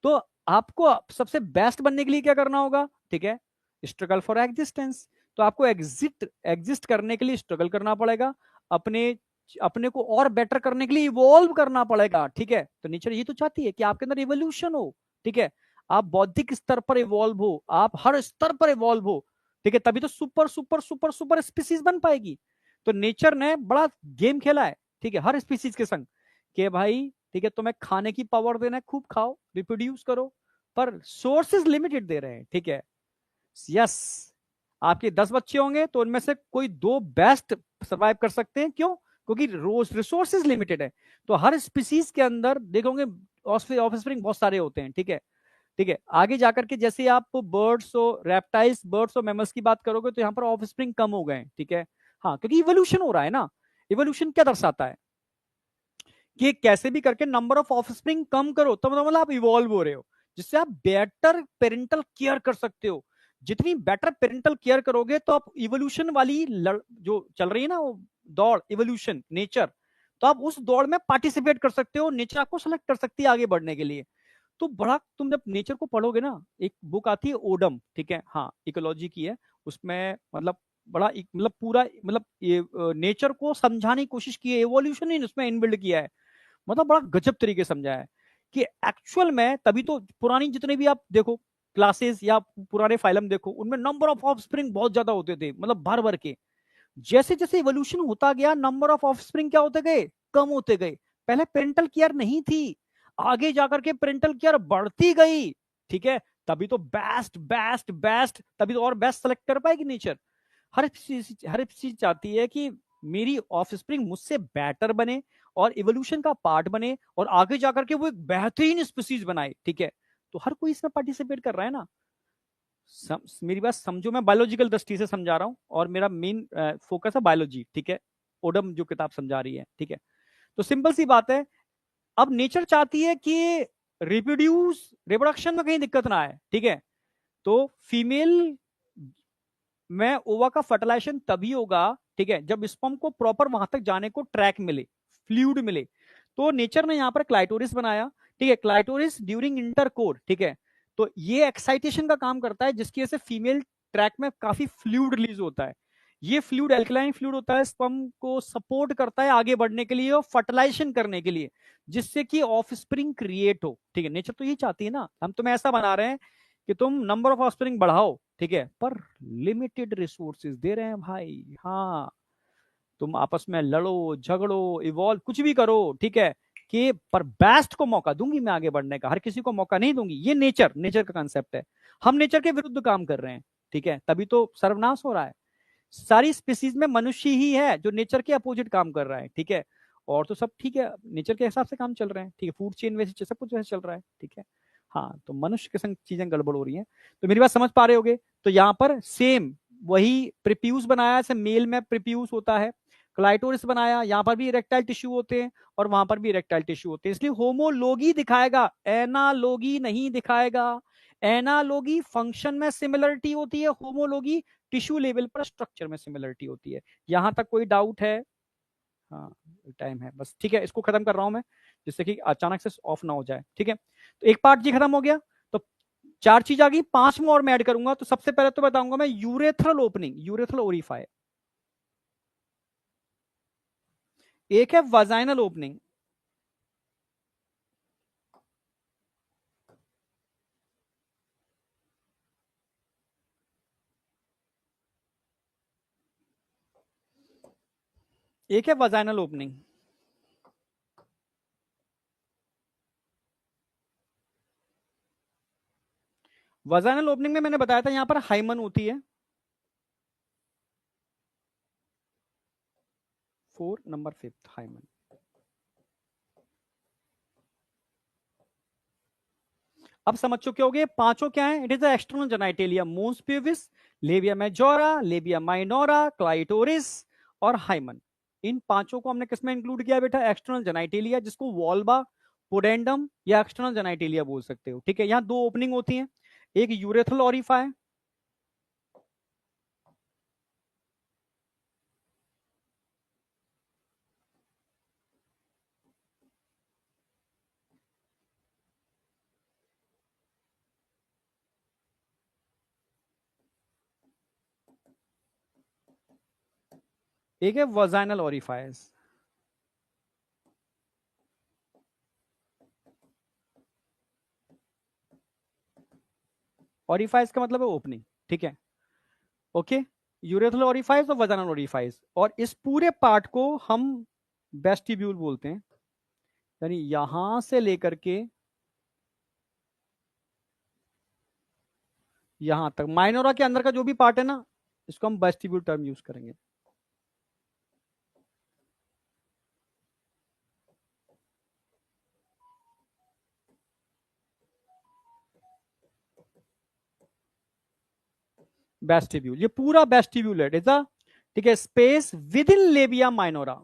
तो आपको सबसे बेस्ट बनने के लिए क्या करना होगा, ठीक है, स्ट्रगल फॉर एग्जिस्टेंस। तो आपको एग्जिस्ट करने के लिए स्ट्रगल करना पड़ेगा, अपने अपने को और बेटर करने के लिए इवॉल्व करना पड़ेगा, ठीक है। तो नेचर ये तो चाहती है कि आपके अंदर इवोल्यूशन हो, ठीक है, आप बौद्धिक स्तर पर इवॉल्व हो, आप हर स्तर पर इवॉल्व हो, ठीक है, तभी तो super super super super species बन पाएगी। तो नेचर ने बड़ा गेम खेला है, ठीक है, हर स्पीसीज के संग कि भाई ठीक है तुम्हें खाने की पावर देना है, खूब खाओ, रिप्रोड्यूस करो, पर सोर्सेज लिमिटेड दे रहे हैं। ठीक है, यस, आपके 10 बच्चे होंगे तो उनमें से कोई 2 बेस्ट सर्वाइव कर सकते हैं। क्यों? क्योंकि रोज रिसोर्सेज लिमिटेड है। तो हर स्पीसीज के अंदर देखोगे ऑफस्प्रिंग बहुत सारे होते हैं। ठीक है, ठीक है, आगे जाकर के जैसे आप बर्ड्स और रेप्टाइल्स, बर्ड्स और मैमल्स की बात करोगे तो यहाँ पर ऑफस्प्रिंग कम हो गए हैं। ठीक है, हाँ, क्योंकि इवोल्यूशन हो रहा है ना। इवोल्यूशन क्या दर्शाता है कि कैसे भी करके नंबर ऑफ ऑफस्प्रिंग कम करो, तब मतलब आप इवॉल्व हो रहे हो, जिससे आप बेटर पेरेंटल केयर कर सकते हो। जितनी बेटर पेरेंटल केयर करोगे तो आप इवोल्यूशन वाली जो चल रही है ना वो दौड़, इवोल्यूशन नेचर, तो आप उस दौड़ में पार्टिसिपेट कर सकते हो, नेचर आपको सेलेक्ट कर सकती है आगे बढ़ने के लिए। तो बड़ा तुम जब नेचर को पढ़ोगे ना, एक बुक आती है ओडम, ठीक है, हाँ, इकोलॉजी की है, उसमें मतलब बड़ा मतलब पूरा मतलब ये नेचर को समझाने की कोशिश की है, एवोल्यूशन ही उसमें इनबिल्ड किया है। मतलब बड़ा गजब तरीके से समझाया है कि एक्चुअल में तभी तो पुरानी जितने भी आप देखो क्लासेस या पुराने फाइलम देखो, उनमें नंबर ऑफ ऑफस्प्रिंग बहुत ज्यादा होते थे, मतलब भर भर के। जैसे जैसे इवोल्यूशन होता गया नंबर ऑफ ऑफस्प्रिंग क्या होते गए, कम होते गए। पहले पेरेंटल केयर नहीं थी, आगे जाकर के पेरेंटल केयर बढ़ती गई। ठीक है, तभी तो बेस्ट बेस्ट बेस्ट, तभी तो और बेस्ट सेलेक्ट कर पाएगी नेचर। हर चीज चाहती है कि मेरी ऑफस्प्रिंग मुझसे बेटर बने और इवोल्यूशन का पार्ट बने और आगे जाकर के वो एक बेहतरीन स्पीसीज बनाए। ठीक है, तो हर कोई इसमें पार्टिसिपेट कर रहा है ना। मेरी बात समझो, मैं बायोलॉजिकल दृष्टि से समझा रहा हूँ और मेरा मेन फोकस है बायोलॉजी। ठीक है, ओडम जो किताब समझा रही है। ठीक है, तो सिंपल सी बात है, अब नेचर चाहती है कि रिप्रोडक्शन में कहीं दिक्कत ना आए। ठीक है, तो फीमेल में ओवा का फर्टिलाइजेशन तभी होगा, ठीक है, जब स्पर्म को प्रॉपर वहां तक जाने को ट्रैक मिले, फ्लूइड मिले। तो नेचर ने यहाँ पर क्लाइटोरिस बनाया। ठीक है, क्लाइटोरिस ड्यूरिंग इंटरकोर, ठीक है, तो ये एक्साइटेशन का काम करता है जिसकी वजह से फीमेल ट्रैक में काफी फ्लूइड रिलीज होता है। ये फ्लूइड एल्कलाइन फ्लूइड होता है, स्पर्म को सपोर्ट करता है आगे बढ़ने के लिए और फर्टिलाइजेशन करने के लिए, जिससे कि ऑफस्प्रिंग क्रिएट हो। ठीक है, नेचर तो ये चाहती है ना, हम तुम्हें ऐसा बना रहे हैं कि तुम नंबर ऑफ ऑफस्प्रिंग बढ़ाओ। ठीक है, पर लिमिटेड रिसोर्सेज दे रहे हैं भाई। हाँ, तुम आपस में लड़ो झगड़ो इवॉल्व कुछ भी करो, ठीक है, कि पर बेस्ट को मौका दूंगी मैं आगे बढ़ने का, हर किसी को मौका नहीं दूंगी। ये नेचर का कंसेप्ट है। हम नेचर के विरुद्ध काम कर रहे हैं। ठीक है, तभी तो सर्वनाश हो रहा है। सारी स्पीसीज में मनुष्य ही है जो नेचर के अपोजिट काम कर रहा है। ठीक है, और तो सब ठीक है, नेचर के हिसाब से काम चल रहे हैं। ठीक है, फूड चेन वैसे सब कुछ वैसे चल रहा है। ठीक है, हाँ, तो मनुष्य के संग चीजें गड़बड़ हो रही हैं। तो मेरी बात समझ पा रहे होगे। तो यहाँ पर सेम वही प्रिप्यूस बनाया, जैसे मेल में प्रिप्यूस होता है, क्लाइटोरिस बनाया, यहाँ पर भी इरेक्टाइल टिश्यू होते हैं और वहां पर भी इरेक्टाइल टिश्यू होते हैं, इसलिए होमोलोगी दिखाएगा, एनालोगी नहीं दिखाएगा। एनालोगी फंक्शन में सिमिलरिटी होती है, होमोलोगी टिश्यू लेवल पर स्ट्रक्चर में सिमिलरिटी होती है। यहां तक कोई डाउट है? हाँ, टाइम है बस, ठीक है, इसको खत्म कर रहा हूं मैं जिससे कि अचानक से ऑफ ना हो जाए। ठीक है, तो एक पार्ट जी खत्म हो गया। तो 4 चीज आ गई, 5 में और मैं ऐड करूंगा। तो सबसे पहले तो बताऊंगा मैं यूरेथ्रल ओपनिंग, यूरेथ्रल ओरिफाई। एक है वाजाइनल ओपनिंग, एक है वाजाइनल ओपनिंग। वाजाइनल ओपनिंग में मैंने बताया था यहां पर हाइमन होती है, 4 नंबर 5 हाइमन। अब समझ चुके होगे पांचों क्या है। It is the external genitalia, mons pubis, labia majora, labia minora, clitoris और हाइमन। इन पांचों को हमने किसमें इंक्लूड किया बेटा? एक्सटर्नल जेनाइटेलिया, जिसको वॉल्वा, पोडेंडम या एक्सटर्नल जेनाइटेलिया बोल सकते हो। ठीक है, यहाँ 2 ओपनिंग होती हैं, एक यूरेथ्रल ओरिफाई, एक है वजाइनल ओरिफाइस। ओरिफाइस का मतलब है ओपनिंग। ठीक है, ओके, यूरेथ्रल ओरिफाइस और वजाइनल ओरिफाइस, और इस पूरे पार्ट को हम वेस्टिब्यूल बोलते हैं, यानी यहां से लेकर के यहां तक माइनोरा के अंदर का जो भी पार्ट है ना, इसको हम वेस्टिब्यूल टर्म यूज करेंगे। वेस्टिब्यूल, ये पूरा वेस्टिब्यूल है, ठीक है, space with in labia minora.